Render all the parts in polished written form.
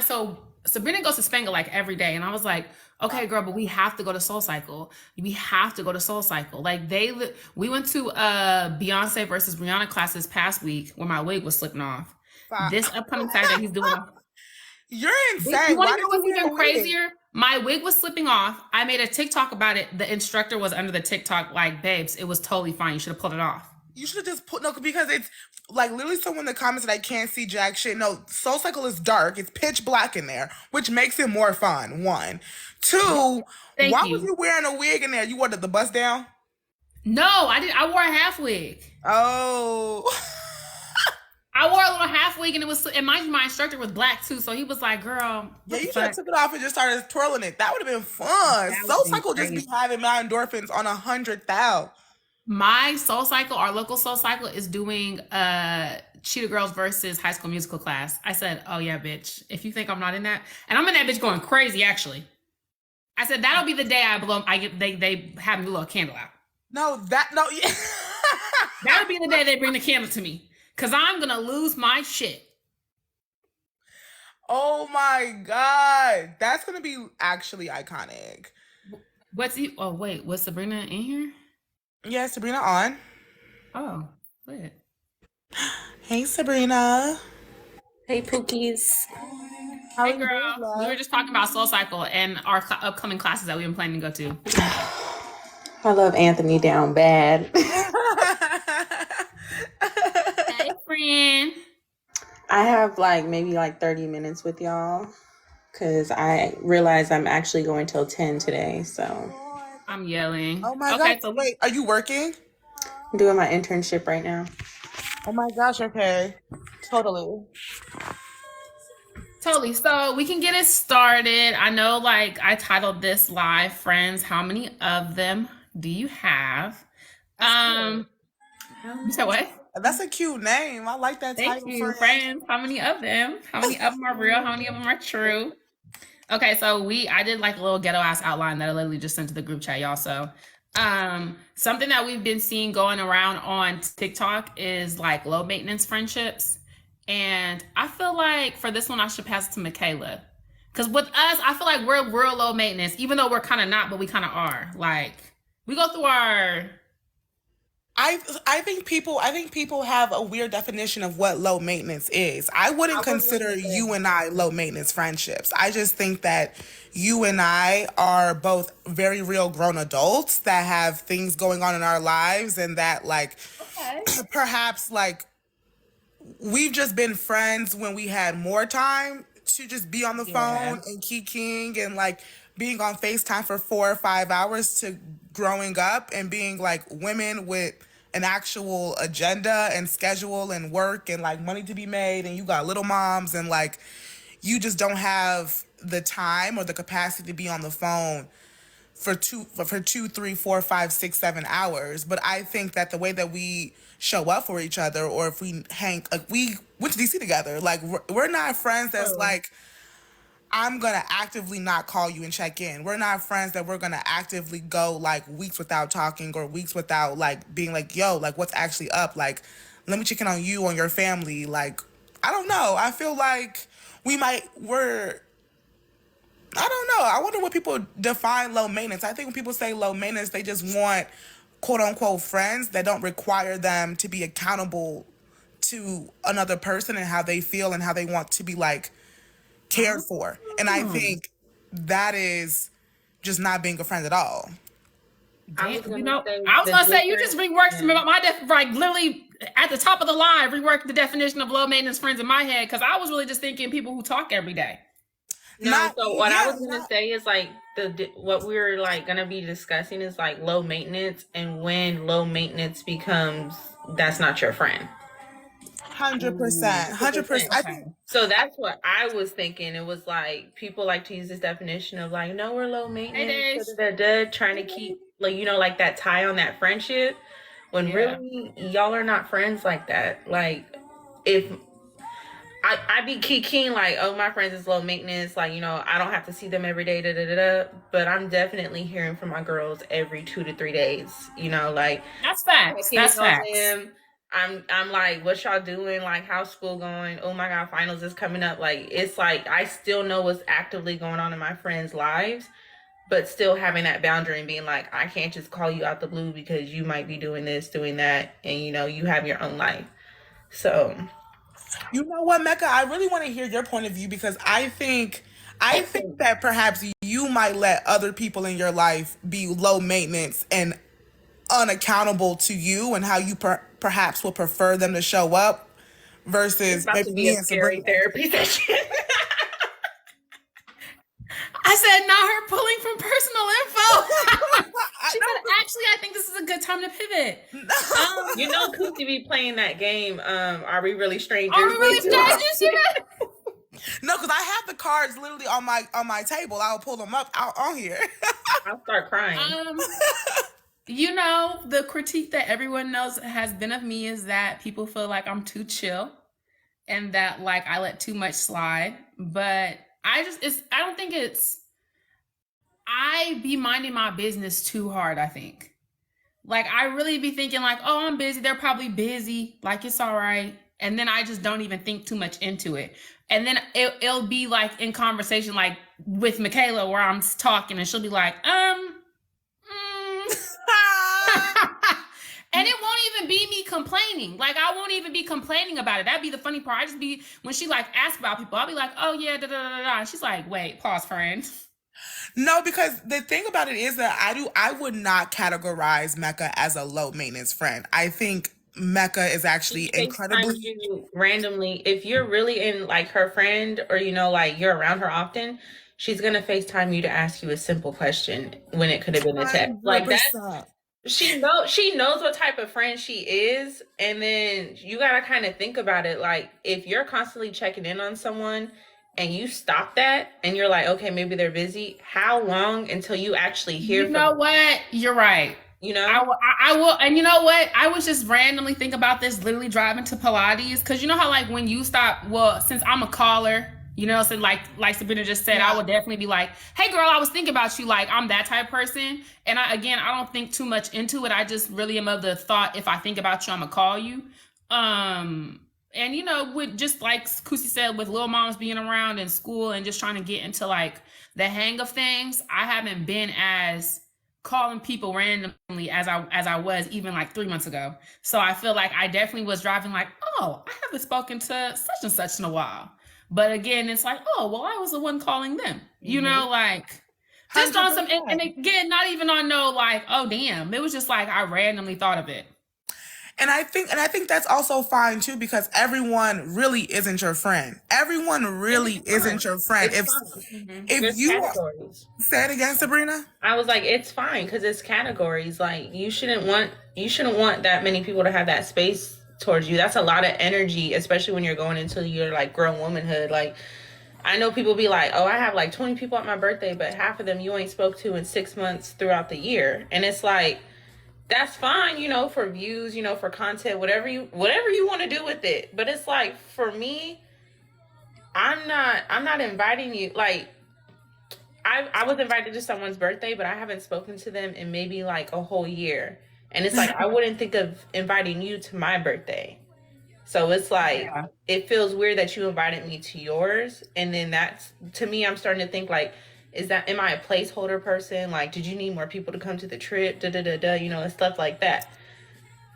so Sabrina goes to Spangle like every day, and I was like, okay, girl, but we have to go to SoulCycle. We have to go to SoulCycle. Like we went to Beyonce versus Rihanna class this past week where my wig was slipping off. This upcoming Saturday, he's doing. You're You insane. want Why to did know you what's wear even a wig? crazier? My wig was slipping off. I made a TikTok about it. The instructor was under the TikTok like, babes, it was totally fine. You should have pulled it off. You should have just put no because it's like literally someone in the comments that I can't see jack shit. No, Soul Cycle is dark. It's pitch black in there, which makes it more fun. One, two. Thank Why was you. you wearing a wig in there? You wanted the bust down? No, I didn't. I wore a half wig. Oh. I wore a little half wig, and it was. And mind you, my instructor was black too, so he was like, "Girl, Yeah, what the you should have fuck?" took it off and just started twirling it. That would have been fun. That would Soul have been Cycle just be crazy. having my endorphins on 100,000. My SoulCycle, our local SoulCycle, is doing Cheetah Girls versus High School Musical class. I said, "Oh yeah, bitch. If you think I'm not in that, and I'm in that bitch going crazy, actually." I said that'll be the day I blow. I get they have me blow a candle out. No. Yeah. That'll be the day they bring the candle to me, cause I'm gonna lose my shit. Oh my god, that's gonna be actually iconic. What's he? Oh wait, was Sabrina in here? Yeah, Sabrina on. Oh, wait. Hey, Sabrina. Hey, Pookies. How Hey are you doing, girl, love? we were just talking about SoulCycle and our upcoming classes that we've been planning to go to. I love Anthony down bad. Hey, friend. I have maybe 30 minutes with y'all because I realize I'm actually going till 10 today. So I'm yelling. Oh my Okay, god. so Wait, are you working? I'm doing my internship right now. Oh my gosh, okay. Totally. totally. So we can get it started. I know, I titled this live, friends. How many of them do you have? You said what? That's a cute name. I like that Thank title, you, friend. friends. How many of them? How many of them are real? How many of them are true? Okay, so I did a little ghetto ass outline that I literally just sent to the group chat, y'all. So something that we've been seeing going around on TikTok is low maintenance friendships. And I feel like for this one I should pass it to Michaela. Cause with us, I feel like we're real low maintenance, even though we're kind of not, but we kind of are. We go through our I think people have a weird definition of what low maintenance is. I wouldn't consider you and I low maintenance friendships. I just think that you and I are both very real grown adults that have things going on in our lives and that okay. perhaps we've just been friends when we had more time to just be on the phone and kikiing and being on FaceTime for 4 or 5 hours to growing up and being women with an actual agenda and schedule and work and money to be made, and you got little moms and you just don't have the time or the capacity to be on the phone for 2, 3, 4, 5, 6, 7 hours. But I think that the way that we show up for each other, or if we hang, we went to DC together, we're not friends that's I'm gonna actively not call you and check in. We're not friends that we're gonna actively go weeks without talking or weeks without being yo, what's actually up? Let me check in on you, on your family. I don't know. I feel like we're I don't know. I wonder what people define low maintenance. I think when people say low maintenance, they just want quote unquote friends that don't require them to be accountable to another person and how they feel and how they want to be cared for. And I think that is just not being a friend at all. I was gonna say you just reworked literally at the top of the line, reworked the definition of low maintenance friends in my head, because I was really just thinking people who talk every day. I was gonna say is what we're gonna be discussing is low maintenance, and when low maintenance becomes that's not your friend. 100%. 100%. I think so. That's what I was thinking. It was people like to use this definition of no, we're low maintenance, trying to keep that tie on that friendship. When really y'all are not friends like that. If I be keen oh, my friends is low maintenance, I don't have to see them every day, but I'm definitely hearing from my girls every 2 to 3 days. That's facts. That's facts. I'm like, what y'all doing? Like, how's school going? Oh my God, finals is coming up. Like, it's like I still know what's actively going on in my friends' lives, but still having that boundary and being like, I can't just call you out the blue because you might be doing this, doing that, and you know, you have your own life. So, You know what, Mecca? I really want to hear your point of view because I think that perhaps you might let other people in your life be low maintenance and unaccountable to you and how you perhaps would prefer them to show up it's versus about maybe to be me a and scary Sabrina. therapy session. I said, not her pulling from personal info. I She know. said, actually, I think this is a good time to pivot. You know, Kusi be playing that game. Are we really strangers? Are we really strangers? No, because I have the cards literally on my table. I'll pull them up out on here. I'll start crying. You know, the critique that everyone knows has been of me is that people feel like I'm too chill and that like I let too much slide. But I don't think I be minding my business too hard, I think. Like I really be thinking like, oh, I'm busy. They're probably busy. Like it's all right. And then I just don't even think too much into it. And then it'll be like in conversation, like with Michaela, where I'm talking, and she'll be like, and it won't even be me complaining. Like I won't even be complaining about it. That'd be the funny part. I just be when she like asks about people, I'll be like, oh yeah, da da da da. And she's like, wait, pause, friend. No, because the thing about it is that I would not categorize Mecca as a low maintenance friend. I think Mecca is actually incredibly. You randomly, if you're really in like her friend or you know like you're around her often, she's gonna FaceTime you to ask you a simple question when it could have been a text. Like that. She knows what type of friend she is, and then you gotta kind of think about it. Like if you're constantly checking in on someone and you stop that and you're like, okay, maybe they're busy. How long until you actually hear You know what? You're right. You know, I will, and you know what? I was just randomly think about this, literally driving to Pilates, because you know how like when you stop. Well, since I'm a caller, you know, so like Sabrina just said, I would definitely be like, "Hey, girl, I was thinking about you." Like I'm that type of person, and I don't think too much into it. I just really am of the thought, if I think about you, I'm gonna call you. And you know, with just like Kusi said, with little moms being around in school and just trying to get into like the hang of things, I haven't been as calling people randomly as I was even like 3 months ago. So I feel like I definitely was driving like, oh, I haven't spoken to such and such in a while. But again, it's like, oh, well, I was the one calling them. You know, like just 100%. On some, and again, not even on no like, oh damn. It was just like I randomly thought of it. And I think that's also fine too, because everyone really isn't your friend. Everyone really isn't your friend. If you say it again, Sabrina. I was like, it's fine because it's categories. Like you shouldn't want that many people to have that space towards you. That's a lot of energy, especially when you're going into your like grown womanhood. Like I know people be like, oh, I have like 20 people at my birthday, but half of them you ain't spoke to in 6 months throughout the year. And it's like, that's fine, you know, for views, you know, for content, whatever you want to do with it. But it's like, for me, I'm not inviting you. Like, I was invited to someone's birthday, but I haven't spoken to them in maybe like a whole year. And it's like, I wouldn't think of inviting you to my birthday. So it's like, It feels weird that you invited me to yours. And then that's, to me, I'm starting to think like, am I a placeholder person? Like, did you need more people to come to the trip? You know, and stuff like that.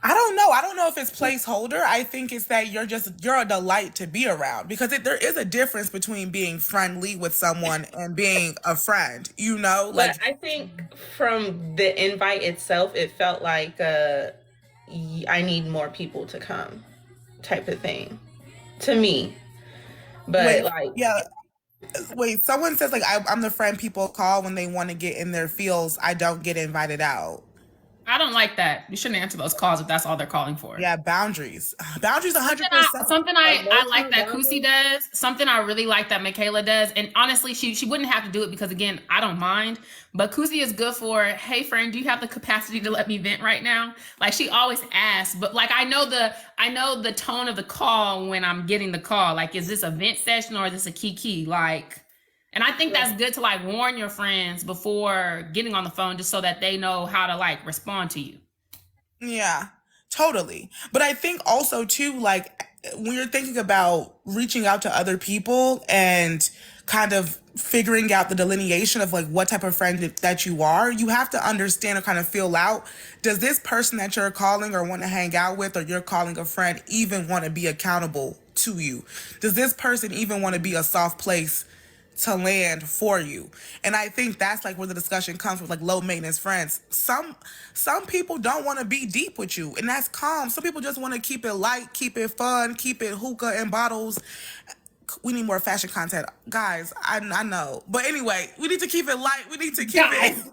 I don't know. I don't know if it's placeholder. I think it's that you're a delight to be around, because there is a difference between being friendly with someone and being a friend, you know? Like, but I think from the invite itself, it felt like I need more people to come type of thing to me. But wait, someone says like I'm the friend people call when they want to get in their feels. I don't get invited out. I don't like that. You shouldn't answer those calls if that's all they're calling for. Yeah, boundaries. Boundaries 100%. Something I like that Kusi does. Something I really like that Michaela does. And honestly, she wouldn't have to do it because, again, I don't mind. But Kusi is good for, hey, friend, do you have the capacity to let me vent right now? Like, she always asks. But, like, I know the tone of the call when I'm getting the call. Like, is this a vent session or is this a kiki? Like... And I think that's good to like warn your friends before getting on the phone, just so that they know how to like respond to you. Yeah. Totally. But I think also too, like when you're thinking about reaching out to other people and kind of figuring out the delineation of like what type of friend that you are, you have to understand or kind of feel out, does this person that you're calling or want to hang out with or you're calling a friend even want to be accountable to you? Does this person even want to be a soft place to land for you? And I think that's like where the discussion comes with like low maintenance friends. Some people don't want to be deep with you, and that's calm. Some people just want to keep it light, keep it fun, keep it hookah and bottles. We need more fashion content, guys. I know, but anyway, we need to keep it light. We need to keep guys.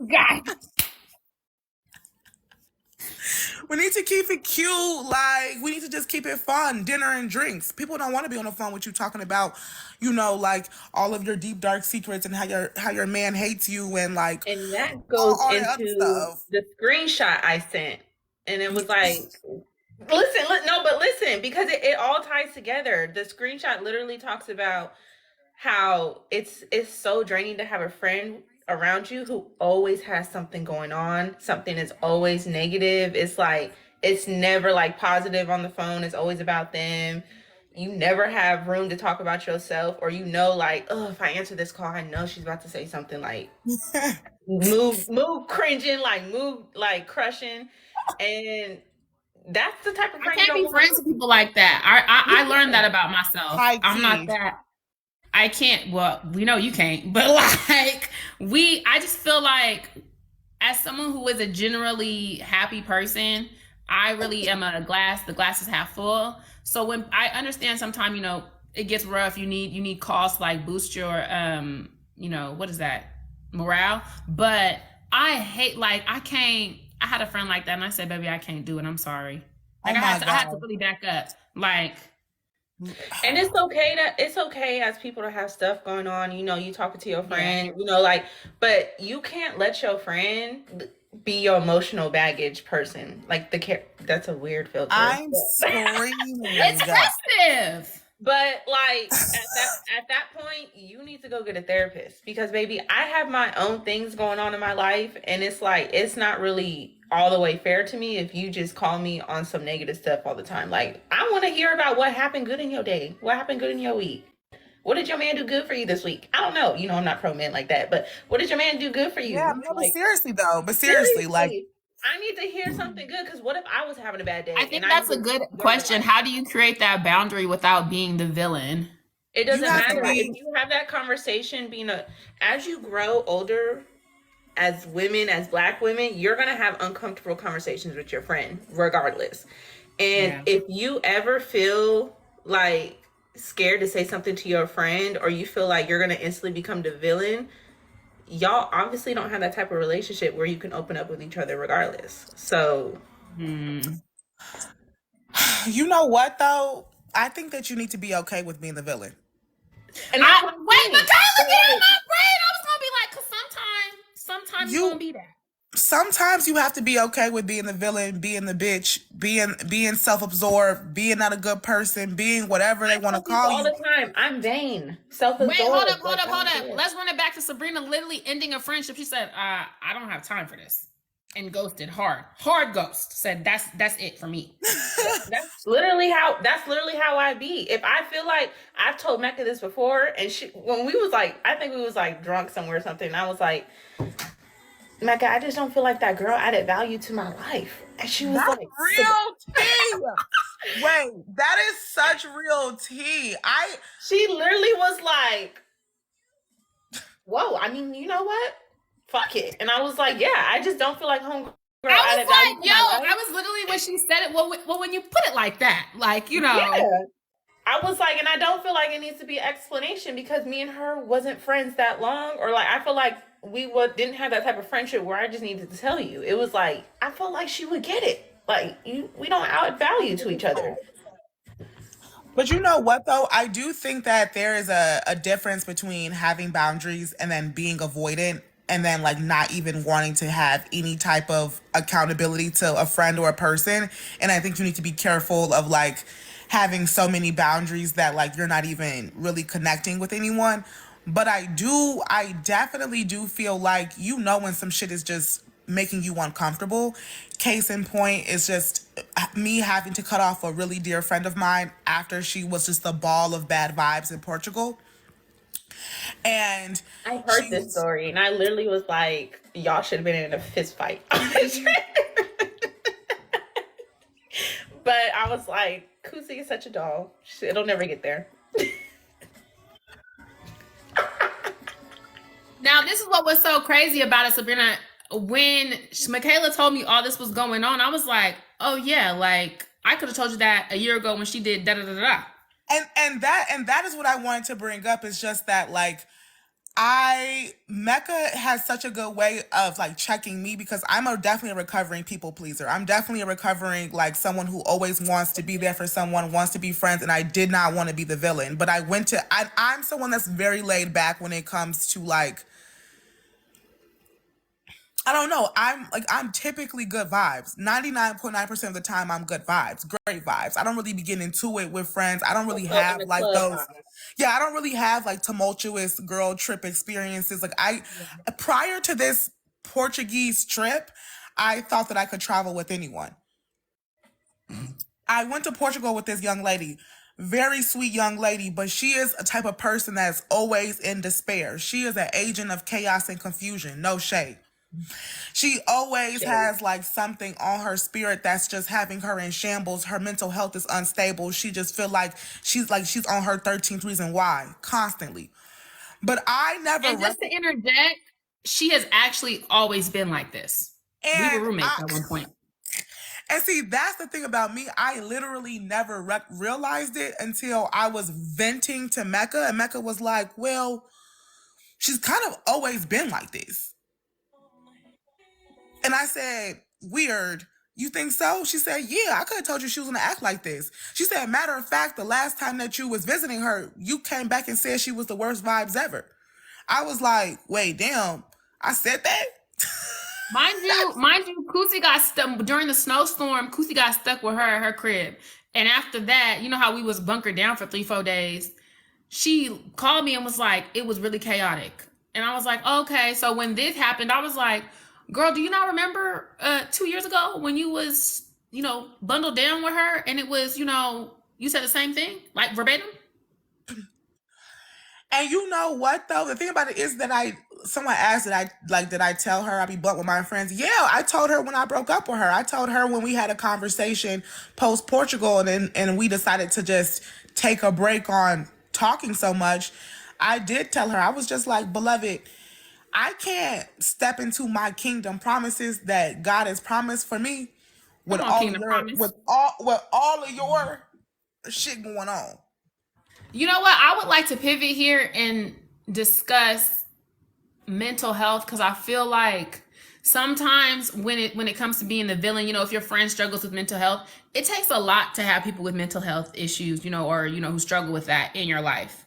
We need to keep it cute. Like, we need to just keep it fun. Dinner and drinks. People don't want to be on the phone with you talking about, like all of your deep dark secrets and how your man hates you and like. And that goes all into the screenshot I sent, and it was like, listen, because it all ties together. The screenshot literally talks about how it's so draining to have a friend around you who always has something going on. Something is always negative. It's like, it's never like positive on the phone. It's always about them. You never have room to talk about yourself, or like, oh, if I answer this call, I know she's about to say something like move cringing, like move like crushing. And that's the type of friend I can't be friends with people like that. I learned that about myself. I'm not that. I can't. Well, we know you can't, but like I just feel like as someone who is a generally happy person, I really am the glass is half full. So when I understand sometimes, it gets rough, you need calls to like boost your, what is that? Morale. But I hate, like, I had a friend like that and I said, baby, I can't do it. I'm sorry. Like I had to really back up. Like, and it's okay as people to have stuff going on, you talking to your friend, but you can't let your friend be your emotional baggage person. Like that's a weird filter. I'm screaming. It's festive. But like at that point, you need to go get a therapist, because baby, I have my own things going on in my life, and it's like, it's not really all the way fair to me if you just call me on some negative stuff all the time. Like, I want to hear about what happened good in your day, what happened good in your week. What did your man do good for you this week? I don't know. I'm not pro men like that, but what did your man do good for you? Yeah, no, like, but seriously, like, I need to hear something good, because what if I was having a bad day? I think that's a good question. How do you create that boundary without being the villain? It doesn't matter. If you have that conversation, as you grow older, as women, as Black women, you're going to have uncomfortable conversations with your friend, regardless. And if you ever feel like scared to say something to your friend, or you feel like you're going to instantly become the villain, y'all obviously don't have that type of relationship where you can open up with each other regardless. So, you know what though? I think that you need to be okay with being the villain. And but Kyla, get in my brain. I was gonna be like, 'cause sometimes you're gonna be that. Sometimes you have to be okay with being the villain, being the bitch, being self-absorbed, being not a good person, being whatever they want to call you. All the time, I'm vain, self-absorbed. Wait, hold up. Let's run it back to Sabrina literally ending a friendship. She said, I don't have time for this. And ghosted hard ghost. Said that's it for me. That's literally how I be. If I feel like, I've told Mecca this before, and when we was like, I think we was like drunk somewhere or something, and I was like, Mecca, I just don't feel like that girl added value to my life. And she was like, real tea. Wait, that is such real tea. She literally was like, whoa, I mean, you know what? Fuck it. And I was like, yeah, I just don't feel like homegirl. I was like, I was literally, when she said it, well, when you put it like that, like, Yeah. I was like, and I don't feel like it needs to be an explanation, because me and her wasn't friends that long, or like, I feel like we didn't have that type of friendship where I just needed to tell you. It was like, I felt like she would get it. Like, we don't add value to each other. But you know what, though? I do think that there is a difference between having boundaries and then being avoidant, and then like not even wanting to have any type of accountability to a friend or a person. And I think you need to be careful of like having so many boundaries that like you're not even really connecting with anyone. But I definitely do feel like, when some shit is just making you uncomfortable. Case in point is just me having to cut off a really dear friend of mine after she was just a ball of bad vibes in Portugal. And I heard this story, and I literally was like, y'all should have been in a fist fight. But I was like, Kusi is such a doll. It'll never get there. Now, this is what was so crazy about it, Sabrina. When Michaela told me all this was going on, I was like, oh yeah, like I could have told you that a year ago when she did da da da da. And that is what I wanted to bring up, is just that, like, Mecca has such a good way of like checking me, because I'm definitely a recovering people pleaser. I'm definitely a recovering, like, someone who always wants to be there for someone, wants to be friends, and I did not want to be the villain. But I'm someone that's very laid back when it comes to, like, I don't know. I'm typically good vibes. 99.9% of the time I'm good vibes, great vibes. I don't really be getting into it with friends. I don't really have like those. Yeah, I don't really have like tumultuous girl trip experiences. Like prior to this Portuguese trip, I thought that I could travel with anyone. I went to Portugal with this young lady. Very sweet young lady, but she is a type of person that's always in despair. She is an agent of chaos and confusion. No shade. She always has like something on her spirit that's just having her in shambles. Her mental health is unstable. She just feel like she's on her 13th reason why constantly. But I never. And just to interject, she has actually always been like this. And we were roommates at one point. And see, that's the thing about me. I literally never realized it until I was venting to Mecca, and Mecca was like, "Well, she's kind of always been like this." And I said, weird. You think so? She said, yeah, I could have told you she was going to act like this. She said, matter of fact, the last time that you was visiting her, you came back and said she was the worst vibes ever. I was like, wait, damn, I said that? Mind you, Kusi got stuck during the snowstorm. Kusi got stuck with her at her crib. And after that, you know how we was bunkered down for 3-4 days? She called me and was like, it was really chaotic. And I was like, okay. So when this happened, I was like, girl, do you not remember 2 years ago when you was, bundled down with her and it was, you said the same thing, like verbatim? And you know what though? The thing about it is that someone asked did I tell her I'd be blunt with my friends? Yeah, I told her when I broke up with her. I told her when we had a conversation post Portugal and we decided to just take a break on talking so much. I did tell her, I was just like, beloved, I can't step into my kingdom promises that God has promised for me with all of your shit going on. You know what? I would like to pivot here and discuss mental health, because I feel like sometimes when it comes to being the villain, if your friend struggles with mental health, it takes a lot to have people with mental health issues, or who struggle with that in your life.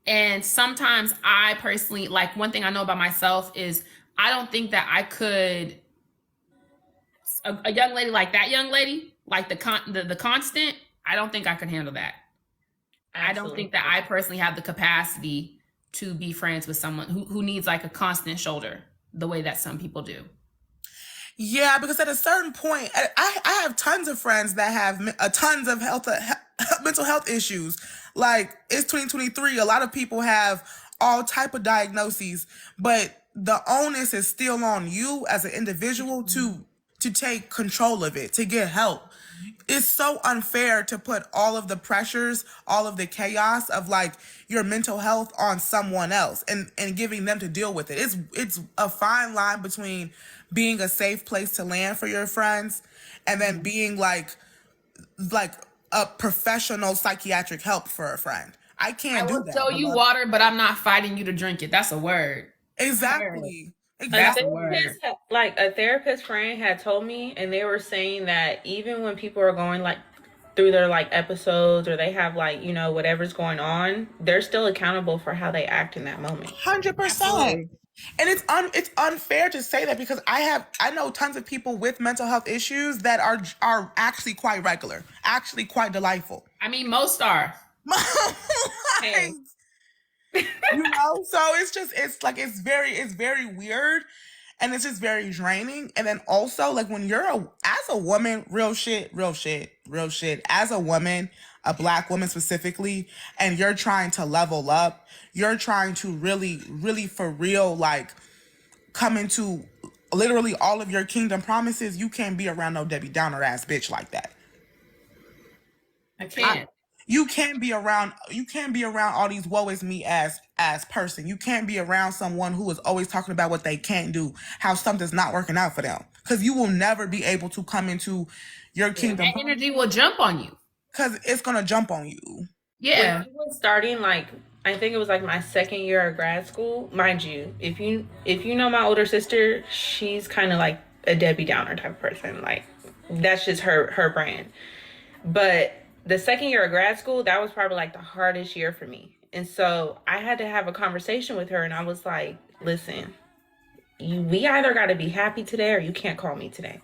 And sometimes I personally, like, one thing I know about myself is I don't think that I could, a young lady like that young lady, like the constant, I don't think I could handle that. Absolutely. I don't think that I personally have the capacity to be friends with someone who needs like a constant shoulder the way that some people do. Yeah, because at a certain point, I have tons of friends that have tons of mental health issues. Like, it's 2023. A lot of people have all type of diagnoses, but the onus is still on you as an individual to take control of it, to get help. It's so unfair to put all of the pressures, all of the chaos of like your mental health on someone else and giving them to deal with it. It's a fine line between being a safe place to land for your friends and then being like a professional psychiatric help for a friend. I can't do that. I will show you water, but I'm not fighting you to drink it. That's a word. Exactly. A therapist friend had told me, and they were saying that even when people are going like through their like episodes or they have like, whatever's going on, they're still accountable for how they act in that moment. 100%. And it's unfair to say that, because I know tons of people with mental health issues that are actually quite regular, actually quite delightful. I mean, most are. So it's very weird. And it's just very draining. And then also, like, when you're as a woman, real shit, as a woman, a Black woman specifically, and you're trying to level up, you're trying to really, really for real, like, come into literally all of your kingdom promises, you can't be around no Debbie Downer ass bitch like that. I can't. You can't be around all these woe is me ass person. You can't be around someone who is always talking about what they can't do, how something's not working out for them. Because you will never be able to come into your kingdom. That energy will jump on you. Because it's gonna jump on you. Yeah. When I was starting, like, I think it was like my second year of grad school. Mind you, if you know my older sister, she's kind of like a Debbie Downer type of person. Like, that's just her brand. But the second year of grad school, that was probably like the hardest year for me. And so I had to have a conversation with her, and I was like, listen, we either got to be happy today or you can't call me today.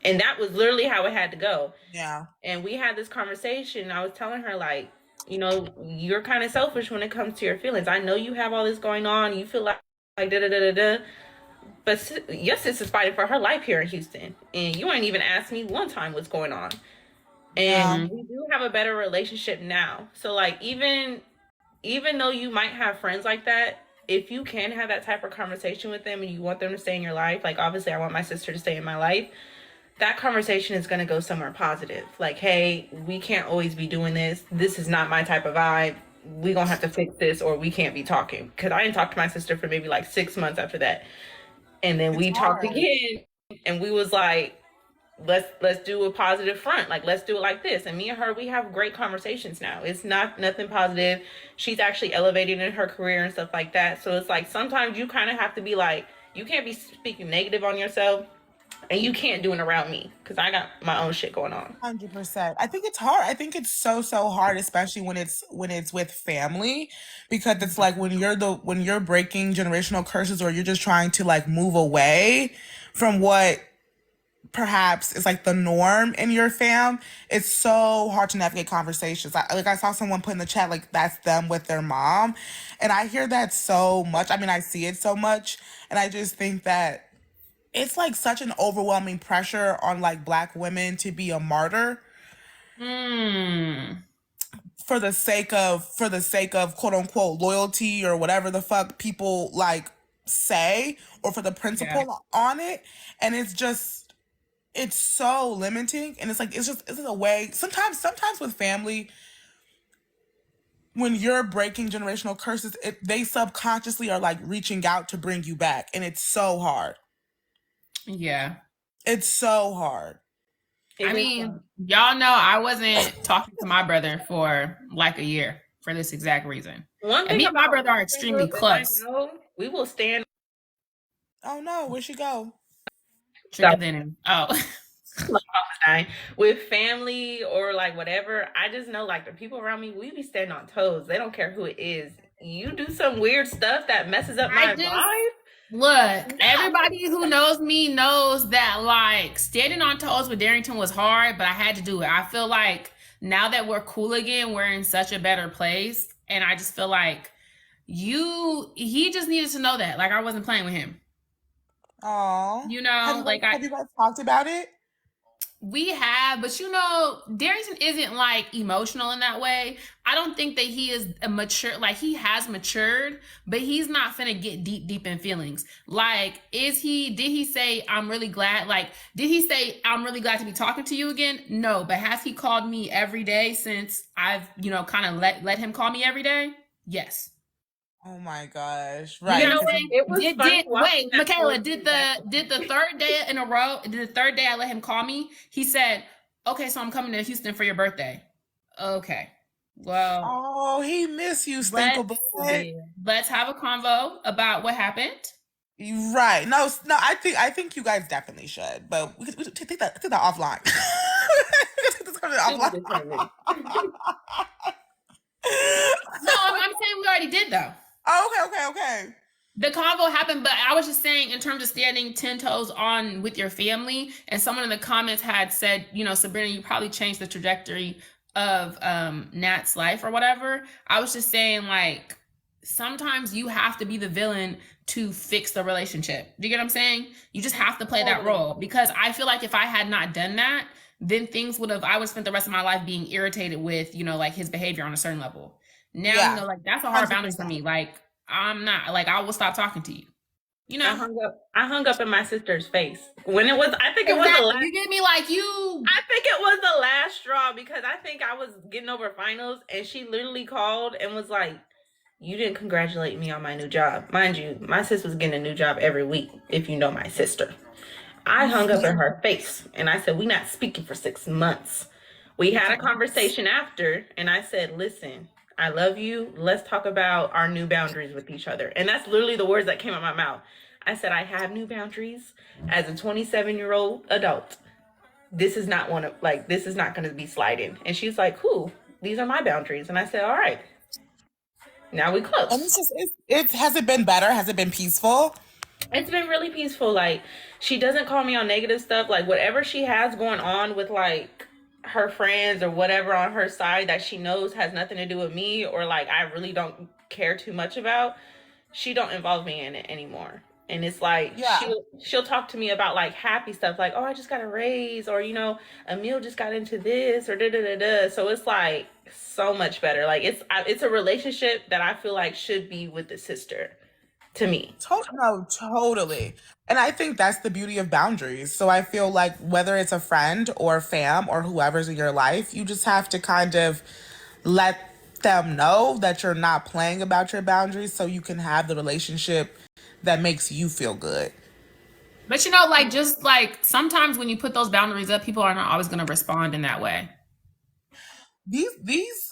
And that was literally how it had to go. Yeah. And we had this conversation. I was telling her, like, you know, you're kind of selfish when it comes to your feelings. I know you have all this going on. You feel like da-da-da-da-da. But your sister's fighting for her life here in Houston. And you ain't even asked me one time what's going on. And we do have a better relationship now. So, like, even though you might have friends like that, if you can have that type of conversation with them and you want them to stay in your life, like, obviously I want my sister to stay in my life, that conversation is going to go somewhere positive. Like, hey, we can't always be doing this. This is not my type of vibe. We're going to have to fix this, or we can't be talking. Because I didn't talk to my sister for maybe like 6 months after that. And then we talked again, and we was like, let's do a positive front. Like, let's do it like this. And me and her, we have great conversations now. It's not nothing positive. She's actually elevating in her career and stuff like that. So it's like, sometimes you kind of have to be like, you can't be speaking negative on yourself, and you can't do it around me, because I got my own shit going on. 100%. I think it's hard. I think it's so hard, especially when it's with family, because it's like when you're breaking generational curses, or you're just trying to like move away from what perhaps is like the norm in your fam. It's so hard to navigate conversations. I saw someone put in the chat, like, that's them with their mom, and I hear that so much. I mean, I see it so much, and I just think that it's like such an overwhelming pressure on like Black women to be a martyr for the sake of quote unquote loyalty, or whatever the fuck people like say, or for the principle on it. And it's so limiting, and it's a way sometimes with family, when you're breaking generational curses, they subconsciously are like reaching out to bring you back, and it's so hard. Yeah. It's so hard. I mean, y'all know I wasn't talking to my brother for like a year for this exact reason. And me and my brother are extremely close. We will stand. Oh no, where'd she go? Trigger than him. Oh. With family or like whatever, I just know, like, the people around me, we be standing on toes. They don't care who it is. You do some weird stuff that messes up my vibe. Look, everybody who knows me knows that, like, standing on toes with Darrington was hard, but I had to do it. I feel like now that we're cool again, we're in such a better place. And I just feel like he just needed to know that. Like, I wasn't playing with him. Oh, you know, have you guys talked about it? We have, but you know, Darrington isn't like emotional in that way. I don't think that he is a mature, like, he has matured, but he's not finna get deep in feelings. Like, did he say, I'm really glad, like, did he say, I'm really glad to be talking to you again? No, but has he called me every day since I've, you know, kind of let him call me every day? Yes. Oh my gosh! Right. You know, it was wait, Michaela, did the third day in a row? Did the third day I let him call me? He said, "Okay, so I'm coming to Houston for your birthday." Okay, well. Oh, he miss you, Stinkle. Let's have a convo about what happened. Right? No. I think you guys definitely should, but we take that offline. No, I'm saying we already did though. Oh, okay. The convo happened, but I was just saying in terms of standing 10 toes on with your family, and someone in the comments had said, you know, Sabrina, you probably changed the trajectory of Nat's life or whatever. I was just saying, like, sometimes you have to be the villain to fix the relationship. Do you get what I'm saying? You just have to play that role, because I feel like if I had not done that, then things would have, I would spend the rest of my life being irritated with, you know, like his behavior on a certain level. Now, you know, like that's a hard 100%. Boundary for me. Like, I'm not, like, I will stop talking to you. You know, I hung up in my sister's face when it was, I think it was the last, you get me, like, I think it was the last straw, because I think I was getting over finals and she literally called and was like, you didn't congratulate me on my new job. Mind you, my sis was getting a new job every week, if you know my sister. I hung up in her face and I said, we not speaking for 6 months. We had a conversation after and I said, listen, I love you. Let's talk about our new boundaries with each other. And that's literally the words that came out of my mouth. I said, I have new boundaries as a 27-year-old adult. This is not one of, like, this is not going to be sliding. And she's like, cool, these are my boundaries. And I said, all right. Now we close. And it's just, has it been better? Has it been peaceful? It's been really peaceful. Like, she doesn't call me on negative stuff. Like, whatever she has going on with, like, her friends or whatever on her side that she knows has nothing to do with me, or, like, I really don't care too much about, she don't involve me in it anymore. And it's like, she'll talk to me about, like, happy stuff. Like, oh, I just got a raise, or, you know, Emil just got into this, or da-da-da-da. So it's, like, so much better. Like, it's a relationship that I feel like should be with the sister. To me. No, totally. And I think that's the beauty of boundaries. So I feel like whether it's a friend or fam or whoever's in your life, you just have to kind of let them know that you're not playing about your boundaries, so you can have the relationship that makes you feel good. But, you know, like, just like sometimes when you put those boundaries up, people are not always going to respond in that way. These,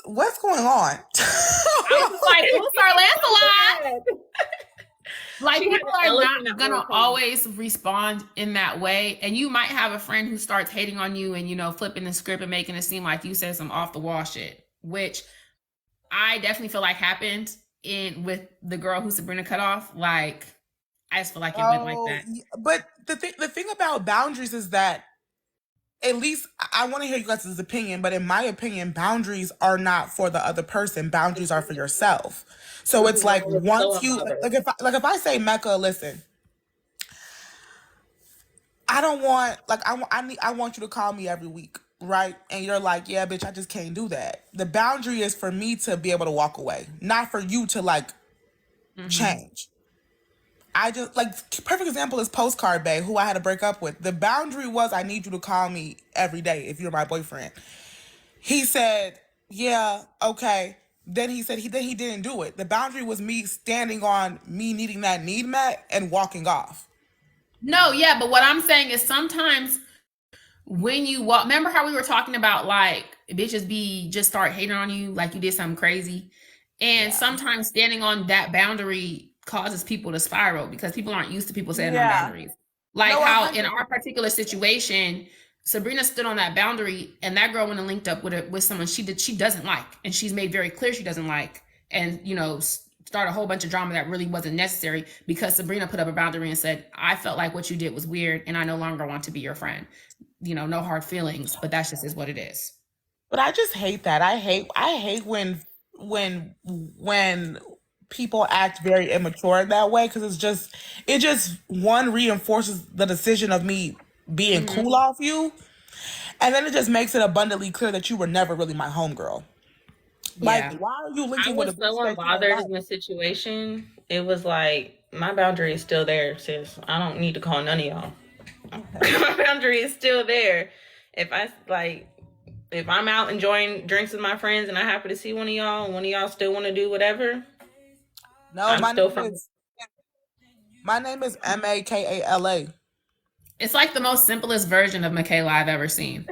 what's going on? I was like, who's our Lancelot? Like, people are not gonna always respond in that way, and you might have a friend who starts hating on you and, you know, flipping the script and making it seem like you said some off the wall shit, which I definitely feel like happened with the girl who Sabrina cut off. Like, I just feel like it went like that. But the thing about boundaries is that, at least I want to hear you guys' opinion, but in my opinion, boundaries are not for the other person. Boundaries are for yourself. So it's like, once you, like if I say, Mecca, listen, I don't want, like, I want you to call me every week, right? And you're like, yeah, bitch, I just can't do that. The boundary is for me to be able to walk away, not for you to, like, change. I just, like, perfect example is Postcard Bae, who I had to break up with. The boundary was, I need you to call me every day if you're my boyfriend. He said, yeah, okay. Then he said he didn't do it. The boundary was me standing on me needing that need met and walking off. No, yeah, but what I'm saying is sometimes when you walk, remember how we were talking about, like, bitches just start hating on you like you did something crazy? And sometimes standing on that boundary causes people to spiral because people aren't used to people setting on boundaries. Like, how in our particular situation, Sabrina stood on that boundary, and that girl went and linked up with someone she doesn't like, and she's made very clear she doesn't like, and, you know, start a whole bunch of drama that really wasn't necessary because Sabrina put up a boundary and said, I felt like what you did was weird, and I no longer want to be your friend. You know, no hard feelings, but that just is what it is. But I just hate that. I hate when people act very immature that way, because it just one reinforces the decision of me being cool off you, and then it just makes it abundantly clear that you were never really my homegirl. Like, why are you linking with a bitch? I was so bothered in the situation. It was like, my boundary is still there, sis. I don't need to call none of y'all. Okay. My boundary is still there. If I'm out enjoying drinks with my friends and I happen to see one of y'all, and one of y'all still want to do whatever. No, my name is Makala. It's like the most simplest version of Michaela I've ever seen.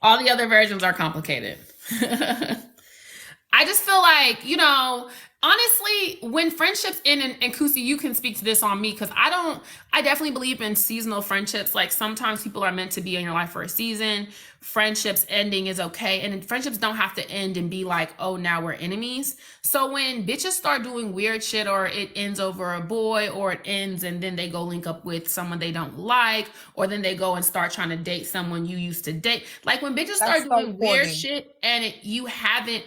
All the other versions are complicated. I just feel like, you know, honestly, when friendships end, and Kusi, you can speak to this on me, because I definitely believe in seasonal friendships. Like, sometimes people are meant to be in your life for a season. Friendships ending is okay. And friendships don't have to end and be like, oh, now we're enemies. So when bitches start doing weird shit, or it ends over a boy, or it ends and then they go link up with someone they don't like, or then they go and start trying to date someone you used to date. Like, when bitches start doing weird shit and you haven't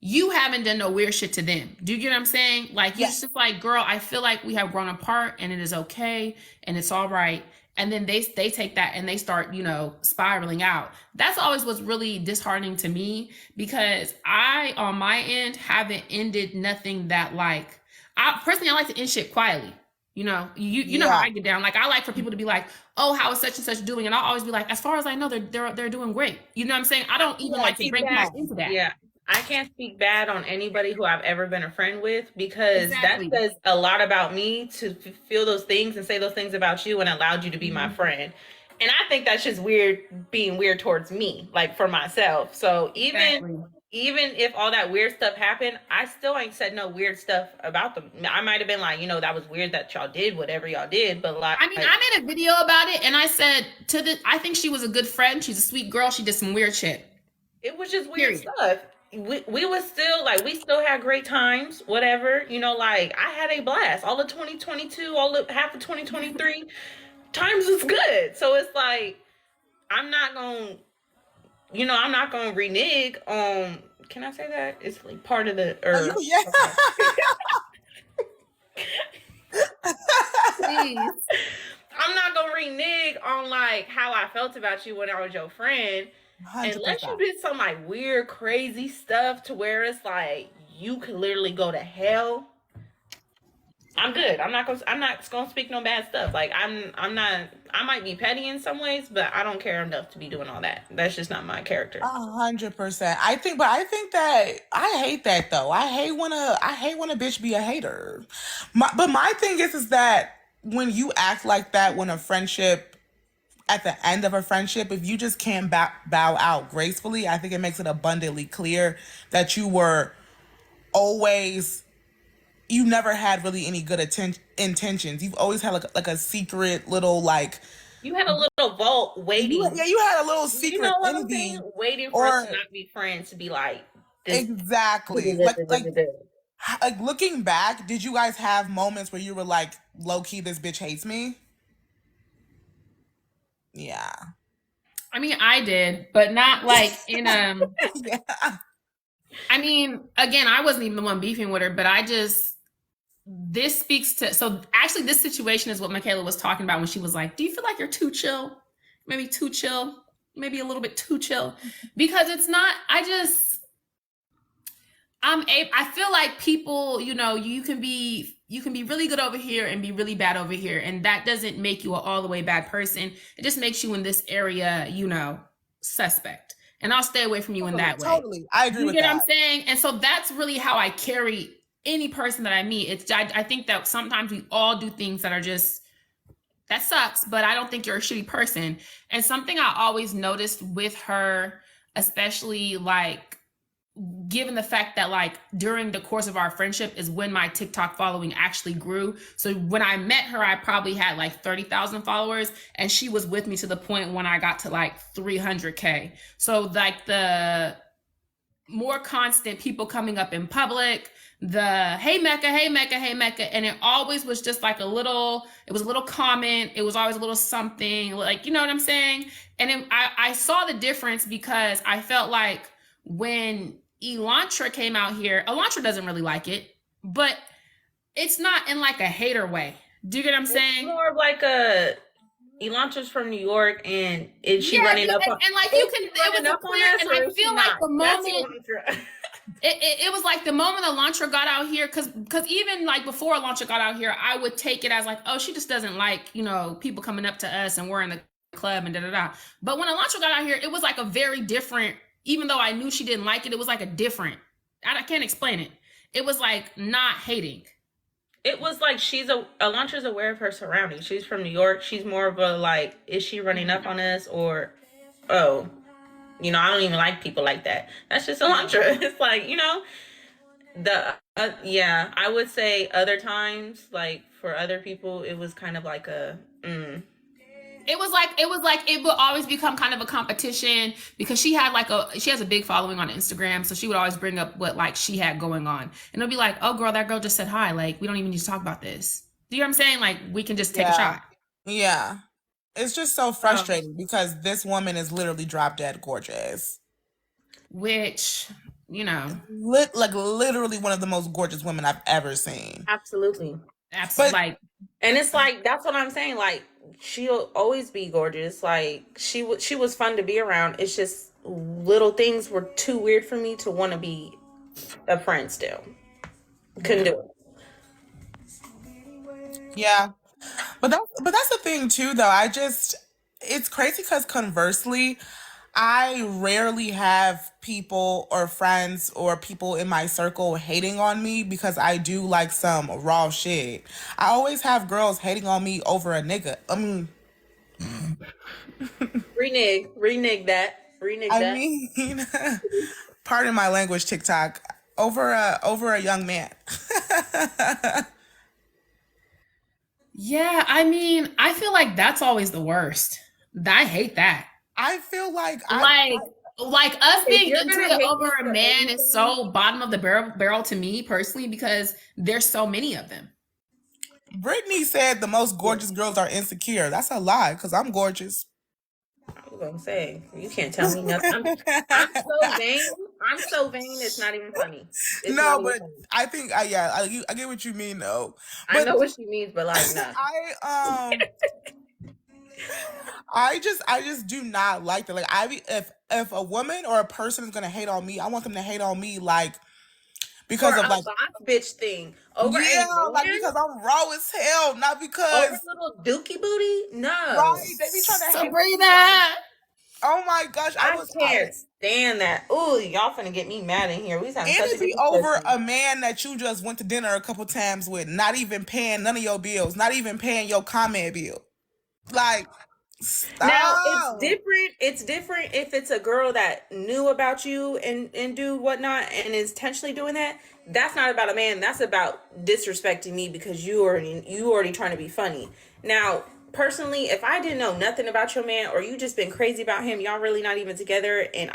you haven't done no weird shit to them. Do you get what I'm saying? Like, you just like, girl, I feel like we have grown apart and it is okay and it's all right. And then they take that and they start, you know, spiraling out. That's always what's really disheartening to me, because I, on my end, haven't ended nothing that, like, I personally, I like to end shit quietly. You know, you know how I get down. Like, I like for people to be like, oh, how is such and such doing? And I'll always be like, as far as I know, they're doing great. You know what I'm saying? I don't even like to bring people into that. Yeah. I can't speak bad on anybody who I've ever been a friend with, because that says a lot about me to feel those things and say those things about you and allowed you to be my friend. And I think that's just weird, being weird towards me, like, for myself. So even if all that weird stuff happened, I still ain't said no weird stuff about them. I might have been like, you know, that was weird that y'all did whatever y'all did, but like, I mean, I made a video about it and I said I think she was a good friend. She's a sweet girl. She did some weird shit. It was just weird stuff. We was still like, we still had great times, whatever, you know, like, I had a blast all of 2022, half of 2023 times was good. So it's like, I'm not gonna renege on, can I say that? It's like part of the Please. I'm not gonna renege on, like, how I felt about you when I was your friend. 100%. Unless you did some, like, weird, crazy stuff to where it's like you could literally go to hell, I'm good. I'm not gonna speak no bad stuff. Like, I'm not. I might be petty in some ways, but I don't care enough to be doing all that. That's just not my character. 100%. I think that I hate that though. I hate when a bitch be a hater. But my thing is that when you act like that, when a friendship, at the end of a friendship, if you just can't bow out gracefully, I think it makes it abundantly clear that you were always, you never had really any good intentions. You've always had like a secret little, like, you had a little vault waiting. You had a little secret, you know what I'm saying? Waiting for us to not be friends, to be like, this. Exactly. Like looking back, did you guys have moments where you were like, low key, this bitch hates me? Yeah. I mean, I did, but not like in yeah. I mean, again, I wasn't even the one beefing with her, but this speaks to, so actually this situation is what Michaela was talking about when she was like, do you feel like you're too chill? Maybe too chill, maybe a little bit too chill, because it's not, I feel like people, you know, you can be really good over here and be really bad over here. And that doesn't make you an all the way bad person. It just makes you in this area, you know, suspect. And I'll stay away from you in that way. Totally. I agree with that. You get what I'm saying? And so that's really how I carry any person that I meet. I think that sometimes we all do things that are just, that sucks, but I don't think you're a shitty person. And something I always noticed with her, especially like, given the fact that like during the course of our friendship is when my TikTok following actually grew. So when I met her, I probably had like 30,000 followers, and she was with me to the point when I got to like 300K. So like the more constant people coming up in public, the hey Mecca, hey Mecca, hey Mecca, and it always was just like it was a little comment, it was always a little something, like, you know what I'm saying? And I saw the difference, because I felt like when Elantra came out here, Elantra doesn't really like it, but it's not in like a hater way. Do you get what I'm saying? It's more of like Elantra's from New York, and she running up on, and like you can, it was clear, and I feel like the moment it was like the moment Elantra got out here, because even like before Elantra got out here, I would take it as like, oh, she just doesn't like, you know, people coming up to us and we're in the club and da da da. But when Elantra got out here, it was like a very different. Even though I knew she didn't like it, it was like a different, I can't explain it. It was like not hating. It was like Elantra's aware of her surroundings. She's from New York. She's more of a like, is she running up on us, or, oh, you know, I don't even like people like that. That's just Elantra. It's like, you know, yeah, I would say other times, like for other people, it was kind of like It was like it would always become kind of a competition, because she has a big following on Instagram, so she would always bring up what like she had going on, and it'll be like, oh girl, that girl just said hi, like we don't even need to talk about this. Do you know what I'm saying? Like we can just take a shot. Yeah, it's just so frustrating because this woman is literally drop dead gorgeous. Which you know, like literally one of the most gorgeous women I've ever seen. Absolutely. Absolutely. And it's like, that's what I'm saying. Like, she'll always be gorgeous. Like, she was fun to be around. It's just little things were too weird for me to want to be a friend still. Couldn't do it. Yeah. But that's the thing too, though. It's crazy because conversely, I rarely have people or friends or people in my circle hating on me because I do like some raw shit. I always have girls hating on me over a nigga. I mean, renege that. I mean, pardon my language, TikTok, over a young man. Yeah, I mean, I feel like that's always the worst. I hate that. I feel like like us being you're into gonna it hate over me a for man is anything- so bottom of the barrel to me personally because there's so many of them. Brittany said the most gorgeous girls are insecure. That's a lie because I'm gorgeous. I was gonna say, you can't tell me nothing. I'm so vain. I'm so vain. It's not even funny. It's No, not even but funny. I think I get what you mean though. I But know what she means, but like, nah. I just do not like that. Like if a woman or a person is gonna hate on me, I want them to hate on me like because For of a like boss bitch thing over yeah, a like man, because I'm raw as hell, not because over little dookie booty. No, right. They be trying to hate me. Sabrina. Oh my gosh, I can't stand that. Ooh, y'all finna get me mad in here. We having And such a it be good over discussion. a man that you just went to dinner a couple times with, not even paying none of your bills, not even paying your comment bill. Like, stop. Now it's different if it's a girl that knew about you and do whatnot and is intentionally doing that. That's not about a man. That's about disrespecting me because you already trying to be funny. Now, personally, if I didn't know nothing about your man or you just been crazy about him, y'all really not even together, and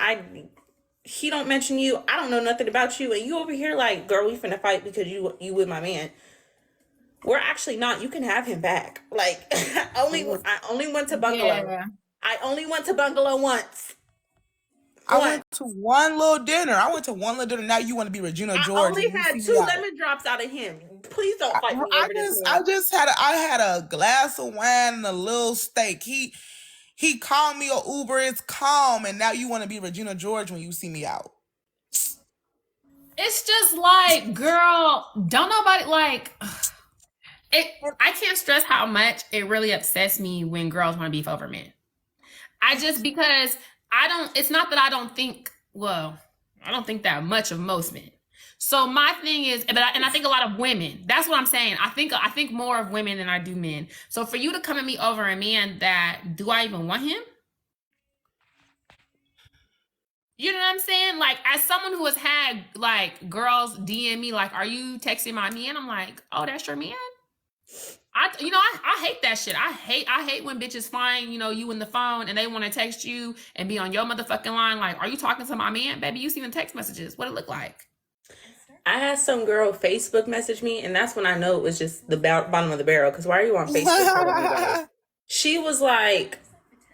he don't mention you, I don't know nothing about you, and you over here like, girl, we finna fight because you with my man. We're actually not. You can have him back. Like, I only went to bungalow. Yeah. I only went to bungalow once. I went to one little dinner. Now you want to be Regina George. I only had 2 lemon drops out of him. Please don't fight me over this. I had a glass of wine and a little steak. He called me a Uber. It's calm, and now you want to be Regina George when you see me out. It's just like, girl, don't nobody like. I can't stress how much it really upsets me when girls want to beef over men. Because it's not that I don't think that much of most men. So my thing is, and I think a lot of women, that's what I'm saying. I think more of women than I do men. So for you to come at me over a man do I even want him? You know what I'm saying? Like, as someone who has had like girls DM me like, are you texting my man? I'm like, oh, that's your man? I hate that shit. I hate when bitches find, you in the phone and they want to text you and be on your motherfucking line. Like, are you talking to my man? Baby, you seen the text messages. What it look like? I had some girl Facebook message me, and that's when I know it was just the bottom of the barrel. Because why are you on Facebook? She was like,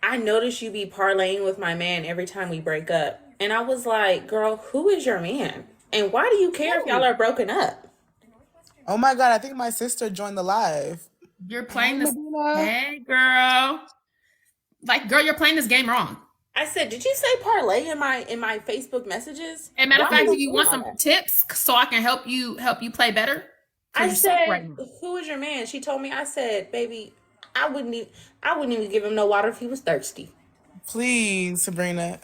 I noticed you be parlaying with my man every time we break up. And I was like, girl, who is your man? And why do you care if y'all are broken up? Oh my God, I think my sister joined the live. You're playing this. Hey, girl. Like, girl, you're playing this game wrong. I said, did you say parlay in my Facebook messages? And matter of fact, do you want some tips so I can help you play better? I said, who is your man? She told me. I said, baby, I wouldn't even give him no water if he was thirsty. Please, Sabrina.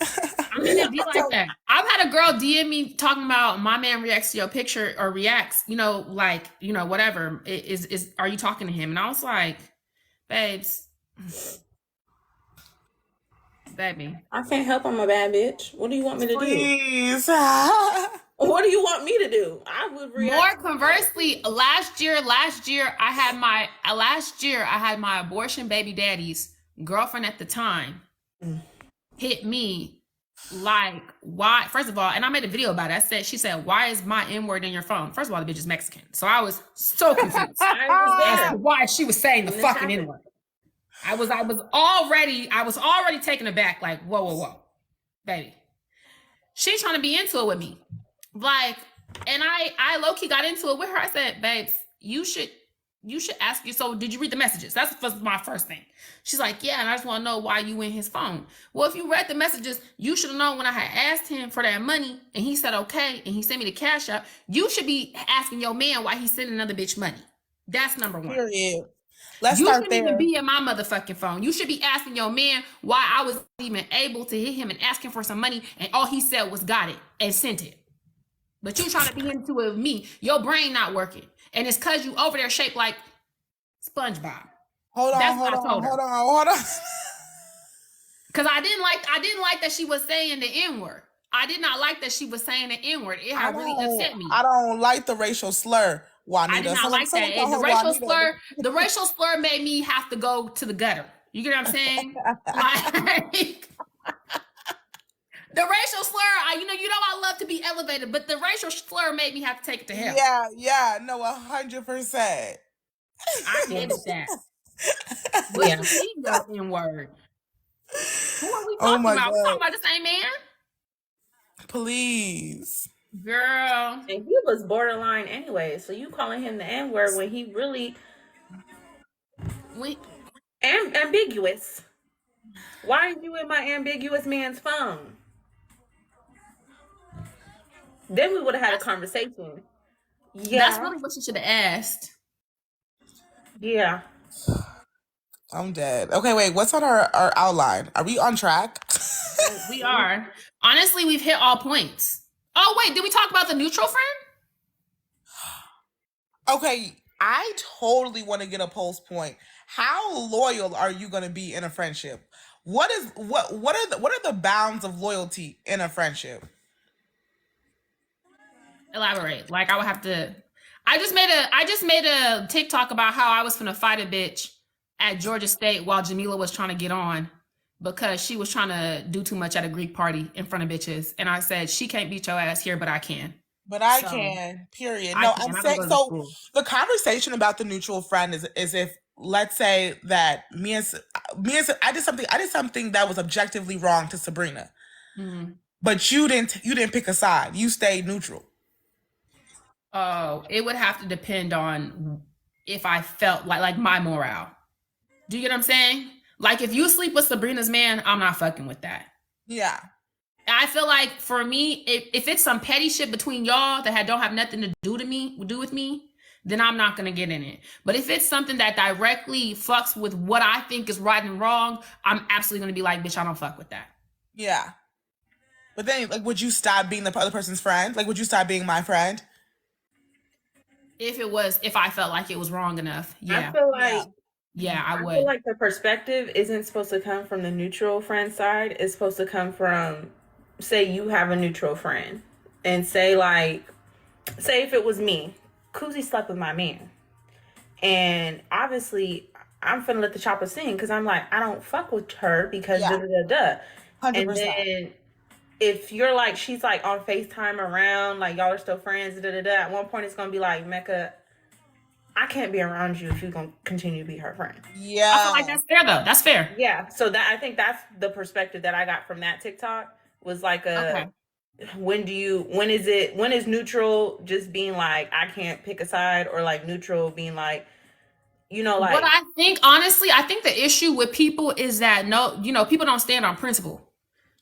I'm gonna be like that. I've had a girl DM me talking about my man reacts to your picture or reacts, whatever. Are you talking to him? And I was like, babes, baby, I can't help I'm a bad bitch. What do you want me to Please. do? What do you want me to do? I would react. More conversely, last year I had my abortion baby daddy's girlfriend at the time hit me like, why? First of all, and I made a video about it. She said, why is my N-word in your phone? First of all, the bitch is Mexican. So I was so confused I was there. as to why she was saying the fucking N-word. I was already taken aback, like, whoa, baby. She's trying to be into it with me. Like, and I low key got into it with her. I said, babes, you should ask you. So did you read the messages? That's my first thing. She's like, yeah, and I just want to know why you in his phone. Well, if you read the messages, you should have known when I had asked him for that money and he said okay and he sent me the cash out. You should be asking your man why he's sending another bitch money. That's number one. Period. Let's you start shouldn't there. even be in my motherfucking phone. You should be asking your man why I was even able to hit him and ask him for some money, and all he said was got it and sent it. But you trying to be into it with me. Your brain not working. And it's because you over there shaped like SpongeBob. Hold on. Because I didn't like that she was saying the N-word. I did not like that she was saying the N-word. It had really upset me. I don't like the racial slur, Juanita. I did not like that. The racial slur made me have to go to the gutter. You get what I'm saying? Like, the racial slur, you know I love to be elevated, but the racial slur made me have to take it to hell. Yeah, no, 100%. I hated that. What's the N-word? Who are we talking about? God. We talking about the same man? Please. Girl. And he was borderline anyway, so you calling him the N-word when he really ambiguous. Why are you in my ambiguous man's phone? Then we would have had a conversation. Yeah. That's really what she should have asked. Yeah. I'm dead. Okay, wait. What's on our outline? Are we on track? We are. Honestly, we've hit all points. Oh, wait. Did we talk about the neutral friend? Okay. I totally want to get a pulse point. How loyal are you going to be in a friendship? What are the bounds of loyalty in a friendship? Elaborate. Like, I would have to. I just made a TikTok about how I was finna fight a bitch at Georgia State while Jamila was trying to get on because she was trying to do too much at a Greek party in front of bitches. And I said, she can't beat your ass here, but I can. But I can, period. No, I'm saying, so the conversation about the neutral friend is if, let's say that me and I did something that was objectively wrong to Sabrina. Mm-hmm. But you didn't pick a side. You stayed neutral. Oh, it would have to depend on if I felt like my morale. Do you get what I'm saying? Like, if you sleep with Sabrina's man, I'm not fucking with that. Yeah. I feel like for me, if it's some petty shit between y'all that don't have nothing to do with me, then I'm not gonna get in it. But if it's something that directly fucks with what I think is right and wrong, I'm absolutely gonna be like, bitch, I don't fuck with that. Yeah. But then, like, would you stop being the other person's friend? Like, would you stop being my friend? If I felt like it was wrong enough, yeah. I feel like, I would. I feel like the perspective isn't supposed to come from the neutral friend side. It's supposed to come from, say you have a neutral friend, and say if it was me, Kusi slept with my man, and obviously I'm finna let the chopper sing because I'm like, I don't fuck with her because 100%. And then if you're like, she's like on FaceTime around, like y'all are still friends, at one point it's gonna be like, Mecca, I can't be around you if you're gonna continue to be her friend. Yeah. I feel like that's fair though. That's fair. Yeah. So I think that's the perspective that I got from that TikTok was like when is neutral just being like, I can't pick a side, or like neutral being like, like what I think, honestly, I think the issue with people is that people don't stand on principle.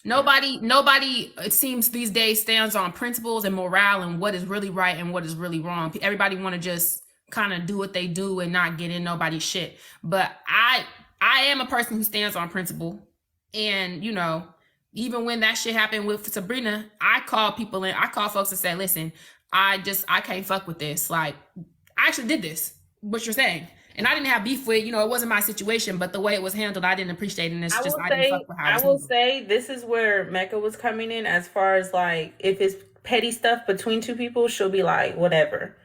Nobody, it seems these days stands on principles and morale and what is really right and what is really wrong. Everybody want to just kind of do what they do and not get in nobody's shit. But I am a person who stands on principle. And, even when that shit happened with Sabrina, I call folks and say, listen, I can't fuck with this. Like, I actually did this, what you're saying. And I didn't have beef with, it wasn't my situation, but the way it was handled, I didn't appreciate it. And I didn't fuck with how it was handled. Say this is where Mecca was coming in as far as like, if it's petty stuff between two people, she'll be like, whatever.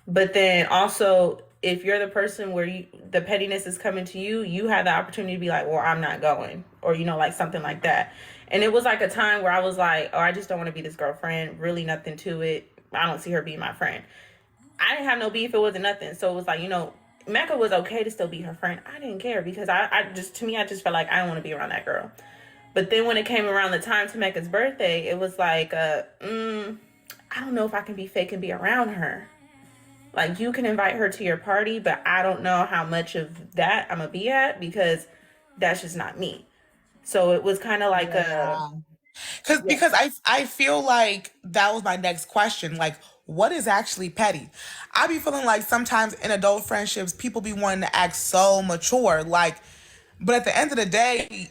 But then also, if you're the person where the pettiness is coming to you, you have the opportunity to be like, well, I'm not going, or, like something like that. And it was like a time where I was like, oh, I just don't want to be this girlfriend. Really nothing to it. I don't see her being my friend. I didn't have no beef. It wasn't nothing. So it was like, Mecca was okay to still be her friend. I didn't care because I just felt like I don't want to be around that girl. But then when it came around the time to Mecca's birthday, it was like, I I don't know if I can be fake and be around her. Like, you can invite her to your party, but I don't know how much of that I'm gonna be at because that's just not me. So it was kind of like because I feel like that was my next question. Like, what is actually petty? I be feeling like sometimes in adult friendships, people be wanting to act so mature. Like, but at the end of the day,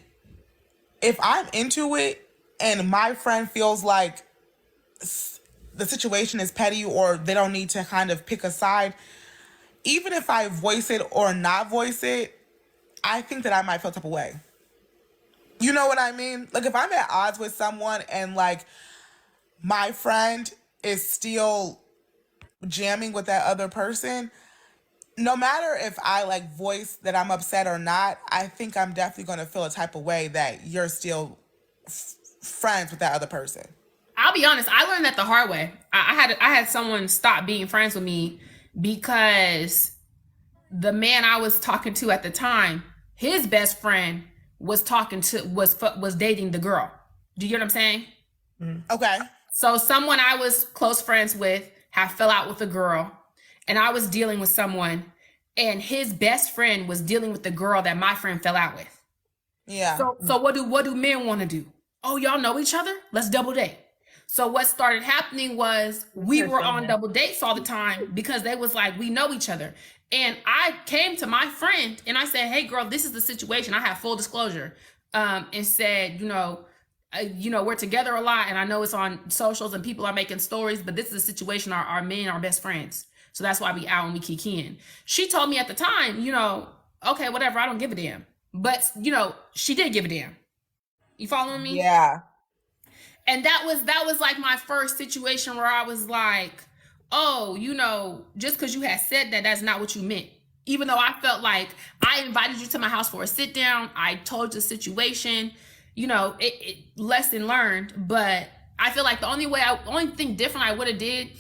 if I'm into it and my friend feels like the situation is petty or they don't need to kind of pick a side, even if I voice it or not voice it, I think that I might feel type of way. You know what I mean? Like if I'm at odds with someone and like my friend is still jamming with that other person, no matter if I like voice that I'm upset or not, I think I'm definitely going to feel a type of way that you're still friends with that other person. I'll be honest, I learned that the hard way. I had someone stop being friends with me because the man I was talking to at the time, his best friend was dating the girl. Do you get what I'm saying? Okay. So someone I was close friends with had fell out with a girl, and I was dealing with someone, and his best friend was dealing with the girl that my friend fell out with. Yeah. So what do men want to do? Oh, y'all know each other? Let's double date. So what started happening was we were on double dates all the time because they was like, we know each other. And I came to my friend and I said, hey girl, this is the situation. I have full disclosure. And said, we're together a lot and I know it's on socials and people are making stories, but this is a situation our men are best friends. So that's why we out and we kicking. She told me at the time, okay, whatever, I don't give a damn. But, she did give a damn. You following me? Yeah. And that was like my first situation where I was like, oh, just because you had said that, that's not what you meant. Even though I felt like I invited you to my house for a sit down, I told you the situation, it lesson learned. But I feel like the only thing different I would have did,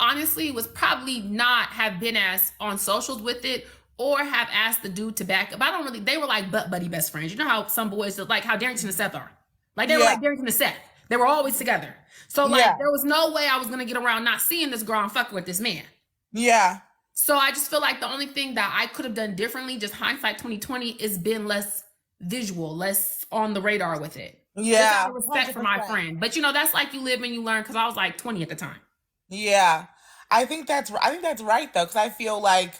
honestly, was probably not have been as on socials with it or have asked the dude to back up. They were like butt buddy best friends. You know how some boys, like how Darrington and Seth are. Like they were like Darrington and Seth. They were always together. So there was no way I was going to get around not seeing this girl and fucking with this man. Yeah. So I just feel like the only thing that I could have done differently, just hindsight 2020, is been less visual, less on the radar with it. Yeah. Just out of respect 100%. For my friend. But that's like you live and you learn, because I was like 20 at the time. Yeah. I think that's right though, because I feel like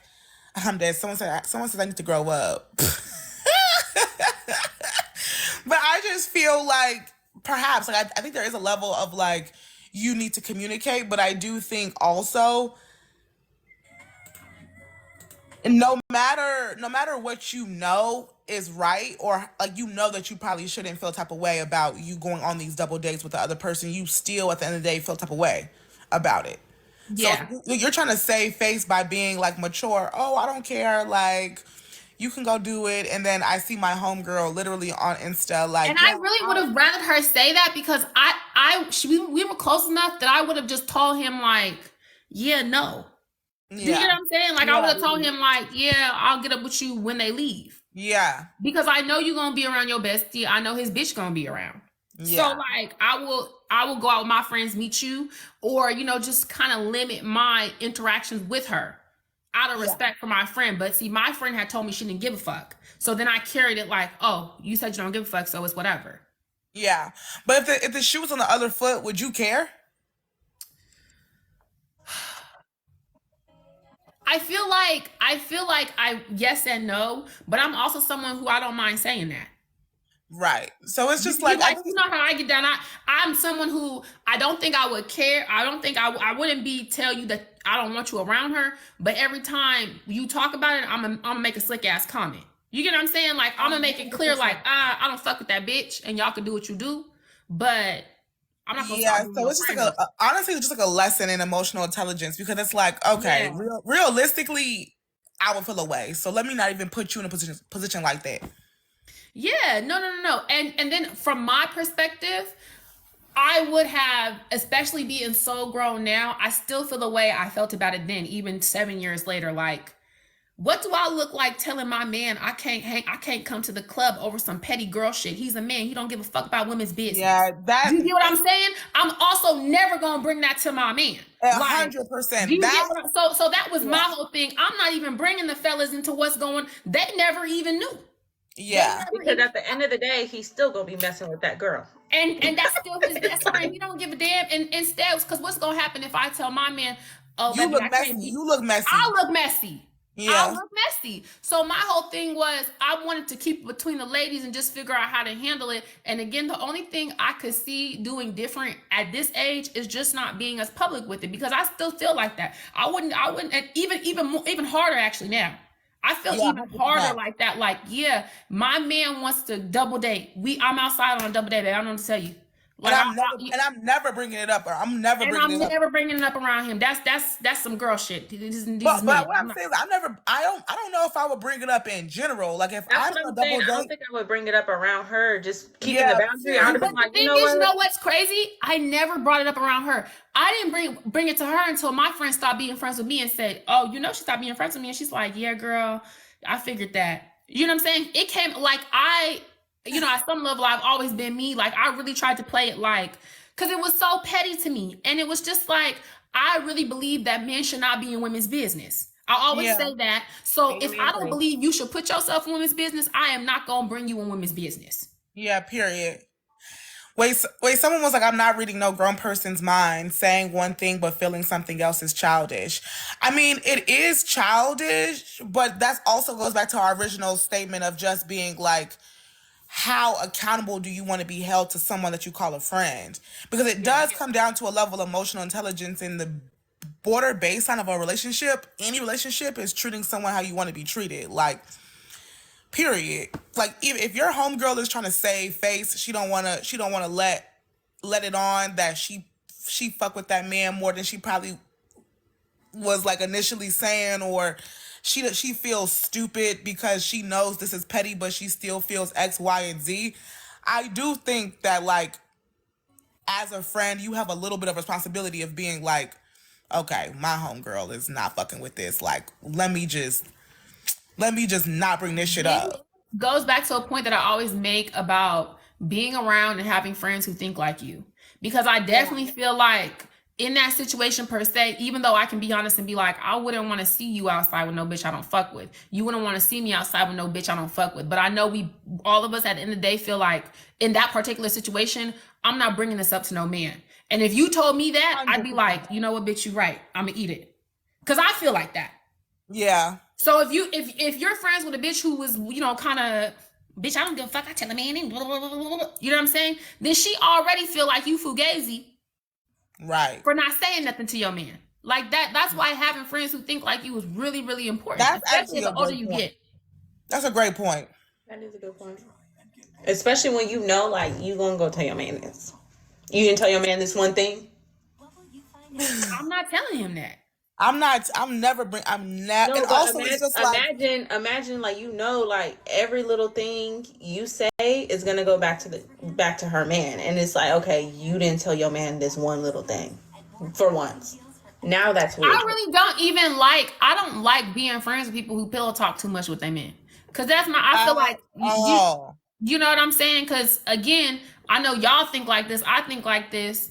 I'm dead. Someone says I need to grow up. But I just feel like perhaps I think there is a level of like you need to communicate, but I do think also no matter what is right, or like that you probably shouldn't feel type of way about you going on these double dates with the other person, you still at the end of the day feel type of way about it. Yeah. So you're trying to save face by being like mature. Oh, I don't care. Like, you can go do it. And then I see my homegirl literally on Insta like. And I really would have rather her say that, because we were close enough that I would have just told him like, yeah, no. Yeah. Do you get what I'm saying? Like, I would have told him like, yeah, I'll get up with you when they leave. Yeah. Because I know you're gonna be around your bestie. I know his bitch gonna be around. Yeah. So like I will go out with my friends, meet you, or just kind of limit my interactions with her out of respect for my friend. But see, my friend had told me she didn't give a fuck. So then I carried it like, oh, you said you don't give a fuck, so it's whatever. Yeah. But if the shoe was on the other foot, would you care? I feel like I yes and no, but I'm also someone who I don't mind saying that. Right. So it's just like you know how I get down. I'm someone who I don't think I would care. I don't think I wouldn't tell you that I don't want you around her. But every time you talk about it, I'm gonna make a slick ass comment. You get what I'm saying? Like I'm gonna make it clear, like I don't fuck with that bitch, and y'all can do what you do, but I'm not gonna. Yeah. So it's just like honestly, it's just like a lesson in emotional intelligence, because it's like, okay, realistically, I would feel away. So let me not even put you in a position like that. Yeah, no. And then from my perspective, I would have, especially being so grown now, I still feel the way I felt about it then, even 7 years later. Like, What do I look like telling my man I can't come to the club over some petty girl shit? He's a man. He don't give a fuck about women's business. Yeah, Do you get what I'm saying? I'm also never gonna bring that to my man. 100%. So that was my whole thing. I'm not even bringing the fellas into what's going. They never even knew. Yeah, because at the end of the day, he's still gonna be messing with that girl. And that's still his best friend. He don't give a damn. And instead, because what's gonna happen if I tell my man, "Oh, you baby, look messy. You look messy. I'll look messy. Yeah. I'll look messy." So my whole thing was I wanted to keep it between the ladies and just figure out how to handle it. And again, the only thing I could see doing different at this age is just not being as public with it, because I still feel like that. I wouldn't, and even harder actually now. I feel even harder like that. Like, yeah, my man wants to double date. I'm outside on a double date, babe. I don't know what to tell you. Like, and I'm never bringing it up. I'm never bringing it up around him. That's some girl shit. But what I'm saying is I don't know if I would bring it up in general. Like, if I'm on a double date, I don't think I would bring it up around her. Just keeping the boundary. I would have been like, you know what's crazy? I never brought it up around her. I didn't bring it to her until my friend stopped being friends with me and said, "Oh, she stopped being friends with me." And she's like, "Yeah, girl, I figured that." You know what I'm saying? It came like at some level, I've always been me. Like, I really tried to play it like, because it was so petty to me. And it was just like, I really believe that men should not be in women's business. I always say that. So if I don't believe you should put yourself in women's business, I am not going to bring you in women's business. Yeah, period. Wait, someone was like, "I'm not reading no grown person's mind. Saying one thing but feeling something else is childish." I mean, it is childish, but that also goes back to our original statement of just being like, how accountable do you want to be held to someone that you call a friend? Because it does come down to a level of emotional intelligence, in the border baseline of a relationship. Any relationship is treating someone how you want to be treated. Like, period. Like, if your homegirl is trying to save face, she don't want to let it on that she fuck with that man more than she probably was like initially saying, or she feels stupid because she knows this is petty, but she still feels X, Y, and Z. I do think that, like, as a friend, you have a little bit of responsibility of being like, okay, my homegirl is not fucking with this. Like, let me just not bring this shit up. Goes back to a point that I always make about being around and having friends who think like you. Because I definitely feel like in that situation per se, even though I can be honest and be like, I wouldn't want to see you outside with no bitch I don't fuck with. You wouldn't want to see me outside with no bitch I don't fuck with. But I know all of us at the end of the day feel like in that particular situation, I'm not bringing this up to no man. And if you told me that, 100%. I'd be like, you know what, bitch, you right. I'm gonna eat it. Because I feel like that. Yeah. So if you're friends with a bitch who was, kind of, bitch, I don't give a fuck, I tell a man, blah, blah, blah, blah, blah, you know what I'm saying? Then she already feel like you fugazi. Right. For not saying nothing to your man. Like that's why having friends who think like you is really, really important. That's especially the older you get. That's a great point. That is a good point. Especially when you know, like, you gonna go tell your man this. You didn't tell your man this one thing? I'm not telling him that. And also, it's just imagine, like, like, every little thing you say is gonna go back to her man, and it's like, okay, you didn't tell your man this one little thing for once. Now that's weird. I don't like being friends with people who pillow talk too much with their men, because I feel like you know what I'm saying? Because again, I know y'all think like this, I think like this.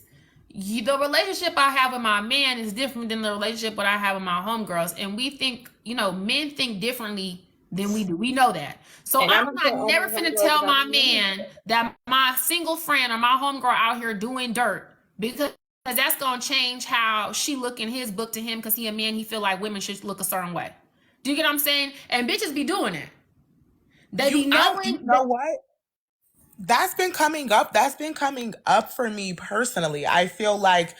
The relationship I have with my man is different than the relationship that I have with my homegirls. And we think, men think differently than we do. We know that. So I'm not never finna tell my man that my single friend or my homegirl out here doing dirt, because that's going to change how she look in his book to him, because he a man, he feel like women should look a certain way. Do you get what I'm saying? And bitches be doing it. They be knowing. You know what? That's been coming up for me personally. I feel like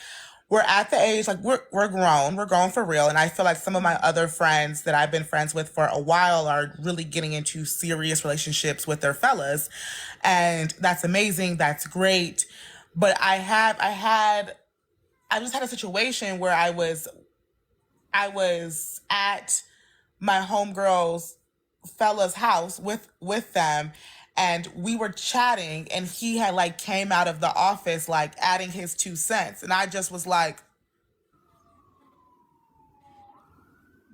we're at the age, like, we're grown for real. And I feel like some of my other friends that I've been friends with for a while are really getting into serious relationships with their fellas. And that's amazing. That's great. But I just had a situation where I was at my homegirl's fella's house with them, and we were chatting, and he had, like, came out of the office, like, adding his 2 cents. And I just was like,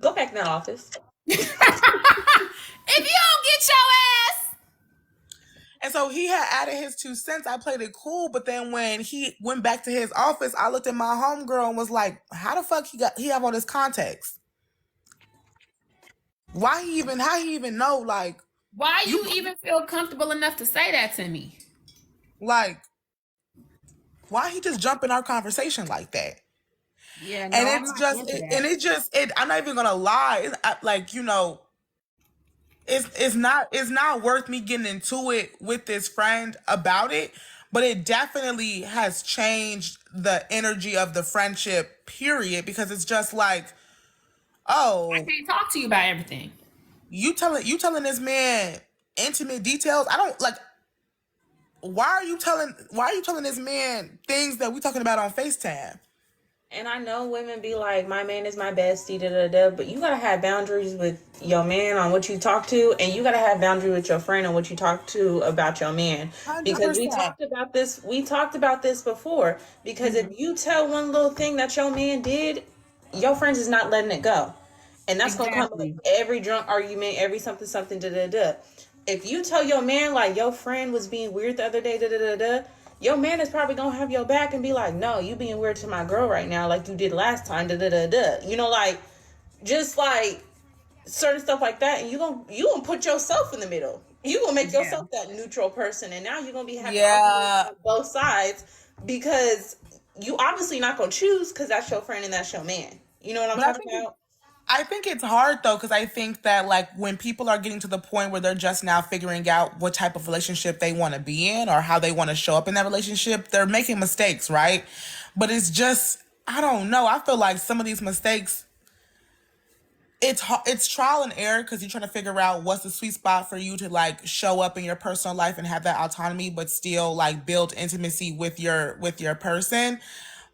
go back in the office. If you don't get your ass. And so he had added his 2 cents. I played it cool, but then when he went back to his office, I looked at my homegirl and was like, how the fuck he have all this context? How he even know, like, why you even feel comfortable enough to say that to me? Like, why he just jump in our conversation like that? Yeah, no, and I'm not even gonna lie. Like, you know, it's not worth me getting into it with this friend about it, but it definitely has changed the energy of the friendship, period, because it's just like, oh, I can't talk to you about everything. You telling this man intimate details? I don't like. Why are you telling this man things that we talking about on FaceTime? And I know women be like, my man is my bestie, da da da. But you gotta have boundaries with your man on what you talk to, and you gotta have boundaries with your friend on what you talk to about your man. 100%. Because we talked about this. We talked about this before. Because if you tell one little thing that your man did, your friends is not letting it go, and that's gonna come with every drunk argument, every something da da da. If you tell your man like your friend was being weird the other day, da da da da, your man is probably gonna have your back and be like, no, you being weird to my girl right now, like you did last time, da da da da. You know, like, just like certain stuff like that, and you gonna put yourself in the middle. You gonna make yourself that neutral person, and now you're gonna be having arguments on both sides because you obviously not gonna choose because that's your friend and that's your man. You know what I'm talking about? I think it's hard though, because I think that like when people are getting to the point where they're just now figuring out what type of relationship they want to be in or how they want to show up in that relationship, they're making mistakes, right? But it's just, I don't know. I feel like some of these mistakes, it's trial and error because you're trying to figure out what's the sweet spot for you to like show up in your personal life and have that autonomy, but still like build intimacy with your person.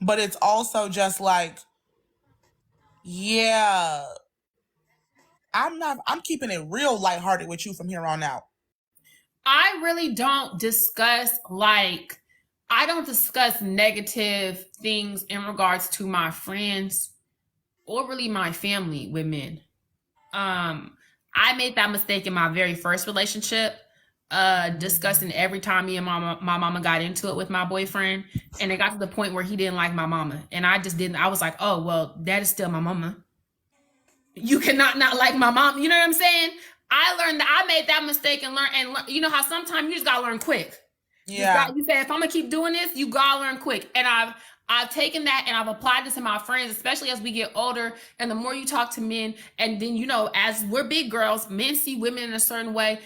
But it's also just like, yeah, I'm keeping it real lighthearted with you from here on out. I really don't discuss negative things in regards to my friends or really my family with men. I made that mistake in my very first relationship, discussing every time me and my mama got into it with my boyfriend, and it got to the point where he didn't like my mama, and I just didn't. I was like, oh well, that is still my mama. You cannot not like my mom. You know what I'm saying? I learned that I made that mistake and learn. You know how sometimes you just gotta learn quick. Yeah. You say, if I'm gonna keep doing this, you gotta learn quick. And I've taken that and I've applied this to my friends, especially as we get older. And the more you talk to men, and then, you know, as we're big girls, men see women in a certain way.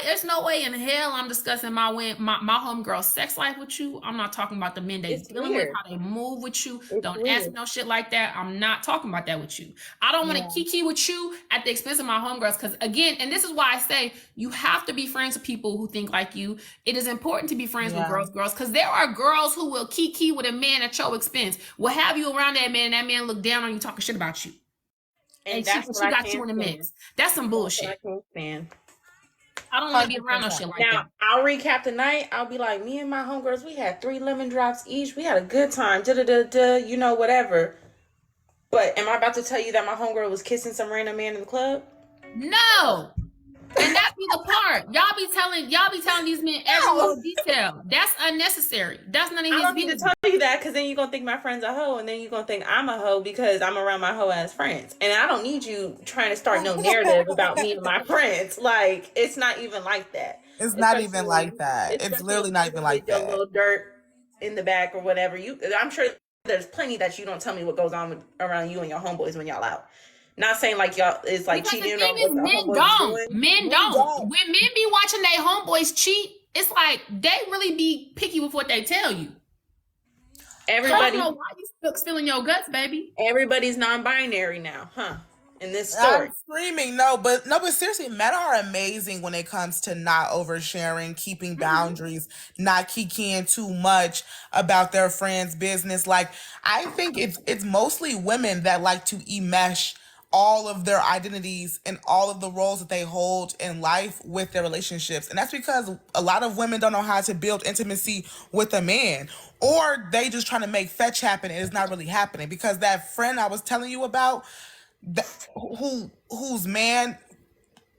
There's no way in hell I'm discussing my homegirl sex life with you. I'm not talking about the men they dealing with, how they move with you. Don't ask me no shit like that. I'm not talking about that with you. I don't want to kiki with you at the expense of my homegirls. Because again, and this is why I say you have to be friends with people who think like you. It is important to be friends with girls, because there are girls who will kiki with a man at your expense. Will have you around that man, and that man look down on you talking shit about you. And she got you in the mix. That's some bullshit. I can't stand. I don't want to be around no shit like that. Now, I'll recap the night. I'll be like, me and my homegirls, we had 3 lemon drops each. We had a good time. You know, whatever. But am I about to tell you that my homegirl was kissing some random man in the club? No. And that be the part. Y'all be telling these men every little detail. That's unnecessary. That's none of his business. I don't need to tell you that, because then you're going to think my friend's a hoe, and then you're going to think I'm a hoe because I'm around my hoe-ass friends. And I don't need you trying to start no narrative about me and my friends. Like, it's not even like that. It's not even like that. It's literally not even like that. A little dirt in the back or whatever. I'm sure there's plenty that you don't tell me what goes on around you and your homeboys when y'all out. Not saying like y'all it's like because cheating on what the homeboys doing. Men don't. When men be watching their homeboys cheat, it's like they really be picky with what they tell you. Everybody, I don't know why you spilling your guts, baby. Everybody's non-binary now, huh? In this story. I'm screaming, but seriously, men are amazing when it comes to not oversharing, keeping boundaries, not kikiing too much about their friends' business. Like, I think it's mostly women that like to enmesh all of their identities and all of the roles that they hold in life with their relationships. And that's because a lot of women don't know how to build intimacy with a man, or they just trying to make fetch happen and it's not really happening. Because that friend I was telling you about, whose man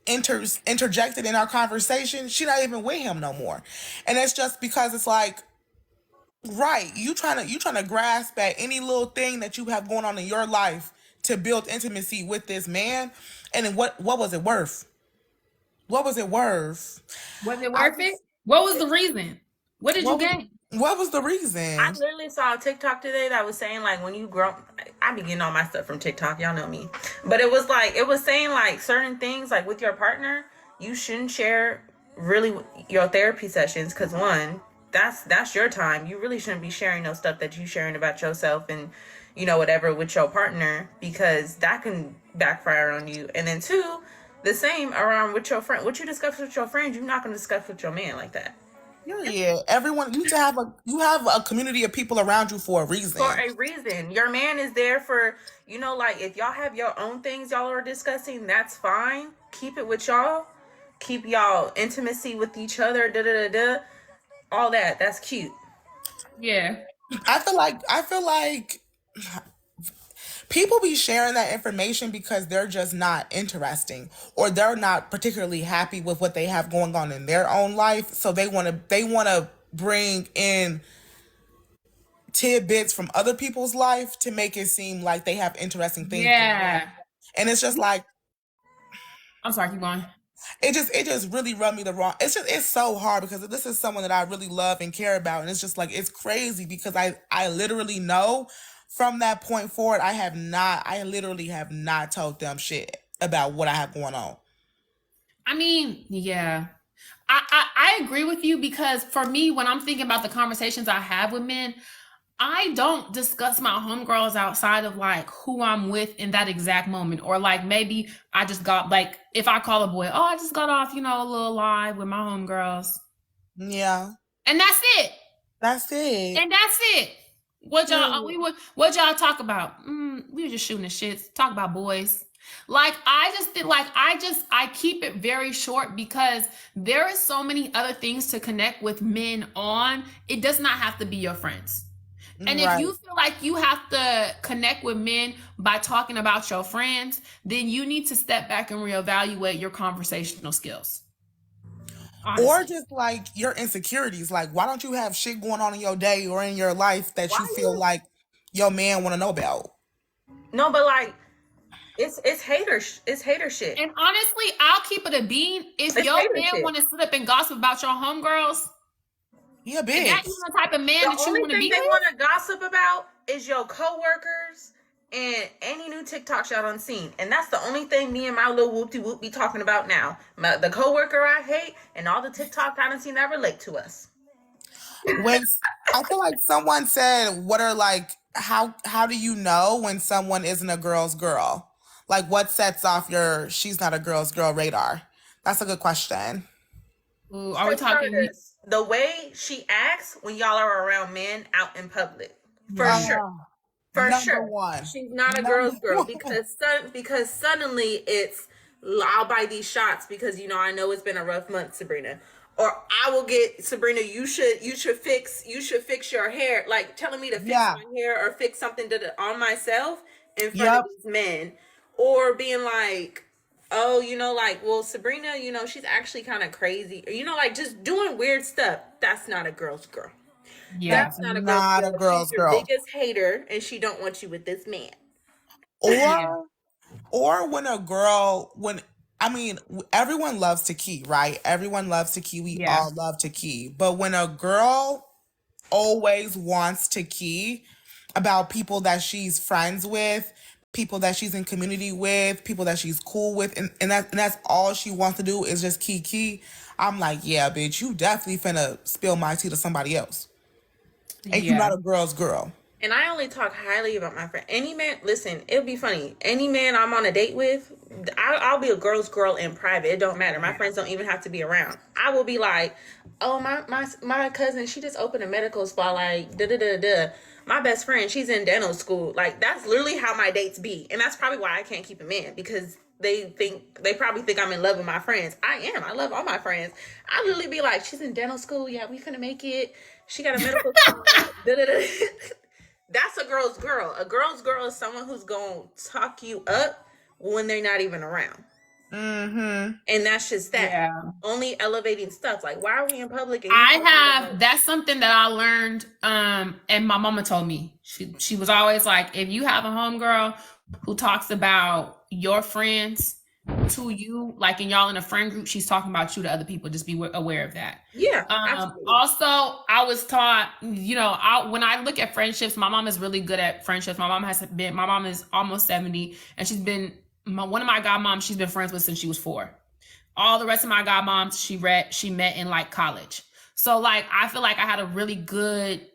interjected in our conversation, she not even with him no more. And it's just because it's like, right, you trying to grasp at any little thing that you have going on in your life to build intimacy with this man. And then what was it worth? What was it worth? Was it worth it? What was the reason? What did you gain? What was the reason? I literally saw a TikTok today that was saying, like, when you grow, I be getting all my stuff from TikTok, y'all know me. But it was saying like certain things, like with your partner, you shouldn't share really your therapy sessions, because one, that's your time. You really shouldn't be sharing no stuff that you sharing about yourself and, you know, whatever with your partner, because that can backfire on you. And then two, the same around with your friend. What you discuss with your friends, you're not going to discuss with your man like that. Yeah, everyone, you have a community of people around you for a reason. For a reason. Your man is there for, you know, like, if y'all have your own things y'all are discussing, that's fine. Keep it with y'all. Keep y'all intimacy with each other. All that. That's cute. Yeah. I feel like people be sharing that information because they're just not interesting, or they're not particularly happy with what they have going on in their own life. So they want to bring in tidbits from other people's life to make it seem like they have interesting things. Yeah. And it's just like, I'm sorry, keep going. It just really rubbed me the wrong. It's so hard because this is someone that I really love and care about, and it's just like, it's crazy because I literally know from that point forward I literally have not told them shit about what I have going on. I mean, yeah. I agree with you, because for me, when I'm thinking about the conversations I have with men, I don't discuss my homegirls outside of like who I'm with in that exact moment. Or like maybe I just got, like, if I call a boy, oh, I just got off, you know, a little live with my homegirls. Yeah. And that's it. That's it. And that's it. What y'all talk about? We were just shooting the shits, talk about boys. Like, I keep it very short, because there is so many other things to connect with men on. It does not have to be your friends. And if you feel like you have to connect with men by talking about your friends, then you need to step back and reevaluate your conversational skills. Honestly. Or just like your insecurities. Like, why don't you have shit going on in your day or in your life that you feel like your man want to know about? No, but like, it's hater shit. And honestly, I'll keep it a bean. If your man want to sit up and gossip about your homegirls, yeah, bitch. That is the type of man that you want to be with. The only thing they want to gossip about is your coworkers and any new TikToks y'all done seen. And that's the only thing me and my little whoop-de-whoop be talking about now. The coworker I hate and all the TikToks I done seen that relate to us. When I feel like someone said, what are like, how do you know when someone isn't a girl's girl? Like, what sets off your she's not a girl's girl radar? That's a good question. Ooh, are we talking... The way she acts when y'all are around men out in public. For sure. For sure. One. She's not a girl's girl, because suddenly it's, I'll buy these shots because, you know, I know it's been a rough month, Sabrina. Or I will get, Sabrina, you should fix your hair. Like, telling me to fix my hair or fix something on myself in front of these men. Or being like, oh, you know, like, well, Sabrina, you know, she's actually kind of crazy. Or, you know, like, just doing weird stuff. That's not a girl's girl. Yeah, that's not a girl's girl. She's your biggest hater, and she don't want you with this man. Or when a girl, everyone loves to key, right? Everyone loves to key. We all love to key. But when a girl always wants to key about people that she's friends with, people that she's in community with, people that she's cool with, and that's all she wants to do is just key. I'm like, yeah, bitch, you definitely finna spill my tea to somebody else. And you're not a girl's girl. And I only talk highly about my friend. Any man, listen, it'll be funny. Any man I'm on a date with, I'll be a girl's girl in private. It don't matter. My friends don't even have to be around. I will be like, oh, my cousin, she just opened a medical spa, like, da-da-da-da. My best friend, she's in dental school. Like, that's literally how my dates be. And that's probably why I can't keep a man, because they probably think I'm in love with my friends. I am. I love all my friends. I literally be like, she's in dental school. Yeah, we finna make it. She got a medical school. Da-da-da. That's a girl's girl. A girl's girl is someone who's going to talk you up when they're not even around. Mm-hmm. And that's just that. Yeah. Only elevating stuff. Like, why are we in public? And that's something that I learned, and my mama told me. She was always like, if you have a homegirl who talks about your friends to you, like, and y'all in a friend group, she's talking about you to other people. Just be aware of that. Yeah. Also, I was taught, you know, when I look at friendships, my mom is really good at friendships. My mom is almost 70, and she's been one of my godmoms she's been friends with since she was 4. All the rest of my godmoms she met in like college. So like I feel like I had a really good,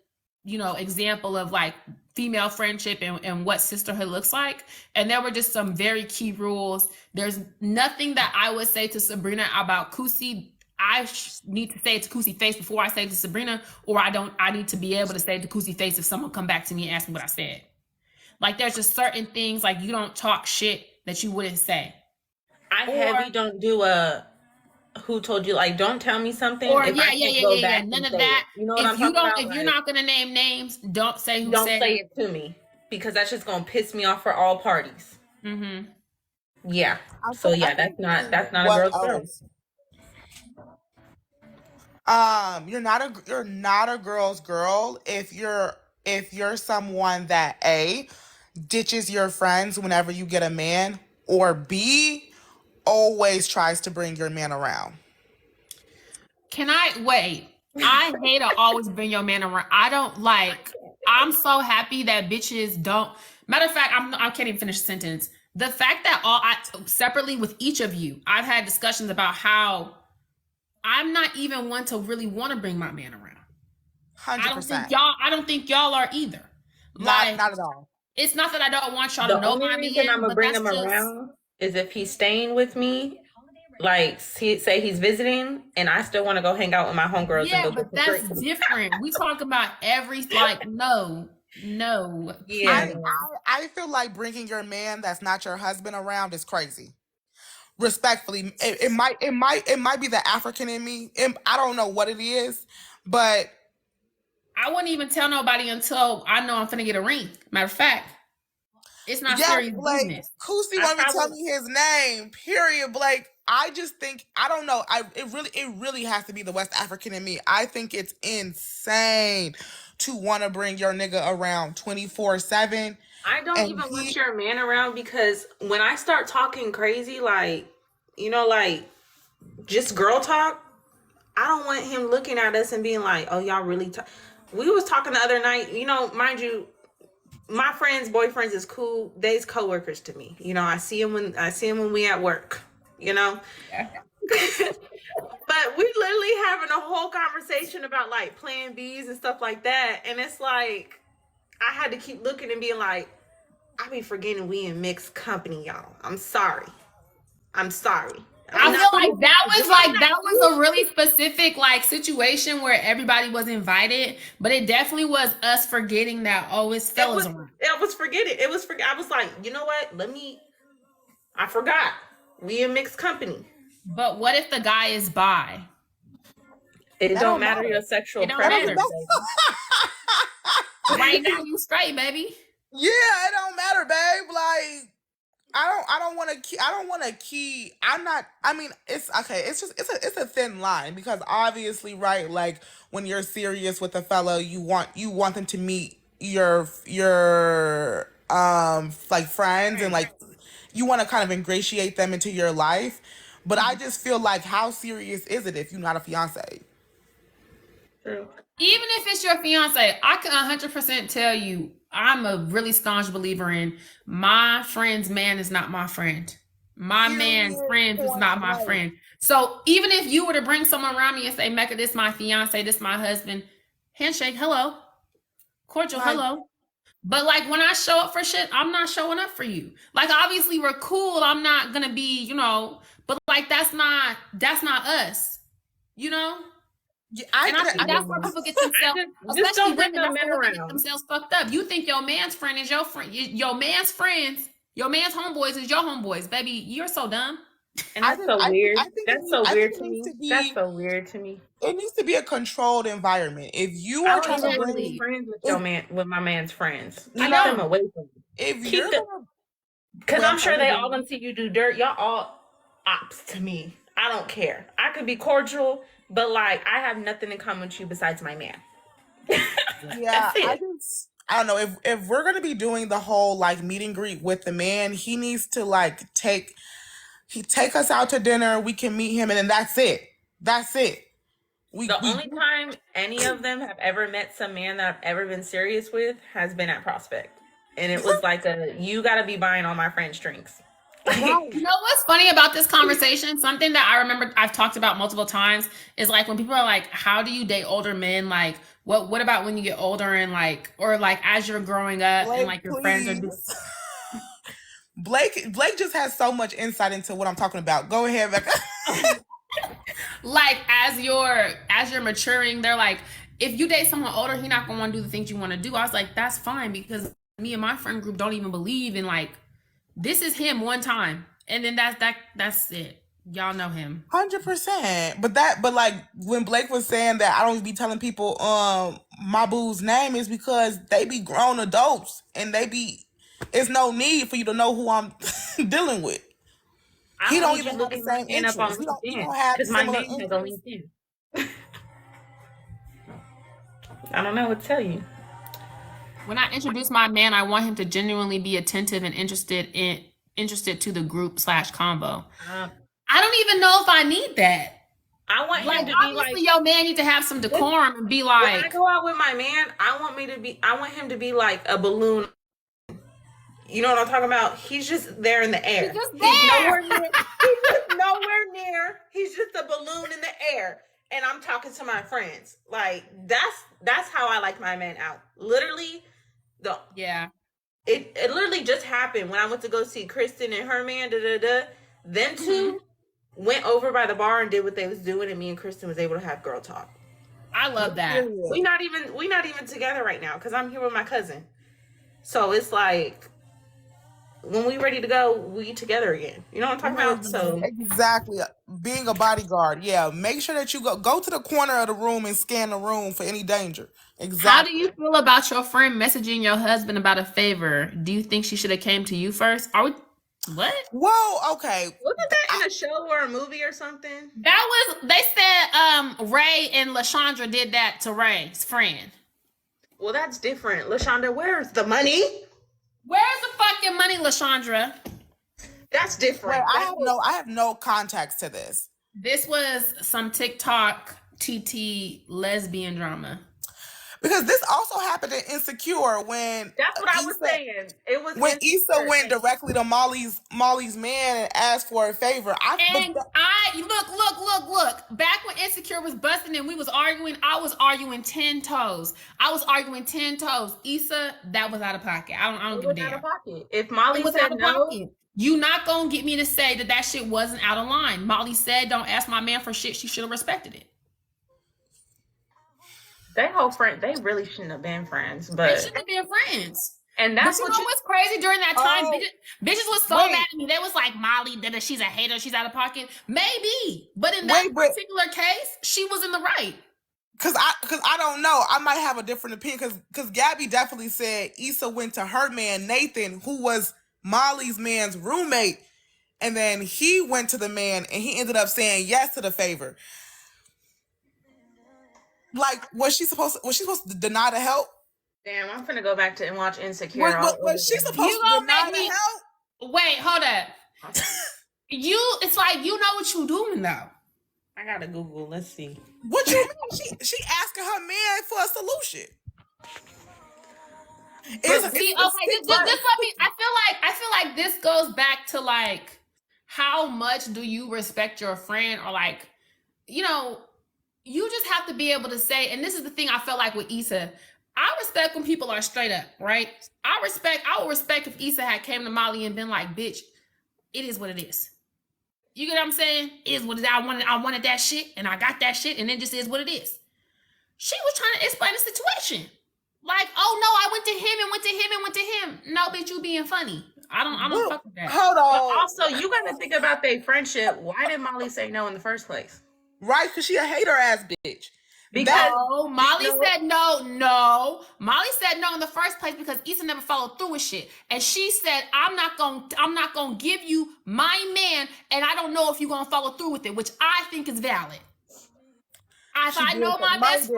you know, example of like female friendship and what sisterhood looks like. And there were just some very key rules. There's nothing that I would say to Sabrina about Kusi. I need to say it to Kusi face before I say it to Sabrina, or I need to be able to say it to Kusi face if someone come back to me and ask me what I said. Like there's just certain things like you don't talk shit that you wouldn't say. I don't do a who told you, like, don't tell me something. Or none of that. You know what I'm talking about? If you're not gonna name names, don't say don't say it to me, because that's just gonna piss me off for all parties. Mm-hmm. Yeah. So yeah, that's not a girl's girl. You're not a girl's girl if you're someone that A, ditches your friends whenever you get a man, or B, always tries to bring your man around. Can I wait? I hate to always bring your man around. I'm so happy that bitches don't. Matter of fact, I can't even finish the sentence. The fact that separately with each of you, I've had discussions about how I'm not even one to really want to bring my man around. 100%. I don't think y'all are either. Not at all. It's not that I don't want y'all to know my man. The only reason I'm gonna bring him around is if he's staying with me, like say he's visiting, and I still want to go hang out with my homegirls. Yeah, but that's different. We talk about no. Yeah, I feel like bringing your man that's not your husband around is crazy. Respectfully, it might be the African in me. I don't know what it is, but I wouldn't even tell nobody until I know I'm finna get a ring. Matter of fact, it's not serious business. Kusi want me to tell me his name. Period. Blake. I just think I don't know. It really has to be the West African in me. I think it's insane to want to bring your nigga around 24/7. I don't even want your man around, because when I start talking crazy, like, you know, like just girl talk, I don't want him looking at us and being like, oh, y'all really talk. We was talking the other night, you know, mind you, my friends' boyfriends is cool. They's coworkers to me. You know, I see him when we at work, you know. Yeah. But we literally having a whole conversation about like plan Bs and stuff like that. And it's like, I had to keep looking and being like, I be forgetting we in mixed company, y'all. I'm sorry. I feel like that was a really specific like situation where everybody was invited, but it definitely was us forgetting that it's fellas around. I was like, you know what? I forgot. We in mixed company. But what if the guy is bi? It don't matter your sexual preference. Right now you straight, baby. Yeah, it don't matter, babe. Like, I don't want to key. It's okay. It's a thin line, because obviously, right, like when you're serious with a fellow, you want them to meet your like friends, and like you want to kind of ingratiate them into your life. But I just feel like, how serious is it if you're not a fiance? True. Even if it's your fiance, I can 100% tell you, I'm a really staunch believer in my friend's man is not my friend. My man's friend is not my friend. So even if you were to bring someone around me and say, Mecca, this my fiance, this my husband, handshake, hello, cordial, hello. But like when I show up for shit, I'm not showing up for you. Like obviously we're cool. I'm not gonna be, you know, but like that's not us, you know. Yeah, I think that's where people get themselves, especially women, that's where people get themselves fucked up. You think your man's friend is your friend, your man's friends, your man's homeboys is your homeboys, baby. You're so dumb. And that's so weird. That's so weird to me. That's so weird to me. It needs to be a controlled environment. If you are trying to bring friends with your man, with my man's friends, keep them away from me. Because I'm sure they all gonna see you do dirt. Y'all all ops to me. I don't care. I could be cordial, but like I have nothing in common with you besides my man. Yeah, I don't know if we're gonna be doing the whole like meet and greet with the man, he needs to like take us out to dinner. We can meet him, and then that's it. That's it. The only time any of them have ever met some man that I've ever been serious with has been at Prospect, and it was like you got to be buying all my friends drinks. You know what's funny about this conversation? Something that I remember I've talked about multiple times is like when people are like, "How do you date older men?" Like, what about when you get older and like, or like as you're growing up and like your friends are just. Blake just has so much insight into what I'm talking about. Go ahead, Mecca. Like as you're maturing, they're like, if you date someone older, he's not gonna want to do the things you want to do. I was like, that's fine, because me and my friend group don't even believe in like, this is him one time, and then that's it. Y'all know him 100%. But like when Blake was saying that I don't be telling people my boo's name, is because they be grown adults and it's no need for you to know who I'm dealing with. He don't even have the same interests. He don't have similar interests. I don't know what to tell you. When I introduce my man, I want him to genuinely be attentive and interested to the group /combo. I don't even know if I need that. I want him to be like, your man need to have some decorum and be like. When I go out with my man, I want him to be like a balloon. You know what I'm talking about? He's just there in the air. He's just there. He's just nowhere near. He's just a balloon in the air. And I'm talking to my friends. Like that's how I like my man out. Literally, It literally just happened when I went to go see Kristen and her man. Them two went over by the bar and did what they was doing, and me and Kristen was able to have girl talk. I love that. We not even together right now because I'm here with my cousin. So it's like, when we ready to go, we together again. You know what I'm talking about? So exactly, being a bodyguard. Yeah, make sure that you go to the corner of the room and scan the room for any danger. Exactly. How do you feel about your friend messaging your husband about a favor? Do you think she should have came to you first? What? Whoa, okay. Wasn't that in a show or a movie or something? They said Ray and LaShondra did that to Ray's friend. Well, that's different. LaShondra, where's the money? Where's the fucking money, LaShondra? That's different. Wait, I have no context to this. This was some TikTok TT lesbian drama. Because this also happened in Insecure when that's what I was saying. It was when Issa went directly to Molly's man and asked for a favor. Look. Back when Insecure was busting and we was arguing, I was arguing 10 toes. Issa, that was out of pocket. I don't give a damn. Out of pocket. If Molly said no, you not gonna get me to say that shit wasn't out of line. Molly said, "Don't ask my man for shit." She should have respected it. They really shouldn't have been friends, but they shouldn't have been friends. And that's what's crazy during that time. Bitches was so mad at me. They was like, Molly, that she's a hater, she's out of pocket. Maybe, but in that particular case, she was in the right. Cause I don't know. I might have a different opinion. Cause Gabby definitely said Issa went to her man Nathan, who was Molly's man's roommate, and then he went to the man, and he ended up saying yes to the favor. Like, was she supposed to deny the help? Damn, I'm finna go back and watch Insecure. Was she supposed to deny the help? Wait, hold up. It's like, you know what you doing though. I gotta Google. Let's see. What you mean? She asking her man for a solution. I feel like this goes back to like, how much do you respect your friend, or like, you know. You just have to be able to say, and this is the thing I felt like with Issa. I respect when people are straight up, right? I would respect if Issa had came to Molly and been like, bitch, it is what it is. You get what I'm saying? It is what it is. I wanted that shit, and I got that shit, and it just is what it is. She was trying to explain the situation. Like, oh no, I went to him. No, bitch, you being funny. I don't fuck with that. Hold on. But also, you gotta think about their friendship. Why did Molly say no in the first place? Right, because she a hater ass bitch. Because Molly said no. Molly said no in the first place because Issa never followed through with shit. And she said, I'm not gonna give you my man, and I don't know if you're gonna follow through with it, which I think is valid. If I know my best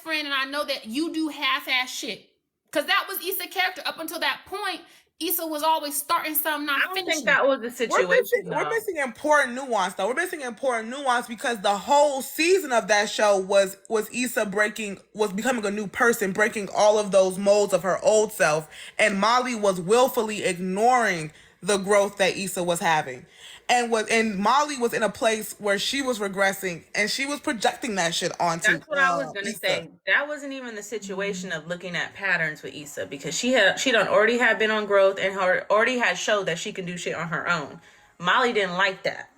friend and I know that you do half-ass shit, because that was Issa's character up until that point. Issa was always starting something, not finishing. I don't think that was the situation. We're missing important nuance, though. We're missing important nuance because the whole season of that show was Issa becoming a new person, breaking all of those molds of her old self, and Molly was willfully ignoring the growth that Issa was having. And Molly was in a place where she was regressing and she was projecting that shit onto That's what I was gonna say. That wasn't even the situation of looking at patterns with Issa, because she done already had been on growth and already had showed that she can do shit on her own. Molly didn't like that.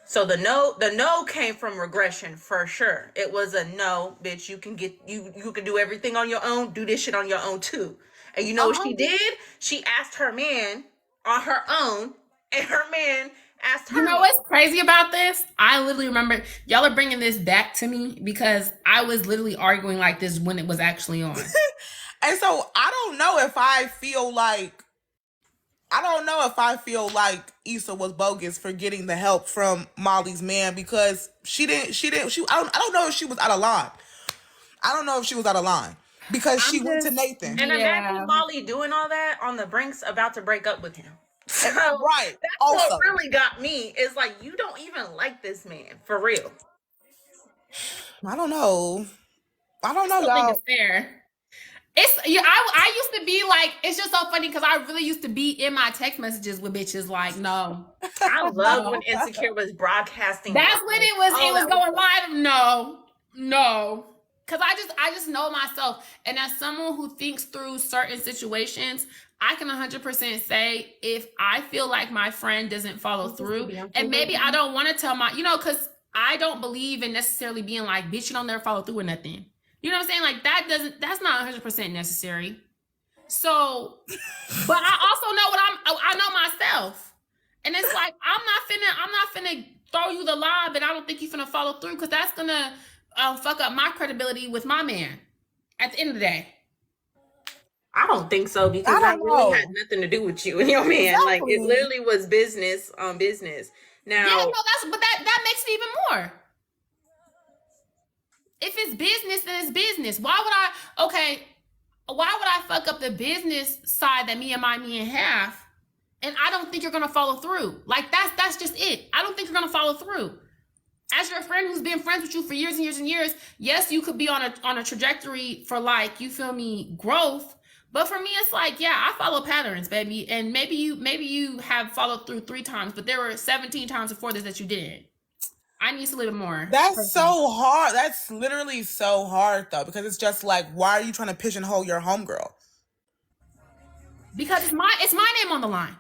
So the no came from regression for sure. It was a no, bitch, you can do everything on your own, do this shit on your own too. And you know what she did? She asked her man on her own, and her man asked her. You know what's crazy about this? I literally remember, y'all are bringing this back to me because I was literally arguing like this when it was actually on. And so I don't know if I feel like Issa was bogus for getting the help from Molly's man, because I don't know if she was out of line. Because she went to Nathan. And imagine Molly doing all that on the brinks about to break up with him. So right. That's what really got me. Is like, you don't even like this man for real. I don't know, I think it's fair. I used to be like, it's just so funny because I really used to be in my text messages with bitches like, no. I love when Insecure was broadcasting. That's when it was going live. No. Because I just know myself. And as someone who thinks through certain situations, I can 100% say if I feel like my friend doesn't follow through, and maybe I don't want to tell because I don't believe in necessarily being like, bitch, you don't never follow through with nothing. You know what I'm saying? Like that's not 100% necessary. So, but I also know I know myself. And it's like, I'm not finna throw you the lob and I don't think you're finna follow through, because that's gonna fuck up my credibility with my man at the end of the day. I don't think so, because that really had nothing to do with you and your man. Exactly. Like, it literally was business on business. Now, but that makes it even more. If it's business, then it's business. Why would I fuck up the business side that me and my man have, and I don't think you're gonna follow through? Like, that's just it. I don't think you're gonna follow through. As your friend who's been friends with you for years and years and years, yes, you could be on a trajectory for, like, you feel me, growth. But for me, it's like, yeah, I follow patterns, baby. And maybe you have followed through 3 times, but there were 17 times before this that you didn't. I need a little bit more. That's so hard. That's literally so hard, though, because it's just like, why are you trying to pigeonhole your homegirl? Because it's my name on the line.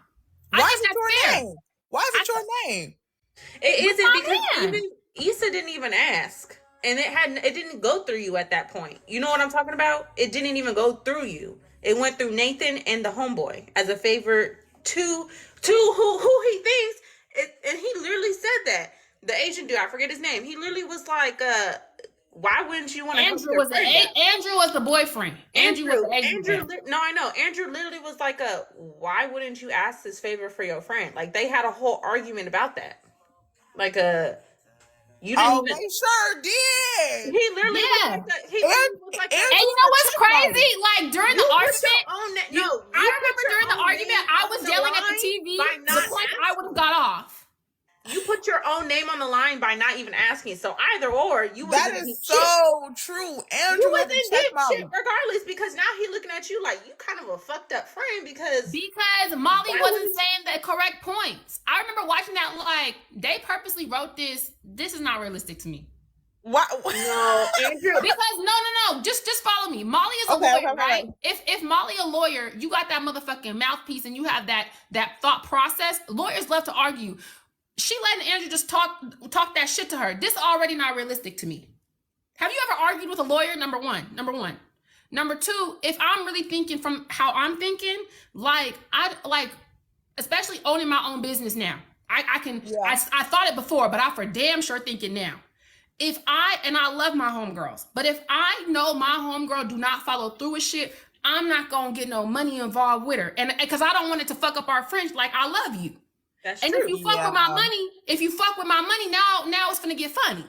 Why is it your name? Why is it your name? It isn't, because even Issa didn't even ask. And it didn't go through you at that point. You know what I'm talking about? It didn't even go through you. It went through Nathan and the homeboy as a favor to who he thinks. And he literally said that. The Asian dude, I forget his name. He literally was like, why wouldn't you want to help your friend? Andrew was the boyfriend. Andrew was the Asian. No, I know. Andrew literally was like, why wouldn't you ask this favor for your friend? Like, they had a whole argument about that. Like, you didn't even. They sure did. He literally was like, and you know what's crazy? Like, during the argument, I remember during the argument, I was yelling at the TV. The point I would have got off. You put your own name on the line by not even asking. So either or, you was that is so true. Andrew was in deep shit regardless, because now he looking at you like you kind of a fucked up friend because Molly wasn't saying the correct points. I remember watching that, like, they purposely wrote this. This is not realistic to me. What? No, Andrew. Because no. Just follow me. Molly is a lawyer, right? If Molly a lawyer, you got that motherfucking mouthpiece and you have that thought process. Lawyers love to argue. She letting Andrew just talk that shit to her. This already not realistic to me. Have you ever argued with a lawyer? Number one. Number two, if I'm really thinking from how I'm thinking, like, especially owning my own business now. I thought it before, but I for damn sure think it now. and I love my homegirls, but if I know my homegirl do not follow through with shit, I'm not gonna get no money involved with her, and because I don't want it to fuck up our friendship. Like, I love you, That's and true. if you fuck with my money, now it's gonna get funny.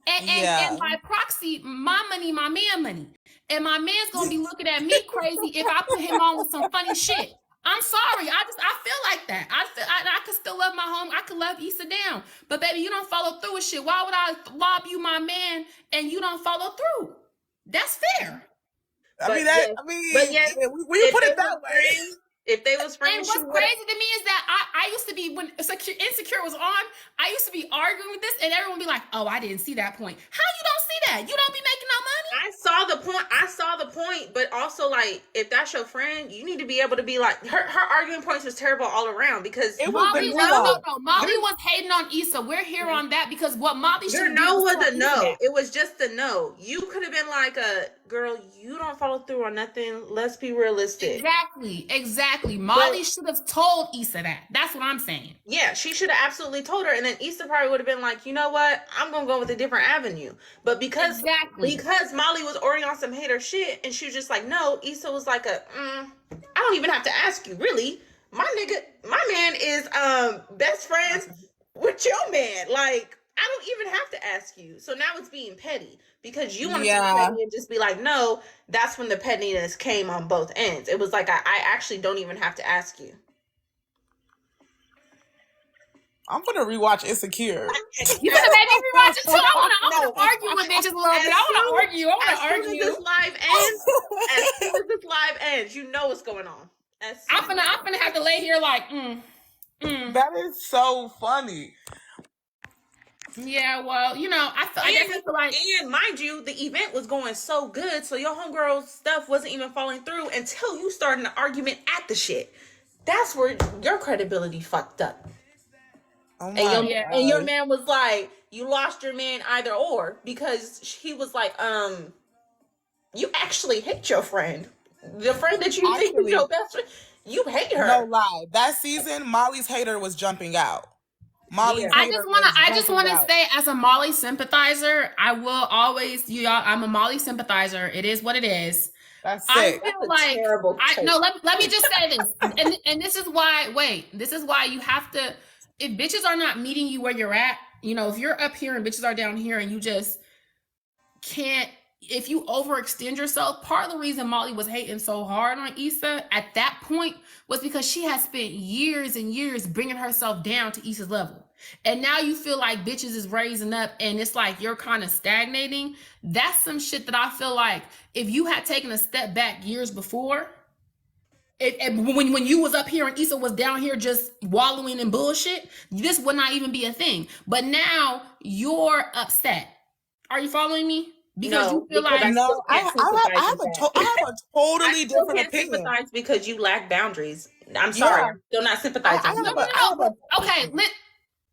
And by proxy, my money, my man money, and my man's gonna be looking at me crazy if I put him on with some funny shit. I'm sorry. I feel like that. I could still love my home. I could love Issa down. But baby, you don't follow through with shit. Why would I lob you my man and you don't follow through? That's fair. We put it that way. If they was friends, and what's crazy to me is that I used to be, when Insecure was on, I used to be arguing with this, and everyone would be like, "Oh, I didn't see that point." How you don't see that? You don't be making no money. I saw the point, but also, like, if that's your friend, you need to be able to be like, her arguing points was terrible all around, because Molly was hating on Issa. We're here on that because what Molly should have done was a no. It was just a no. You could have been like, girl, you don't follow through on nothing. Let's be realistic. Exactly. Molly should have told Issa that. That's what I'm saying. Yeah, she should have absolutely told her, and then Issa probably would have been like, you know what? I'm gonna go with a different avenue. But because Molly was already on some hater shit, and she was just like, no. Issa was like, I don't even have to ask you, really. My man is best friends with your man. Like, I don't even have to ask you. So now it's being petty because you want to be petty and just be like, no. That's when the pettiness came on both ends. It was like, I actually don't even have to ask you. I'm gonna rewatch Insecure. You gonna make me rewatch it too? I wanna argue with bitches a little bit. I wanna argue. As soon as this live ends, you know what's going on. I'm gonna have to lay here like, That is so funny. Yeah, well, you know, I definitely feel like, and mind you, the event was going so good, so your homegirl stuff wasn't even falling through until you started an argument at the shit. That's where your credibility fucked up. Oh my God. And your man was like, you lost your man either or, because he was like, you actually hate your friend. The friend that you think is your best friend, you hate her. No lie. That season, Molly's hater was jumping out. I just want to say, as a Molly sympathizer, I will always, I'm a Molly sympathizer. It is what it is. That's sick. I feel like, let me just say this. And this is why you have to, if bitches are not meeting you where you're at, you know, if you're up here and bitches are down here and you just can't, if you overextend yourself, part of the reason Molly was hating so hard on Issa at that point was because she had spent years and years bringing herself down to Issa's level. And now you feel like bitches is raising up and it's like you're kind of stagnating. That's some shit that I feel like if you had taken a step back years before, when you was up here and Issa was down here just wallowing in bullshit, this would not even be a thing. But now you're upset. Are you following me? Because you feel like I have a totally different opinion. Because you lack boundaries. I'm sorry, I'm still not sympathizing. Okay,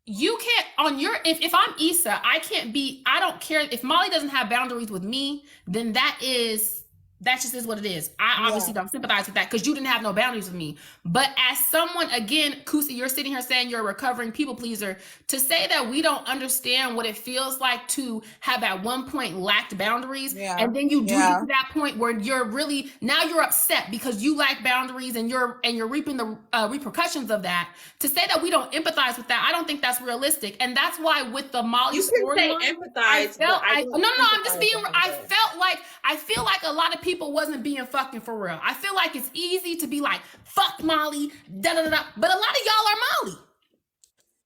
you can't on your if I'm Issa, I don't care if Molly doesn't have boundaries with me, then that just is what it is. I obviously don't sympathize with that because you didn't have no boundaries with me. But as someone, again, Kusi, you're sitting here saying you're a recovering people pleaser. To say that we don't understand what it feels like to have at one point lacked boundaries, and then you do get to that point where you're really, now you're upset because you lack boundaries and you're reaping the repercussions of that. To say that we don't empathize with that, I don't think that's realistic. And that's why with the Molly storyline, I feel like a lot of people wasn't being fucking for real. I feel like it's easy to be like, fuck Molly, da da da. But a lot of y'all are Molly.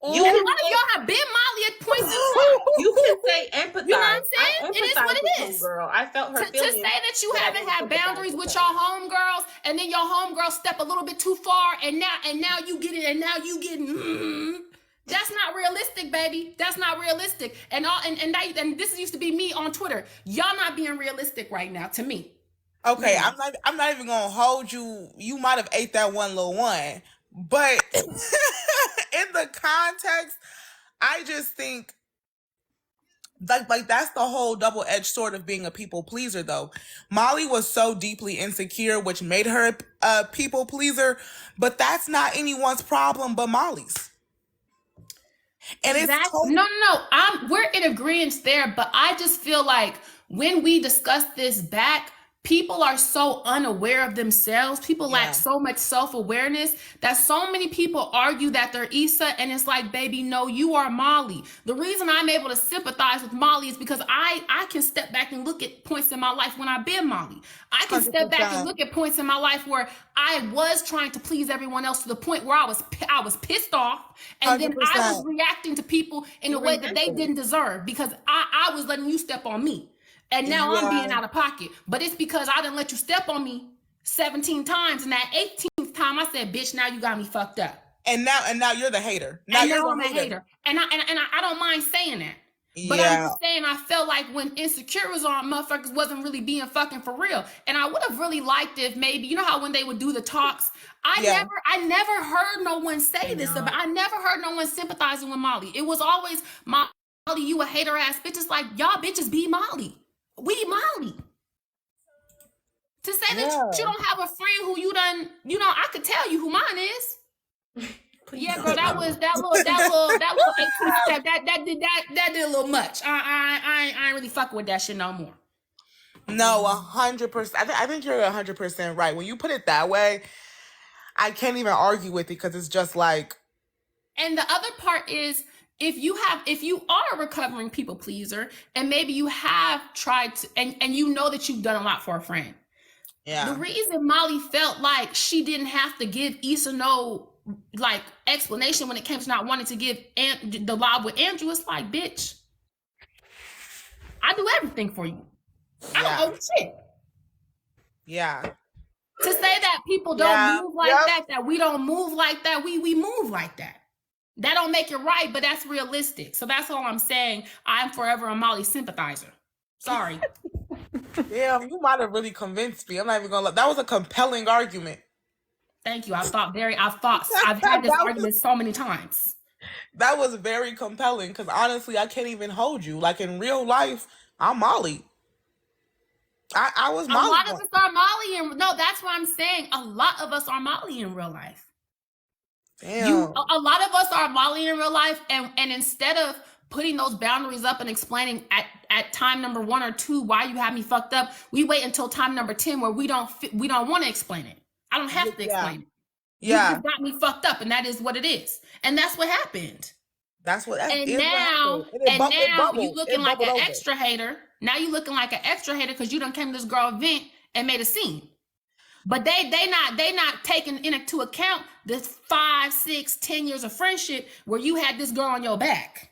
A lot of y'all have been Molly at points in time. You can say empathize. You know what I'm saying? It is what it is. Girl, I felt her feelings. To say that you haven't had boundaries with your homegirls, and then your homegirls step a little bit too far, and now you get it, and now you getting. That's not realistic, baby. That's not realistic. And this used to be me on Twitter. Y'all not being realistic right now to me. Okay, I'm not even gonna hold you. You might have ate that one little one, but in the context, I just think like that's the whole double-edged sword of being a people pleaser. Though Molly was so deeply insecure, which made her a people pleaser, but that's not anyone's problem but Molly's. And exactly. No. in agreement there, but I just feel like when we discuss this back, people are so unaware of themselves. People lack so much self-awareness that so many people argue that they're Issa, and it's like, baby, no, you are Molly. The reason I'm able to sympathize with Molly is because I can step back and look at points in my life when I've been Molly. I can 100%. Step back and look at points in my life where I was trying to please everyone else to the point where I was pissed off, and 100%. Then I was reacting to people in a way that they didn't deserve because I was letting you step on me. And now I'm being out of pocket. But it's because I didn't let you step on me 17 times. And that 18th time, I said, bitch, now you got me fucked up. And now you're the hater. Now I'm a hater. And I don't mind saying that. But I'm just saying, I felt like when Insecure was on, motherfuckers wasn't really being fucking for real. And I would have really liked if maybe, you know how when they would do the talks, I never heard no one say this about, I never heard no one sympathizing with Molly. It was always, Molly, you a hater ass bitch. It's like, y'all bitches be Molly. We Molly. To say that you don't have a friend who you done, you know, I could tell you who mine is. Yeah, girl, that little 18 step, that did a little much. I ain't really fucking with that shit no more. No, 100%. I think you're 100% right. When you put it that way, I can't even argue with it because it's just like. And the other part is, if you are a recovering people pleaser and maybe you have tried to, and you know that you've done a lot for a friend. Yeah. The reason Molly felt like she didn't have to give Issa no like explanation when it came to not wanting to give the live with Andrew is like, bitch, I do everything for you. I don't owe shit. Yeah. To say that people don't move like that we don't move like that, we move like that. That don't make it right, but that's realistic. So that's all I'm saying. I'm forever a Molly sympathizer. Sorry. Yeah, you might have really convinced me. I'm not even gonna. That was a compelling argument. Thank you. I've had this argument so many times. That was very compelling because honestly, I can't even hold you. Like in real life, I'm Molly. I was Molly. A lot of us are Molly, and no, that's what I'm saying. A lot of us are Molly in real life. Damn. A lot of us are Molly in real life, and instead of putting those boundaries up and explaining at time number 1 or 2 why you had me fucked up, we wait until time number 10 where we don't want to explain it. I don't have to explain it. Yeah, you just got me fucked up, and that is what it is, and that's what happened. That's what. And now you looking like an extra hater. Now you looking like an extra hater because you done came to this girl event and made a scene. But they not taking into account this 5, 6, 10 years of friendship where you had this girl on your back.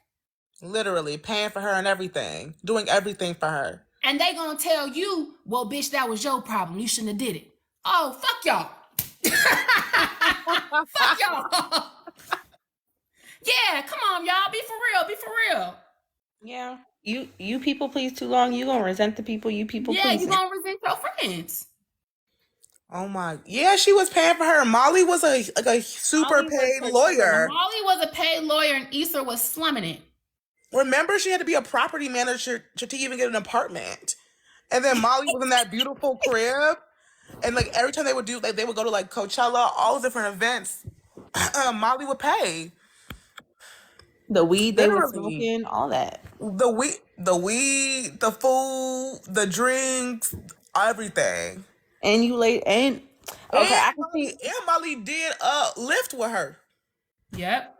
Literally paying for her and everything, doing everything for her. And they gonna tell you, well, bitch, that was your problem. You shouldn't have did it. Oh, fuck y'all. Fuck y'all. Yeah, come on, y'all. Be for real. Yeah. You people please too long, you gonna resent the people you people please. Yeah, you gonna resent your friends. Oh my, yeah, she was paying for her. Molly was a super paid lawyer. Molly was a paid lawyer and Issa was slumming it. Remember, she had to be a property manager to even get an apartment. And then Molly was in that beautiful crib. And like every time they would do, like they would go to like Coachella, all the different events, Molly would pay. The weed they were smoking, all that. The weed, the food, the drinks, everything. And you late and okay, I can see. And Molly did lift with her. Yep.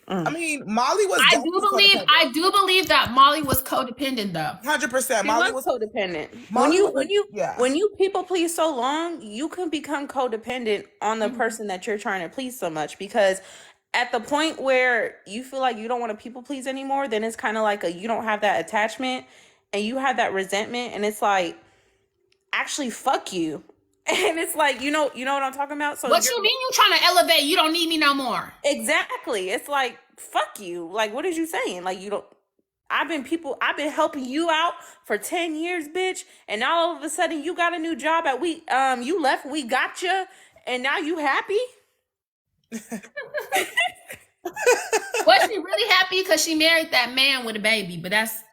I mean, Molly was. I do believe that Molly was codependent, though. 100%. Molly was codependent. When you people please so long, you can become codependent on the person that you're trying to please so much, because at the point where you feel like you don't want to people please anymore, then it's kind of like you don't have that attachment and you have that resentment, and it's like, actually, fuck you. And it's like, you know what I'm talking about? So what you mean you trying to elevate? You don't need me no more. Exactly. It's like, fuck you. Like, what is you saying? Like, you don't, I've been helping you out for 10 years, bitch. And now all of a sudden you got a new job you left, we got you. And now you happy? Was she really happy because she married that man with a baby? But that's,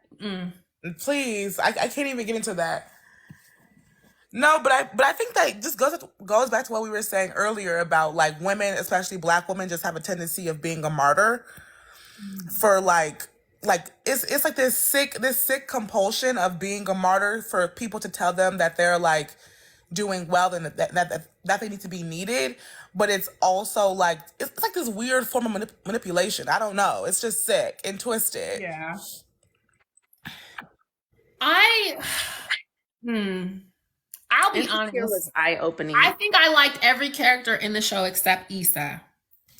Please, I can't even get into that. No, but I think that just goes back to what we were saying earlier about like women, especially Black women, just have a tendency of being a martyr for like like it's like this sick compulsion of being a martyr for people to tell them that they're like doing well and that they need to be needed, but it's also like it's like this weird form of manipulation. I don't know. It's just sick and twisted. Yeah. I'll be honest. It was eye-opening. I think I liked every character in the show except Issa.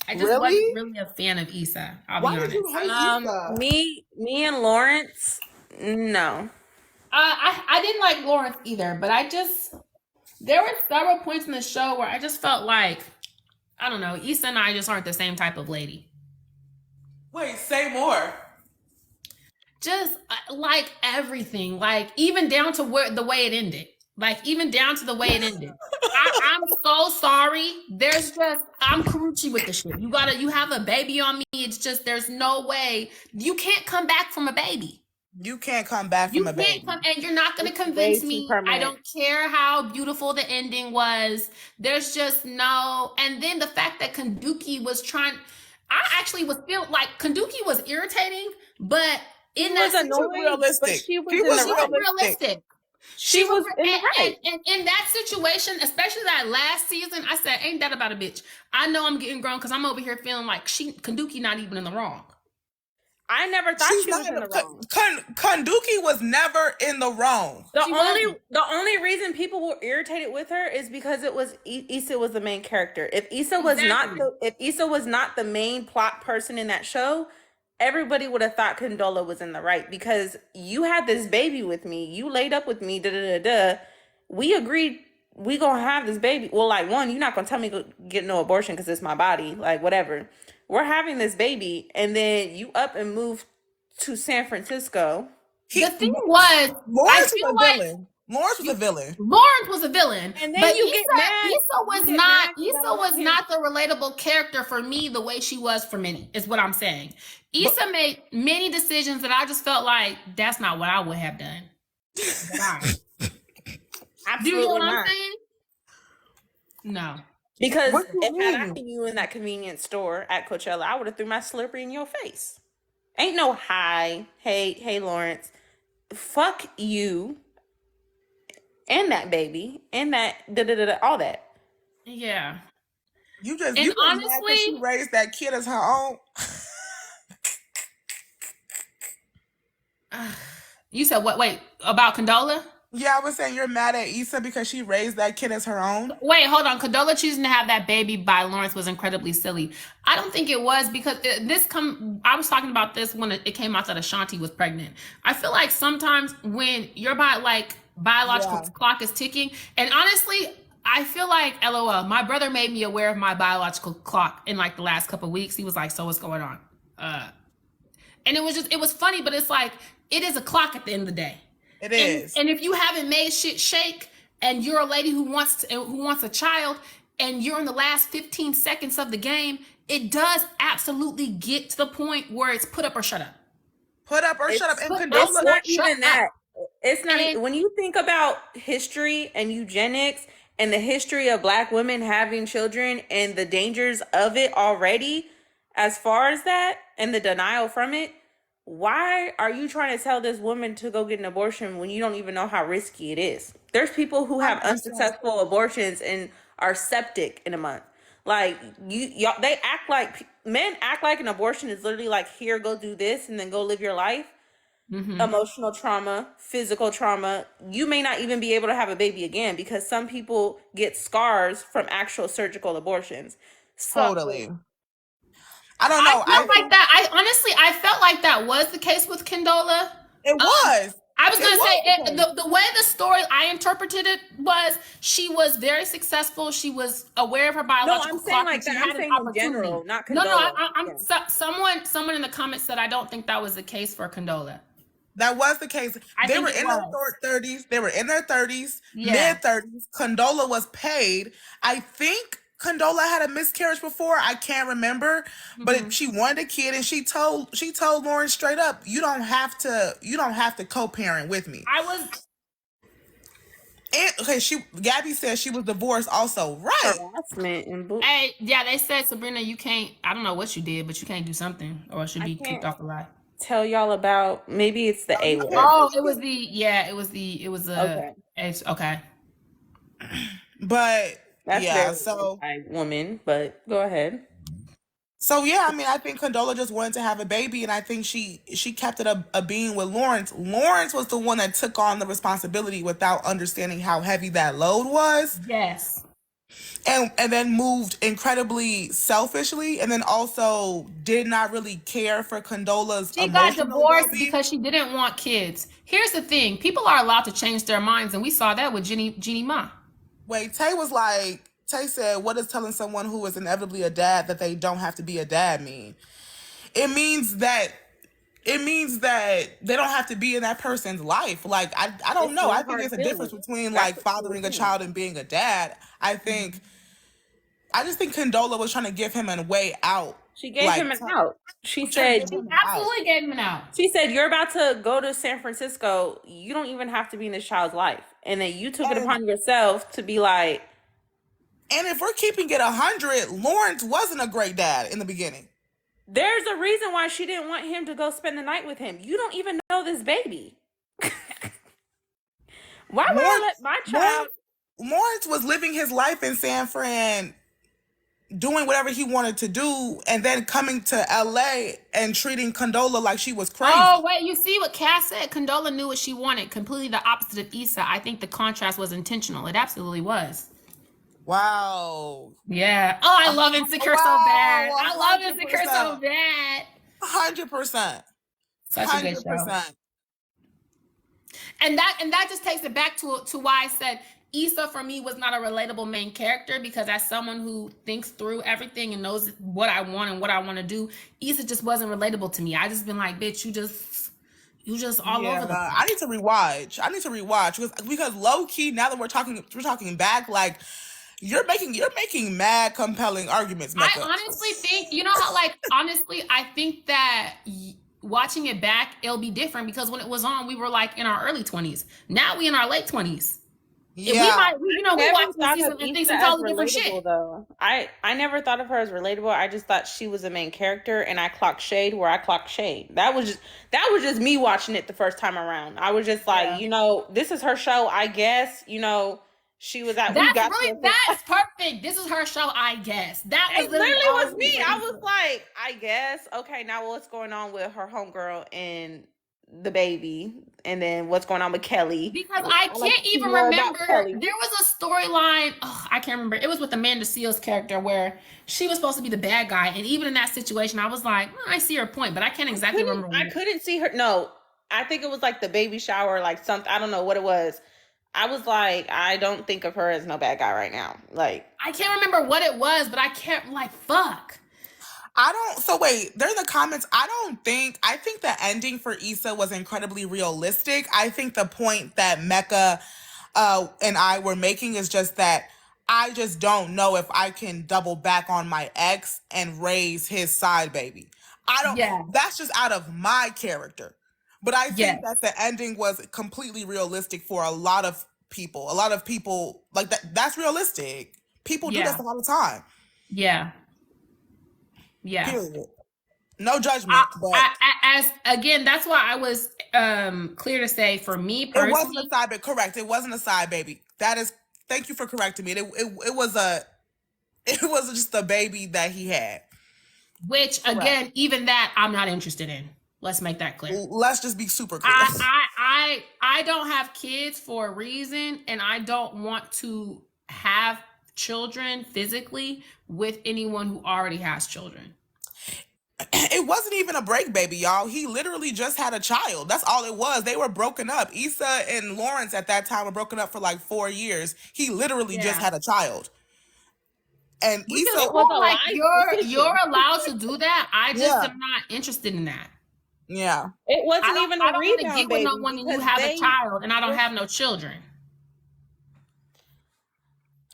I just wasn't really a fan of Issa. I'll be honest. Why did you hate Issa? Me and Lawrence, no. I didn't like Lawrence either, but there were several points in the show where I just felt like, I don't know, Issa and I just aren't the same type of lady. Wait, say more. Just like everything, like even down to the way it ended. Like even down to the way it ended. I'm so sorry. I'm Karuchi with the shit. You have a baby on me. It's just, there's no way. You can't come back from a baby. You can't come back from a baby. And you're not going to convince me. I don't care how beautiful the ending was. There's just no. And then the fact that Kanduki was trying, I actually was feeling like Kanduki was irritating, but in that realistic. She was realistic. She was right. And in that situation, especially that last season, I said, ain't that about a bitch? I know I'm getting grown because I'm over here feeling like Kanduki not even in the wrong. I never thought she was in the wrong. Kanduki was never in the wrong. The only reason people were irritated with her is because Issa was the main character. If Issa was not the main plot person in that show, everybody would have thought Condola was in the right, because you had this baby with me. You laid up with me. We agreed we gonna have this baby. Well, like, one, you're not gonna tell me to get no abortion because it's my body. Like, whatever. We're having this baby, and then you up and move to San Francisco. The thing was, Lawrence was a villain. Lawrence was a villain. And then you get mad. Issa was not the relatable character for me the way she was for many, is what I'm saying. Issa made many decisions that I just felt like that's not what I would have done. Do you know what I'm saying? No. Because if I seen you in that convenience store at Coachella, I would have threw my Slurpee in your face. Ain't no hi, hey Lawrence. Fuck you. And that baby. And that all that. Yeah. You honestly, she raised that kid as her own. You said what? Wait, about Condola? Yeah, I was saying you're mad at Issa because she raised that kid as her own. Wait, hold on. Condola choosing to have that baby by Lawrence was incredibly silly. I don't think it was, because I was talking about this when it came out that Ashanti was pregnant. I feel like sometimes when your biological clock is ticking, and honestly, I feel like, LOL, my brother made me aware of my biological clock in like the last couple of weeks. He was like, so what's going on? And it was funny, but it's like, it is a clock at the end of the day. It is. And if you haven't made shit shake, and you're a lady who wants a child, and you're in the last 15 seconds of the game, it does absolutely get to the point where it's put up or shut up. Put up or shut up. And it's not even that. It's not. When you think about history and eugenics and the history of Black women having children and the dangers of it already, as far as that and the denial from it, why are you trying to tell this woman to go get an abortion when you don't even know how risky it is? There's people who have unsuccessful abortions and are septic in a month. Like, they act like, men act like an abortion is literally like, here, go do this and then go live your life. Mm-hmm. Emotional trauma, physical trauma. You may not even be able to have a baby again, because some people get scars from actual surgical abortions. Totally. I don't know. I felt like that was the case with Condola. It was. I was going to say, the way the story I interpreted it was, she was very successful. She was aware of her biological clock. No, I'm saying like that. I'm saying in general, not Condola. Someone in the comments said, I don't think that was the case for Condola. That was the case. They were in their 30s. They were in their 30s, mid-30s. Condola was paid. I think Condola had a miscarriage before. I can't remember, but she wanted a kid, and she told Lawrence straight up, you don't have to co-parent with me. Gabby said she was divorced also, right? Harassment and hey, yeah, they said, Sabrina, you can't, I don't know what you did, but you can't do something or she'll be kicked off the lot. tell y'all about? Maybe it's the A word. Oh, it was the Okay. It's okay. But That's yeah, very so woman, but go ahead. So yeah, I mean, I think Condola just wanted to have a baby, and I think she kept it a being with Lawrence. Lawrence was the one that took on the responsibility without understanding how heavy that load was. Yes. And then moved incredibly selfishly, and then also did not really care for Condola's She got emotional divorced well-being. because she didn't want kids. Here's the thing: people are allowed to change their minds, and we saw that with Jeannie Ma. Wait, Tay said, what does telling someone who is inevitably a dad that they don't have to be a dad mean? It means that they don't have to be in that person's life. Like, I don't know. I think there's a difference between like fathering a child and being a dad. I just think Condola was trying to give him a way out. She gave him an out. She said, absolutely gave him an out. She said, you're about to go to San Francisco. You don't even have to be in this child's life. And then you took it upon yourself to be like. And if we're keeping it 100, Lawrence wasn't a great dad in the beginning. There's a reason why she didn't want him to go spend the night with him. You don't even know this baby. Why would I let my child? Lawrence was living his life in San Fran, doing whatever he wanted to do, and then coming to LA and treating Condola like she was crazy. Oh, wait, you see what Cass said? Condola knew what she wanted. Completely the opposite of Issa. I think the contrast was intentional. It absolutely was. Wow. Yeah. Oh, I love Insecure so bad. I love Insecure so bad. 100%. Such a good show. And that just takes it back to why I said Issa for me was not a relatable main character, because as someone who thinks through everything and knows what I want and what I want to do, Issa just wasn't relatable to me. I just been like, bitch, you just all over the place. I need to rewatch because low key, now that we're talking back, like you're making mad compelling arguments, Mecca. I honestly think, you know how, like, honestly, I think that watching it back, it'll be different, because when it was on, we were like in our early 20s. Now we in our late 20s. Yeah. We watch this season and think some totally different shit. Though. I never thought of her as relatable. I just thought she was a main character, and I clocked shade where I clocked shade. That was just me watching it the first time around. I was just like, this is her show, I guess. She was at. That's perfect. This is her show, I guess. That was literally was me. I was like, I guess. Okay, now what's going on with her homegirl and the baby, and then what's going on with Kelly? Because I can't even remember. There was a storyline. I can't remember. It was with Amanda Seales' character where she was supposed to be the bad guy, and even in that situation, I was like, I see her point, but I can't exactly remember. I couldn't see her. No, I think it was like the baby shower, like something. I don't know what it was. I was like, I don't think of her as no bad guy right now. Like, I can't remember what it was, but I can't, like, fuck. So wait, they're in the comments. I think the ending for Issa was incredibly realistic. I think the point that Mecca and I were making is just that I just don't know if I can double back on my ex and raise his side baby. That's just out of my character. But I think that the ending was completely realistic for a lot of people. A lot of people, like, that's realistic. People do this a lot of time. Yeah. Yeah. Period. No judgment. Again, that's why I was clear to say, for me personally, it wasn't a side baby. Correct. It wasn't a side baby. Thank you for correcting me. It was just a baby that he had. Which, again, even that I'm not interested in. Let's make that clear. Let's just be super clear. I don't have kids for a reason, and I don't want to have children physically with anyone who already has children. It wasn't even a break baby, y'all. He literally just had a child. That's all it was. They were broken up. Issa and Lawrence at that time were broken up for like 4 years. He literally just had a child. And Issa was like, you're allowed to do that. I just am not interested in that. Yeah. It wasn't even a rebound, baby. I don't want to get with no one and you have a child and I don't have no children.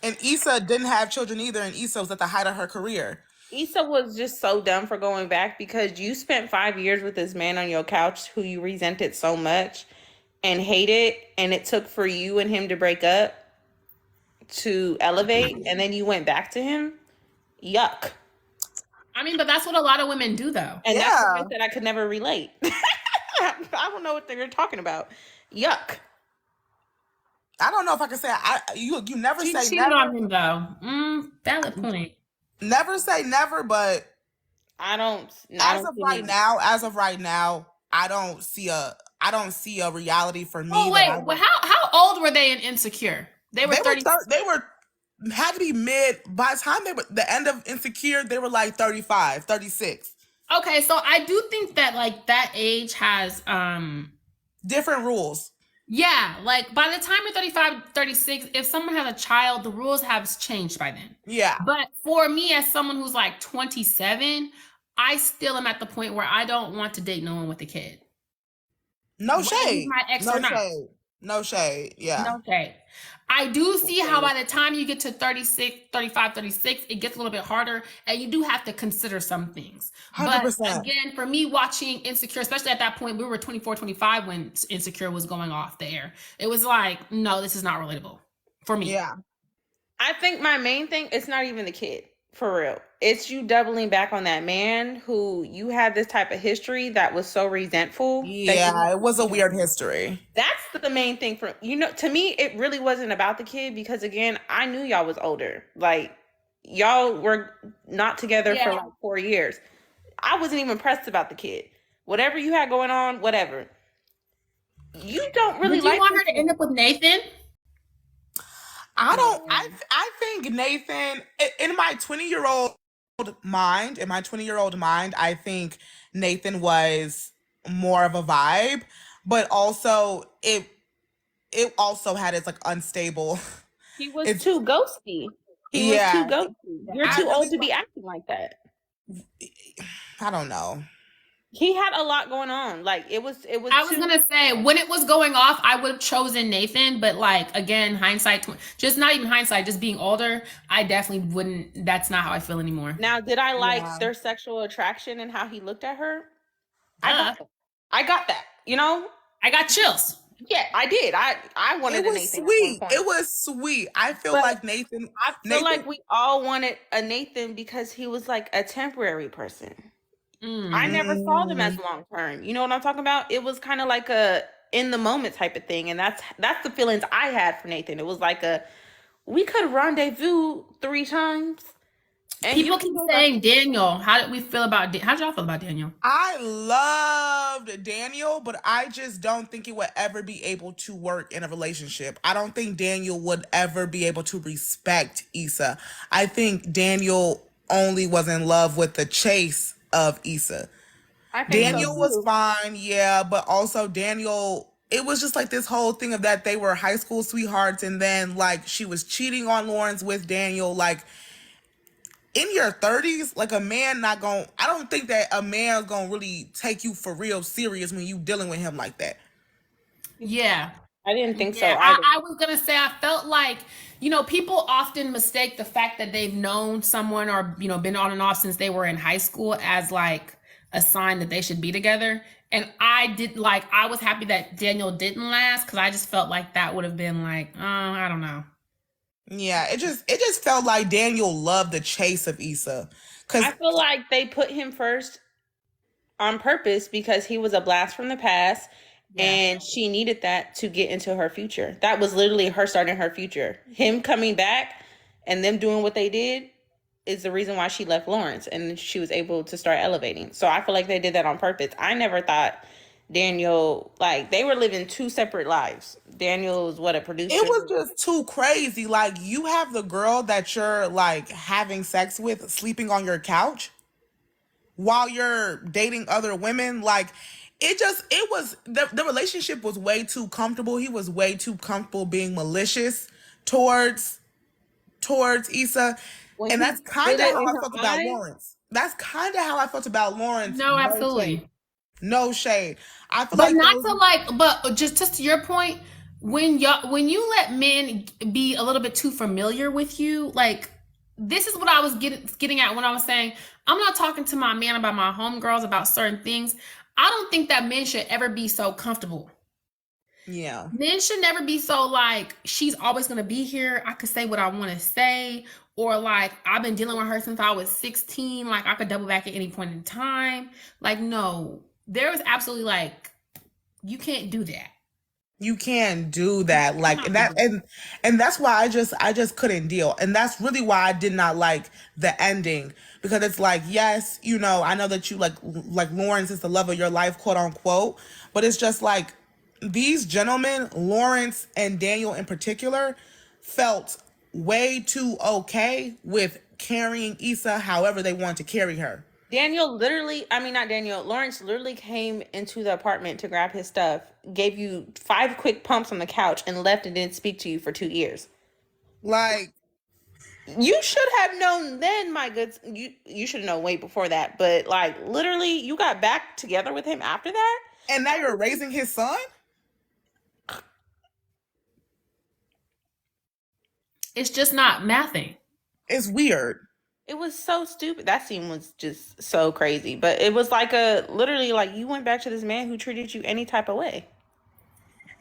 And Issa didn't have children either, and Issa was at the height of her career. Issa was just so dumb for going back, because you spent 5 years with this man on your couch who you resented so much and hated, and it took for you and him to break up to elevate, and then you went back to him. Yuck. I mean, but that's what a lot of women do, though. And that's why I said I could never relate. I don't know what they're talking about. Yuck. I don't know if I can say you never She say cheated never. on him, though. Valid point. Never say never, but as of right now, I don't see a reality for me. Oh wait, well, how old were they in Insecure? They were 30. They were had to be mid. By the time they were the end of Insecure, they were like 35, 36. Okay, so I do think that like that age has different rules. Yeah, like by the time you're 35, 36, if someone has a child, the rules have changed by then. Yeah. But for me, as someone who's like 27, I still am at the point where I don't want to date no one with a kid. No shade. My ex no or not. shade. No shade. Yeah. No shade. I do see how by the time you get to 36, 35, 36, it gets a little bit harder and you do have to consider some things. 100%. But again, for me watching Insecure, especially at that point, we were 24, 25 when Insecure was going off the air. It was like, no, this is not relatable for me. Yeah. I think my main thing, it's not even the kid, for real. It's you doubling back on that man who you had this type of history that was so resentful. Yeah, it was a weird history. That's the main thing for, to me, it really wasn't about the kid because, again, I knew y'all was older. Like, y'all were not together for like 4 years. I wasn't even pressed about the kid. Whatever you had going on, whatever. You don't really like. You want her to end up with Nathan? I don't. I think Nathan, in my 20-year-old mind, I think Nathan was more of a vibe, but also it also had its like unstable. He was too ghosty. He was too ghosty. You're too old to be acting like that. I don't know. He had a lot going on. Like it was. I was gonna say when it was going off, I would have chosen Nathan, but like again, hindsight, just not even hindsight, just being older, I definitely wouldn't. That's not how I feel anymore. Now, did I like their sexual attraction and how he looked at her? I got that. I got chills. Yeah, I did. I wanted a Nathan. It was sweet. I feel like Nathan. I feel like we all wanted a Nathan because he was like a temporary person. I never saw them as long term. You know what I'm talking about? It was kind of like a in the moment type of thing, and that's the feelings I had for Nathan. It was like we could rendezvous 3 times. And people keep saying Daniel. How did we feel about? How did y'all feel about Daniel? I loved Daniel, but I just don't think it would ever be able to work in a relationship. I don't think Daniel would ever be able to respect Issa. I think Daniel only was in love with the chase of Issa. Daniel was fine, yeah, but also Daniel, it was just like this whole thing of that they were high school sweethearts and then like she was cheating on Lawrence with Daniel. Like in your 30s, like I don't think that a man's gonna really take you for real serious when you dealing with him like that. Yeah. I didn't think so. I was gonna say I felt like, people often mistake the fact that they've known someone or, been on and off since they were in high school as like a sign that they should be together. And I was happy that Daniel didn't last because I just felt like that would have been like, I don't know. Yeah, it just felt like Daniel loved the chase of Issa. I feel like they put him first on purpose because he was a blast from the past. Yeah. And she needed that to get into her future. That was literally her starting her future. Him coming back and them doing what they did is the reason why she left Lawrence and she was able to start elevating. So I feel like they did that on purpose. I never thought Daniel, like they were living 2 separate lives. Daniel was a producer. It was just too crazy. Like you have the girl that you're like having sex with sleeping on your couch while you're dating other women. Like the relationship was way too comfortable. He was way too comfortable being malicious towards Issa. And that's kind of how I felt about Lawrence. That's kind of how I felt about Lawrence. No, absolutely. No shade. I feel but just to your point, when you let men be a little bit too familiar with you, like this is what I was getting at when I was saying, I'm not talking to my man about my homegirls about certain things. I don't think that men should ever be so comfortable. Yeah. Men should never be so like, she's always going to be here. I could say what I want to say. Or like, I've been dealing with her since I was 16. Like, I could double back at any point in time. Like, no, there was absolutely like, you can't do that. You can't do that. Like that, and that's why I just couldn't deal. And that's really why I did not like the ending. Because it's like, yes, you know, I know that you like Lawrence is the love of your life, quote unquote. But it's just like these gentlemen, Lawrence and Daniel in particular, felt way too okay with carrying Issa however they want to carry her. Lawrence literally came into the apartment to grab his stuff, gave you 5 quick pumps on the couch, and left and didn't speak to you for 2 years. Like, you should have known then, my goods. You should have known way before that. But like, literally, you got back together with him after that? And now you're raising his son? It's just not mathing. It's weird. It was so stupid. That scene was just so crazy. But it was like literally like you went back to this man who treated you any type of way.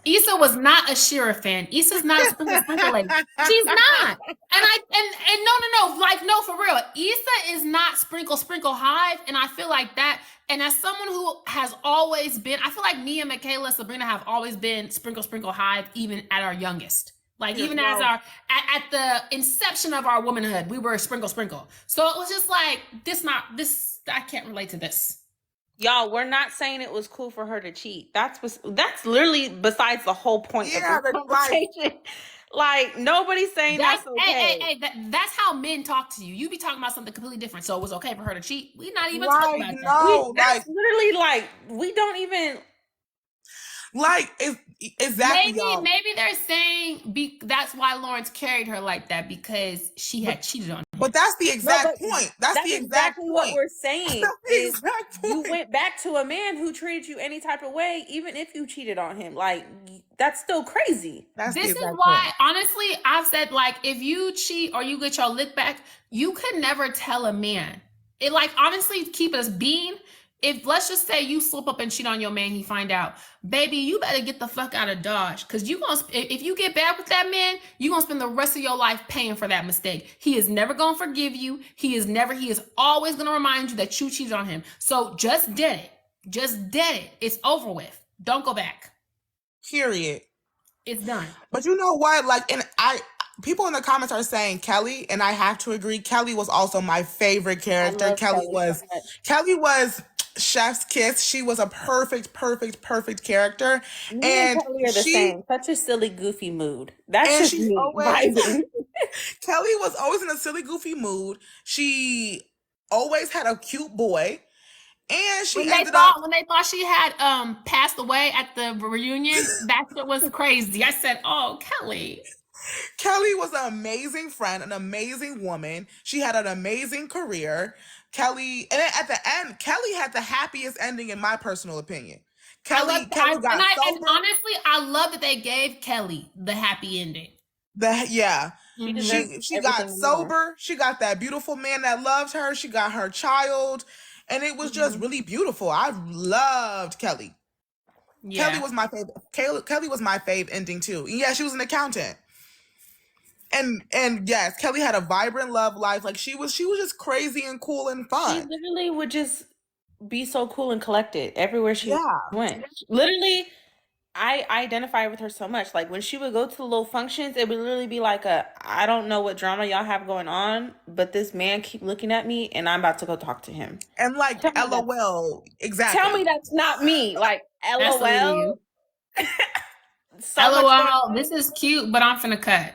Issa was not a Shira fan. Issa's not a sprinkle lady. She's not. And no, like no, for real. Issa is not sprinkle hive, and I feel like that. And as someone who has always been, I feel like me and Michaela, Sabrina have always been sprinkle hive, even at our youngest. Like even as our at the inception of our womanhood, we were sprinkle. So it was just like this. I can't relate to this. Y'all, we're not saying it was cool for her to cheat. That's literally besides the whole point of the conversation. Like nobody's saying that's okay. Hey, that's how men talk to you. You be talking about something completely different. So it was okay for her to cheat. We not even talking about that. No, that's literally like we don't even. Like, exactly. Maybe they're saying that's why Lawrence carried her like that, because she had cheated on him. But that's the exact point. That's the exact point. What we're saying is you went back to a man who treated you any type of way, even if you cheated on him. Like, that's still crazy. This is why, honestly, I've said, like, if you cheat or you get your lick back, you could never tell a man. It, like, honestly, keep us being. If let's just say you slip up and cheat on your man, he find out, baby, you better get the fuck out of Dodge, because if you get bad with that man, you gonna spend the rest of your life paying for that mistake. He is never gonna forgive you. He is always gonna remind you that you cheated on him. So just dead it. It's over with. Don't go back. Period. It's done. But you know what? Like, people in the comments are saying Kelly, and I have to agree. Kelly was also my favorite character. Kelly was chef's kiss. She was a perfect character. Me and Kelly are the same. Such a silly, goofy mood. That's just me vibing. Kelly was always in a silly, goofy mood. She always had a cute boy. And when they thought she had passed away at the reunion, that shit was crazy. I said, "Oh, Kelly." Kelly was an amazing friend, an amazing woman. She had an amazing career. Kelly, and then at the end, Kelly had the happiest ending in my personal opinion. Kelly got sober. And honestly, I love that they gave Kelly the happy ending. She got sober. She got that beautiful man that loved her. She got her child, and it was just really beautiful. I loved Kelly. Yeah. Kelly was my favorite. Kelly was my fave ending too. Yeah, she was an accountant. And yes, Kelly had a vibrant love life. Like she was just crazy and cool and fun. She literally would just be so cool and collected everywhere she went. Literally, I identify with her so much. Like when she would go to the little functions, it would literally be like I don't know what drama y'all have going on, but this man keep looking at me and I'm about to go talk to him. And like, LOL. Exactly. Tell me that's not me. Like, LOL. LOL, this is cute, but I'm finna cut.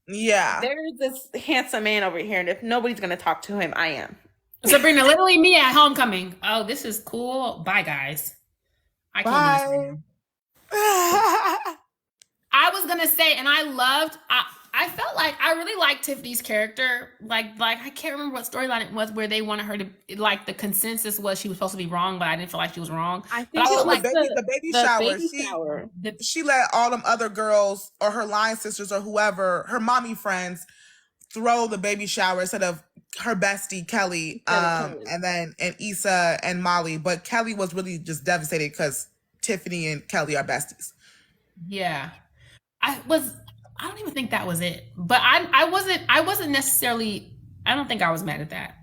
Yeah. There's this handsome man over here, and if nobody's going to talk to him, I am. Sabrina, literally me at homecoming. Oh, this is cool. Bye, guys. I can't. Bye. I was going to say, and I felt like I really liked Tiffany's character. Like I can't remember what storyline it was where they wanted her to, like the consensus was she was supposed to be wrong, but I didn't feel like she was wrong. I think it was like the baby shower. She let all them other girls or her line sisters or whoever, her mommy friends, throw the baby shower instead of her bestie Kelly, and Issa and Molly. But Kelly was really just devastated because Tiffany and Kelly are besties. Yeah. I don't even think that was it. But I wasn't necessarily, I don't think I was mad at that.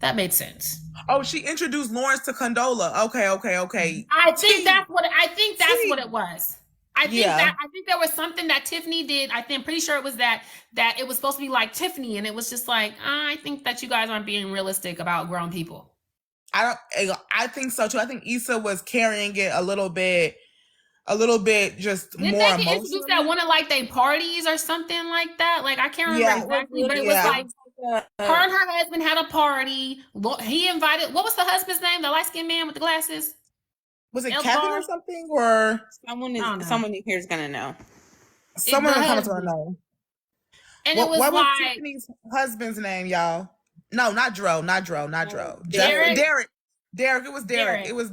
That made sense. Oh, she introduced Lawrence to Condola. Okay. I think that's what it was. I think there was something that Tiffany did. I'm pretty sure it was that it was supposed to be like Tiffany, and it was just like, I think that you guys aren't being realistic about grown people. I think so too. I think Issa was carrying it a little bit just Didn't more they get emotionally. introduced at one of like they parties or something like that? Like I can't remember exactly, but it was like her and her husband had a party. He invited, what was the husband's name? The light-skinned man with the glasses? Was it Kevin or something? Or someone here is gonna know. Someone in the comments gonna know. And what was Tiffany's husband's name, y'all? No, not Dro. Derek. It was Derek. It was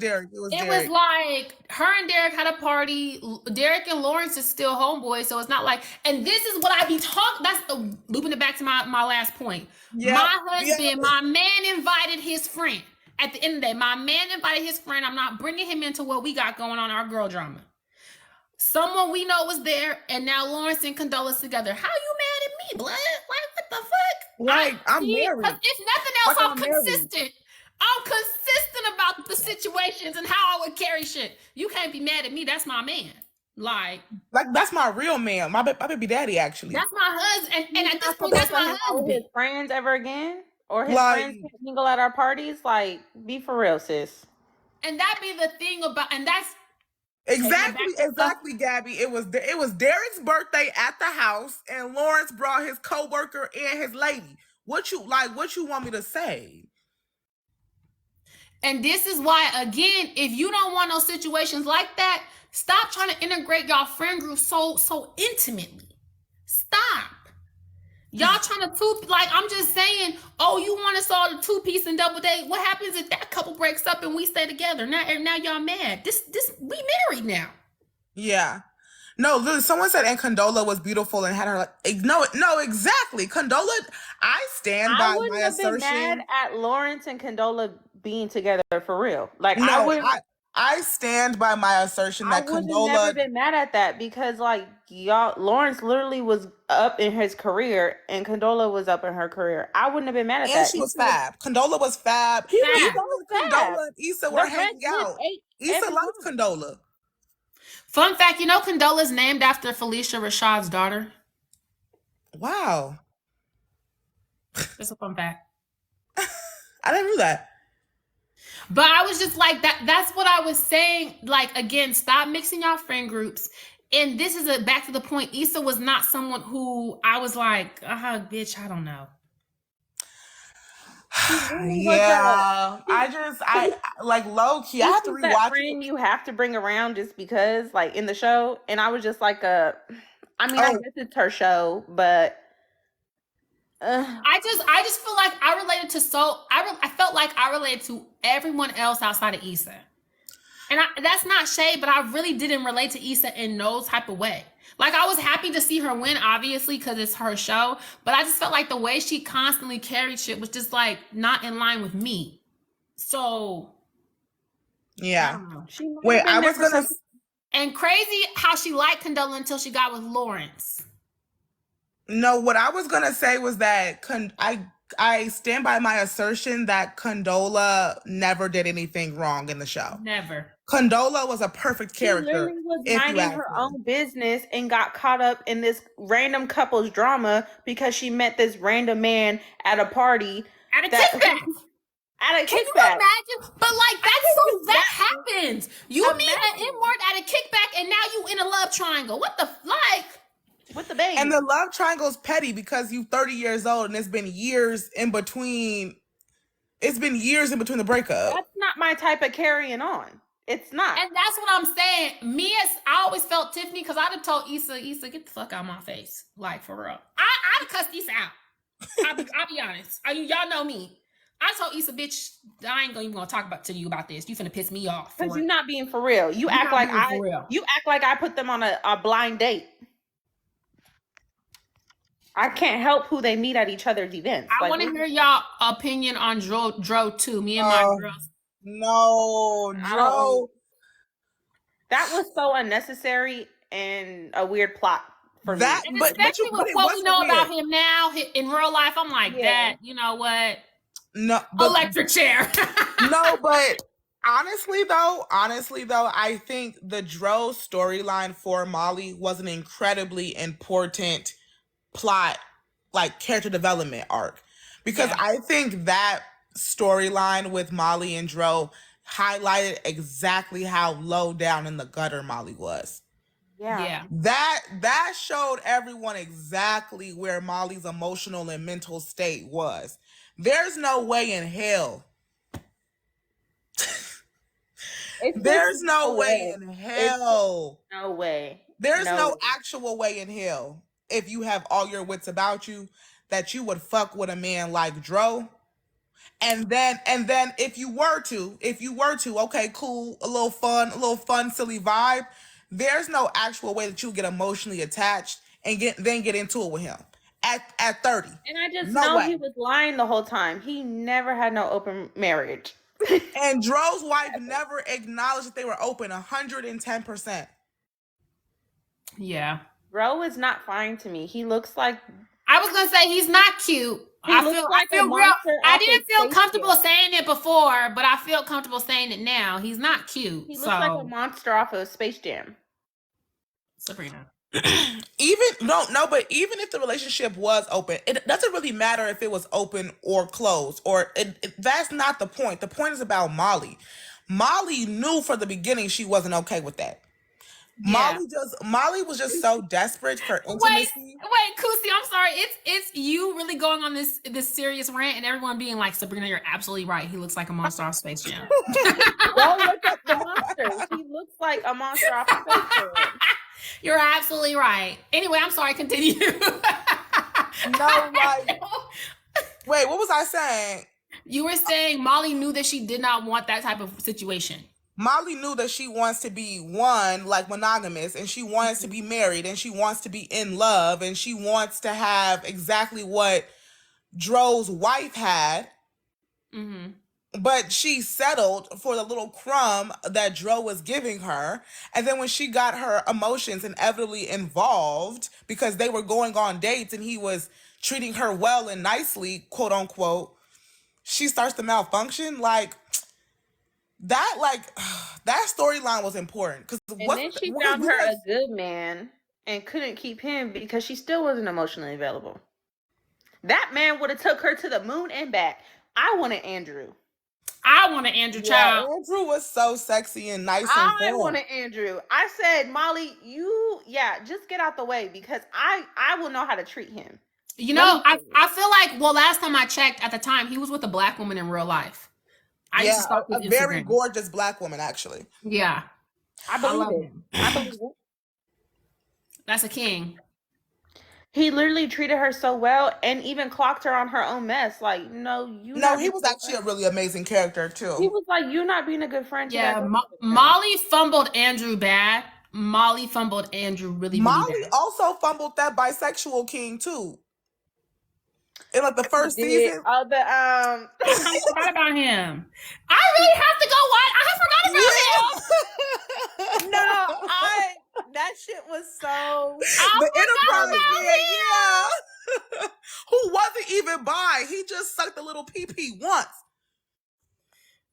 like her and Derek had a party. Derek and Lawrence is still homeboys, so it's not like. And this is what I be talking. That's looping it back to my last point. Yep. My husband, my man invited his friend. At the end of the day, my man invited his friend. I'm not bringing him into what we got going on, our girl drama. Someone we know was there, and now Lawrence and Condola's together. How you mad at me, blood? Like, what the fuck? Like, I'm married. If nothing else, I'm consistent. I'm consistent about the situations and how I would carry shit. You can't be mad at me. That's my man. Like that's my real man. My baby daddy, actually. That's my husband. And at this point, that's my husband. His friends ever again? Or his friends can't mingle at our parties? Like, be for real, sis. And that be the thing about, and that's exactly, Gabby. It was Derek's birthday at the house, and Lawrence brought his coworker and his lady. What you want me to say? And this is why, again, if you don't want no situations like that, stop trying to integrate y'all friend group so intimately. Stop. Y'all trying to I'm just saying, oh, you want us all to two-piece and double date. What happens if that couple breaks up and we stay together? Now y'all mad. This we married now. Yeah. No, literally, someone said, and Condola was beautiful and had her no, exactly. Condola, I stand by my assertion. I wouldn't have been mad at Lawrence and Condola being together for real. Like, no, I stand by my assertion that Condola. I would have never been mad at that because, like, Lawrence literally was up in his career and Condola was up in her career. I wouldn't have been mad at that. And she was fab. Condola was fab. Condola and Issa were hanging out. Issa likes Condola. Fun fact, Condola's named after Felicia Rashad's daughter. Wow. That's a fun fact. I didn't know that. But I was just like, that's what I was saying. Like, again, stop mixing y'all friend groups. And this is back to the point. Issa was not someone who I was like, bitch, I don't know. Yeah. I like low key. I have to rewatch it. You have to bring around just because, like, in the show. And I was just like, I guess it's her show, but I just feel like I related to I felt like I related to everyone else outside of Issa. And that's not shade, but I really didn't relate to Issa in no type of way. Like, I was happy to see her win, obviously, because it's her show. But I just felt like the way she constantly carried shit was just, like, not in line with me. So. Yeah. I was going to. And crazy how she liked Condola until she got with Lawrence. No, what I was going to say was that I stand by my assertion that Condola never did anything wrong in the show. Never. Condola was a perfect character. She literally was minding her own business and got caught up in this random couple's drama because she met this random man at a party. At a kickback. Can you imagine? But like that happens. You meet an N-word at a kickback and now you in a love triangle. What the with the baby. And the love triangle is petty because you 30 years old and it's been years in between. It's been years in between the breakup. That's not my type of carrying on. It's not. And that's what I'm saying. I always felt Tiffany because I'd have told Issa, get the fuck out of my face. Like, for real. I'd have cussed Issa out. I'll be honest. Y'all know me. I told Issa, bitch, I ain't even gonna talk to you about this. You finna piss me off. Because you're not being for real. You act like I put them on a blind date. I can't help who they meet at each other's events. I want to hear y'all opinion on Dro too. Me and my girls. No, Dro. That was so unnecessary. and a weird plot for that, me. but especially with what we know about him now in real life, I'm like, that, you know what? No, but, electric chair. No, but honestly though, I think the Dro storyline for Molly was an incredibly important plot, like character development arc, because I think that storyline with Molly and Dro highlighted exactly how low down in the gutter Molly was. Yeah. That showed everyone exactly where Molly's emotional and mental state was. There's no way in hell. There's no way in hell. No way. There's no actual way in hell, if you have all your wits about you, that you would fuck with a man like Dro. And then if you were to, okay, cool, a little fun, silly vibe. There's no actual way that you get emotionally attached and get into it with him at 30. And I just know he was lying the whole time. He never had no open marriage. And Dro's wife never acknowledged that they were open 110%. Yeah. Dro is not fine to me. He looks like, I was gonna say he's not cute. I feel real. I didn't feel comfortable saying it before, but I feel comfortable saying it now. He's not cute. He looks like a monster off of Space Jam. Sabrina. But even if the relationship was open, it doesn't really matter if it was open or closed, or that's not the point. The point is about Molly. Molly knew from the beginning she wasn't okay with that. Yeah. Molly was just so desperate for intimacy. Wait, Kusi, I'm sorry. It's you really going on this serious rant and everyone being like, Sabrina, you're absolutely right. He looks like a monster off Space Jam. Don't look up the monster. He looks like a monster off Space Jam. You're absolutely right. Anyway, I'm sorry. Continue. No, like, wait, what was I saying? You were saying Molly knew that she did not want that type of situation. Molly knew that she wants to be like monogamous, and she wants to be married, and she wants to be in love, and she wants to have exactly what Dro's wife had. Mm-hmm. But she settled for the little crumb that Dro was giving her. And then when she got her emotions inevitably involved because they were going on dates and he was treating her well and nicely, quote unquote, she starts to malfunction. Like, that storyline was important. And then she found her a good man and couldn't keep him because she still wasn't emotionally available. That man would have took her to the moon and back. I wanted Andrew. Child. Andrew was so sexy and nice and fun. I wanted Andrew. I said, Molly, just get out the way because I will know how to treat him. You know, I feel like, well, last time I checked at the time, he was with a black woman in real life. A very gorgeous black woman, actually. Yeah. I believe it. That's a king. He literally treated her so well and even clocked her on her own mess. Like, he was actually a really amazing character, too. He was like, you're not being a good friend. Yeah, Molly fumbled Andrew bad. Molly fumbled Andrew really, really bad. Molly also fumbled that bisexual king, too. In like the first season. I forgot about him. I really have to go watch. I forgot about him. No, that shit was so. The Enterprise man, who wasn't even bi. He just sucked a little pee once.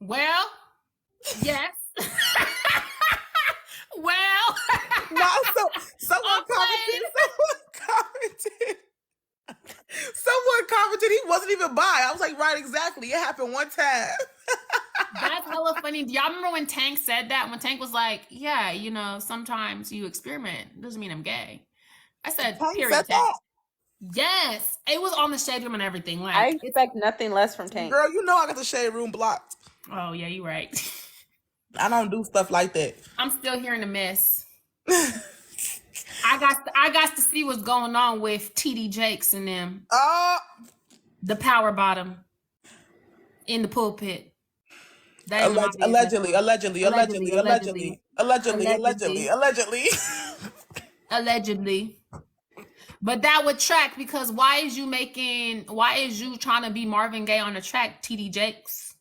Well, yes. Well, no. Someone commented he wasn't even bi. I was like, right, exactly. It happened one time. That's hella funny. Do y'all remember when Tank said that? When Tank was like, yeah, sometimes you experiment. Doesn't mean I'm gay. I said, Tank period. Said that? Yes. It was on the Shade Room and everything. Like, I expect nothing less from Tank. Girl, you know I got the Shade Room blocked. Oh, yeah, you're right. I don't do stuff like that. I'm still hearing the mess. I got to see what's going on with TD Jakes and them. The power bottom in the pulpit. Allegedly. But that would track because why is you trying to be Marvin Gaye on the track, TD Jakes?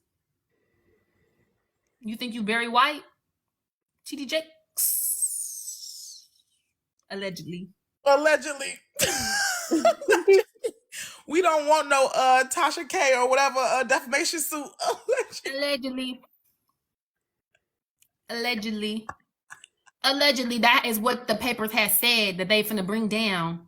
You think you Barry White? TD Jakes? Allegedly. Allegedly. We don't want no Tasha K or whatever defamation suit. Allegedly. Allegedly, that is what the papers had said that they finna bring down.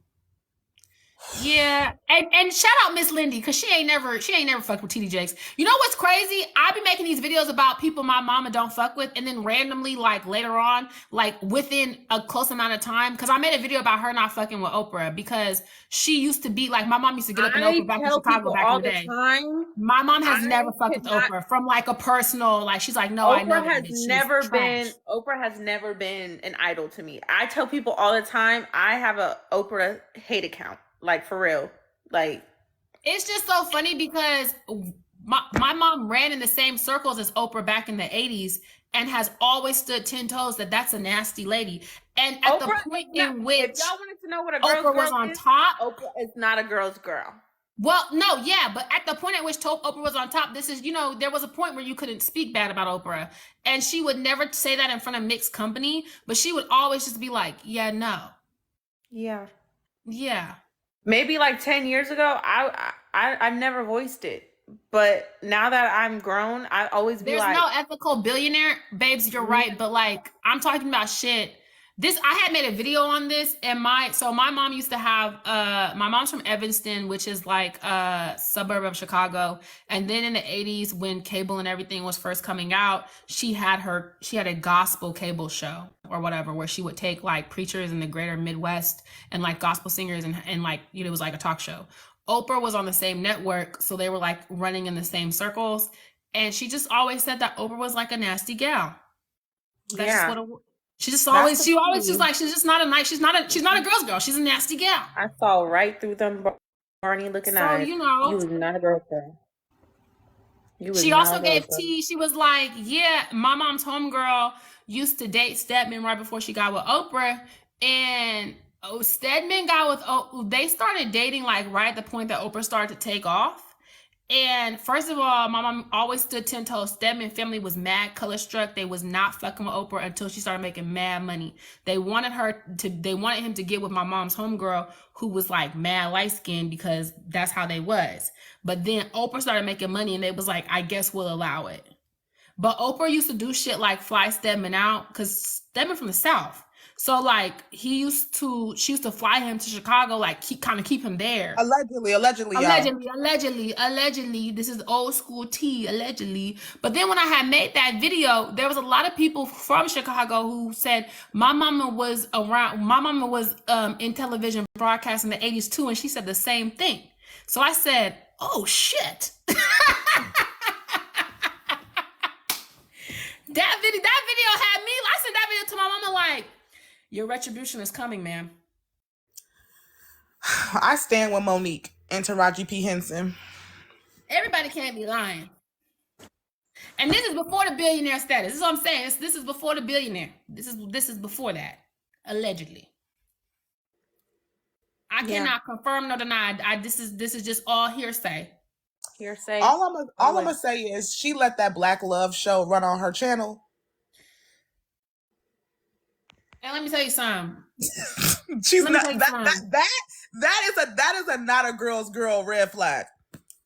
Yeah, and shout out Miss Lindy because she ain't never fucked with TD Jakes. You know what's crazy? I be making these videos about people my mama don't fuck with, and then randomly, like later on, like within a close amount of time, because I made a video about her not fucking with Oprah because she used to be like my mom used to get up in Oprah back in Chicago back in the day. My mom has never fucked with Oprah from like a personal, like she's like, no, I know that bitch. Oprah has never been an idol to me. I tell people all the time, I have a Oprah hate account. Like, for real. Like, it's just so funny because my mom ran in the same circles as Oprah back in the 80s and has always stood 10 toes that that's a nasty lady. And at Oprah, the point in which if y'all wanted to know what a girl's Oprah was on top, Oprah is not a girl's girl. Well, no, yeah, but at the point at which Oprah was on top, this is, you know, there was a point where you couldn't speak bad about Oprah, and she would never say that in front of mixed company, but she would always just be like, yeah, no. Yeah. Yeah. Maybe like 10 years ago, I never voiced it. But now that I'm grown, I always be There's no ethical billionaire, babes, you're right. But like, I'm talking about shit. I had made a video on this, and my mom used to have, my mom's from Evanston, which is like a suburb of Chicago. And then in the 80s, when cable and everything was first coming out, she had a gospel cable show or whatever, where she would take like preachers in the greater Midwest and like gospel singers and like, you know, it was like a talk show. Oprah was on the same network, so they were like running in the same circles. And she just always said that Oprah was like a nasty gal. That's just what she's just not a nice, she's not a girl's girl. She's a nasty gal. I saw right through them Barney looking eyes. You know, you was not a girl's girl. She also gave tea. She was like, yeah, my mom's homegirl used to date Stedman right before she got with Oprah. And Stedman they started dating like right at the point that Oprah started to take off. And first of all, my mom always stood 10 toes. Stedman family was mad color struck. They was not fucking with Oprah until she started making mad money. They wanted him to get with my mom's homegirl, who was like mad light skinned, because that's how they was. But then Oprah started making money, and they was like, I guess we'll allow it. But Oprah used to do shit like fly Stedman out, because Stedman from the South. So like she used to fly him to Chicago, like keep him there. Allegedly. This is old school tea, allegedly. But then when I had made that video, there was a lot of people from Chicago who said my mama was in television broadcast in the 80s too, and she said the same thing. So I said, oh shit. That video had me. I sent that video to my mama like, your retribution is coming, ma'am. I stand with Monique and Taraji P. Henson. Everybody can't be lying. And this is before the billionaire status. This is what I'm saying. This is before the billionaire. This is before that. Allegedly. I cannot confirm nor deny. This is just all hearsay. Hearsay. All I'm gonna say is she let that Black Love show run on her channel. And let me tell you something. She's not that is a not a girl's girl red flag.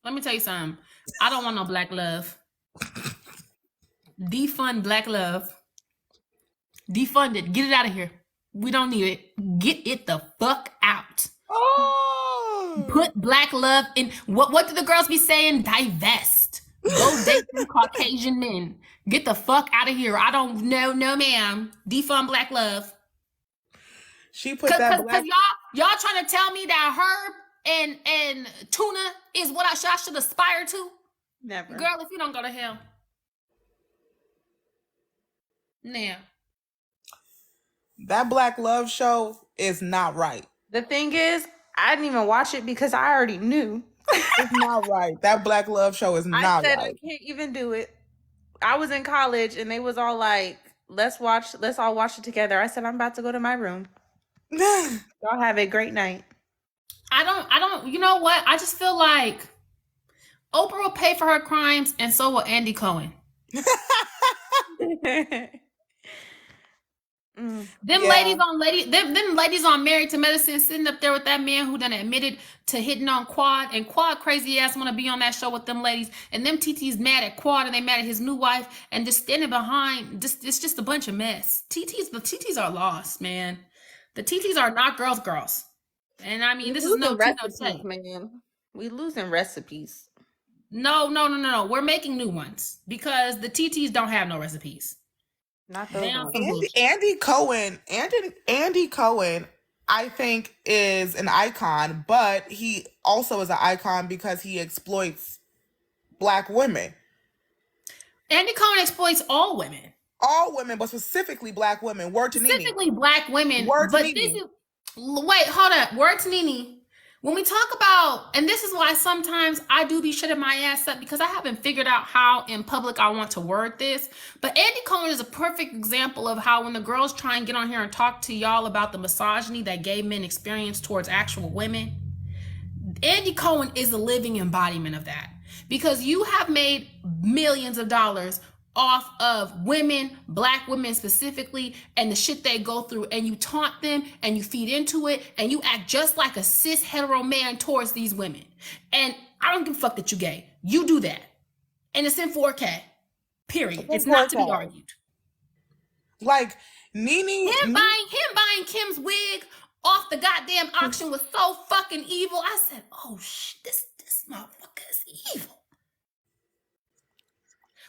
Let me tell you something. I don't want no Black Love. Defund Black Love. Defund it. Get it out of here. We don't need it. Get it the fuck out. Oh. Put Black Love in. What do the girls be saying? Divest. Go date some Caucasian men. Get the fuck out of here. I don't know, no ma'am. Defund Black Love. She put that Cause y'all trying to tell me that Herb and Tuna is what I should aspire to? Never. Girl, if you don't go to hell. Now. That Black Love show is not right. The thing is, I didn't even watch it because I already knew. It's not right. That Black Love show is not right. I can't even do it. I was in college and they was all like, let's all watch it together. I said, I'm about to go to my room. Y'all have a great night. I don't, you know what? I just feel like Oprah will pay for her crimes, and so will Andy Cohen. Them ladies on Married to Medicine sitting up there with that man who done admitted to hitting on Quad, and Quad crazy ass want to be on that show with them ladies, and them TT's mad at Quad and they mad at his new wife, and just standing behind, it's just a bunch of mess. The TTs are lost, man. The TTs are not girls. And I mean, this is no recipes, man. We losing recipes. No. We're making new ones because the TTs don't have no recipes. Not those ones. Andy Cohen, I think, is an icon, but he also is an icon because he exploits Black women. Andy Cohen exploits all women. All women, but specifically Black women. Word to Nene. Specifically Black women. Word to Nene. Wait, hold up. Word to Nene. When we talk about, and this is why sometimes I do be shutting my ass up because I haven't figured out how in public I want to word this. But Andy Cohen is a perfect example of how when the girls try and get on here and talk to y'all about the misogyny that gay men experience towards actual women, Andy Cohen is a living embodiment of that. Because you have made millions of dollars off of women, Black women specifically, and the shit they go through, and you taunt them and you feed into it and you act just like a cis hetero man towards these women. And I don't give a fuck that you gay. You do that. And it's in 4K. Period. It's not to be argued. Like Nene, him buying Kim's wig off the goddamn auction was so fucking evil. I said, oh shit, this motherfucker is evil.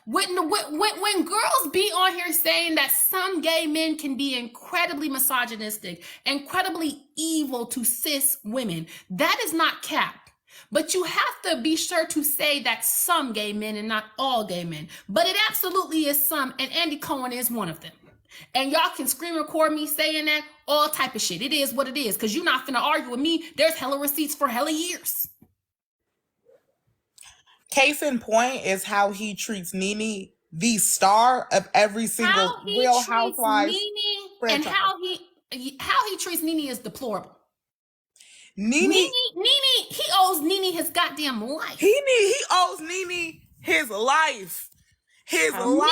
When girls be on here saying that some gay men can be incredibly misogynistic, incredibly evil to cis women, that is not cap. But you have to be sure to say that some gay men and not all gay men. But it absolutely is some, and Andy Cohen is one of them. And y'all can screen record me saying that, all type of shit. It is what it is, because you're not finna argue with me. There's hella receipts for hella years. Case in point is how he treats Nene, the star of every single Real Housewives franchise. And how he treats Nene is deplorable. Nene, he owes Nene his goddamn life. He owes Nene his life. Lanithia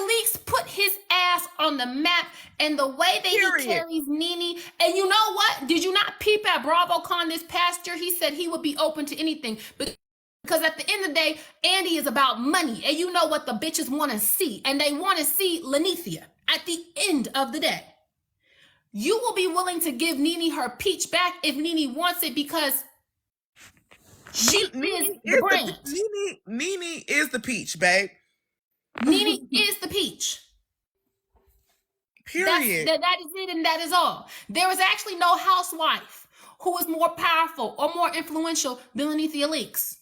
Leakes put his ass on the map, and the way that he carries Nene. And you know what? Did you not peep at BravoCon this past year? He said he would be open to anything. Because at the end of the day, Andy is about money. And you know what the bitches want to see. And they want to see Lanithia at the end of the day. You will be willing to give Nene her peach back if Nene wants it because she is the brand. Nene is the peach, babe. Nene is the peach. Period. That is it, and that is all. There is actually no housewife who is more powerful or more influential than Lanithia Leakes.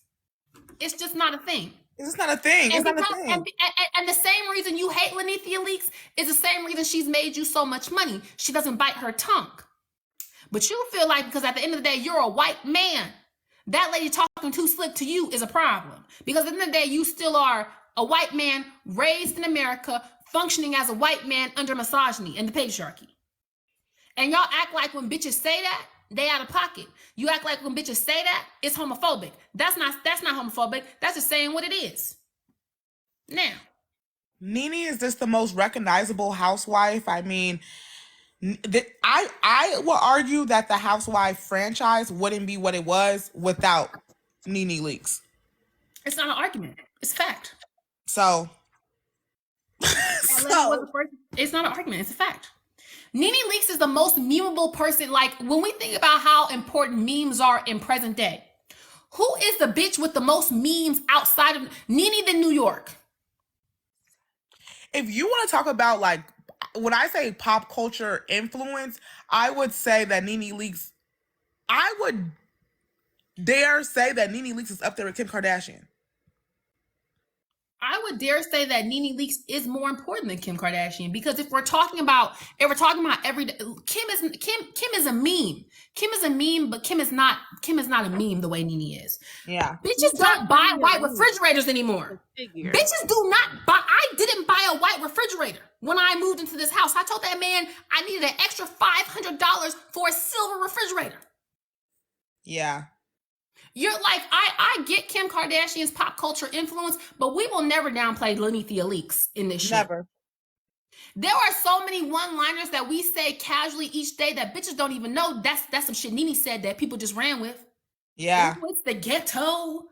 It's just not a thing. It's not a thing. And the same reason you hate Lanithia Leakes is the same reason she's made you so much money. She doesn't bite her tongue. But you feel like because at the end of the day, you're a white man, that lady talking too slick to you is a problem. Because at the end of the day, you still are a white man raised in America, functioning as a white man under misogyny and the patriarchy. And y'all act like when bitches say that, they out of pocket. You act like when bitches say that, it's homophobic. That's not homophobic. That's just saying what it is. Now, Nene is just the most recognizable housewife. I mean, I will argue that the Housewife franchise wouldn't be what it was without Nene Leakes. It's not an argument. It's fact. So it's not an argument. It's a fact. Nene Leakes is the most memeable person. Like, when we think about how important memes are in present day, who is the bitch with the most memes outside of Nene than New York? If you want to talk about, like, when I say pop culture influence, I would say that Nene Leakes, I would dare say that Nene Leakes is up there with Kim Kardashian. I would dare say that Nene Leakes is more important than Kim Kardashian, because if we're talking about every day, Kim is a meme. Kim is a meme, but Kim is not a meme the way Nene is. Yeah. Bitches don't buy white refrigerators anymore. Bitches do not buy. I didn't buy a white refrigerator when I moved into this house. I told that man I needed an extra $500 for a silver refrigerator. Yeah. You're like, I get Kim Kardashian's pop culture influence, but we will never downplay Lanithia Leakes in this shit. Never. There are so many one-liners that we say casually each day that bitches don't even know. That's some shit Nene said that people just ran with. Yeah. Ooh, it's the ghetto.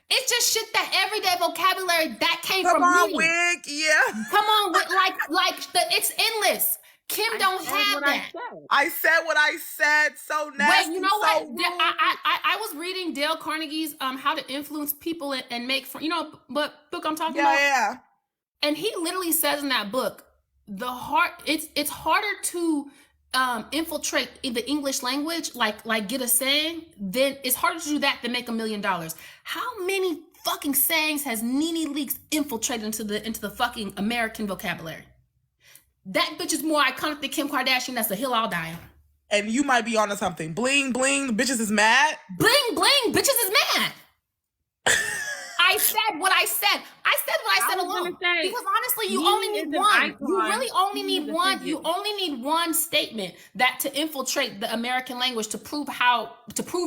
It's just shit that everyday vocabulary that came Come from on, Nene. Wig. Yeah. Come on, with it's endless. Kim don't have that. I said what I said. So nasty. Wait, you know so what? rude. I was reading Dale Carnegie's How to Influence People and Make Friends. You know what book I'm talking about? Yeah. And he literally says in that book, it's harder to infiltrate in the English language, like get a saying, then it's harder to do that than make $1 million. How many fucking sayings has Nene Leakes infiltrated into the fucking American vocabulary? That bitch is more iconic than Kim Kardashian. That's the hill I'll die on. And you might be onto something. Bling, bling, bitches is mad. Bling, bling, bitches is mad. I said what I said. I said what I said alone. Because honestly, you only need one. You really only need one. You only need one statement that to infiltrate the American language to prove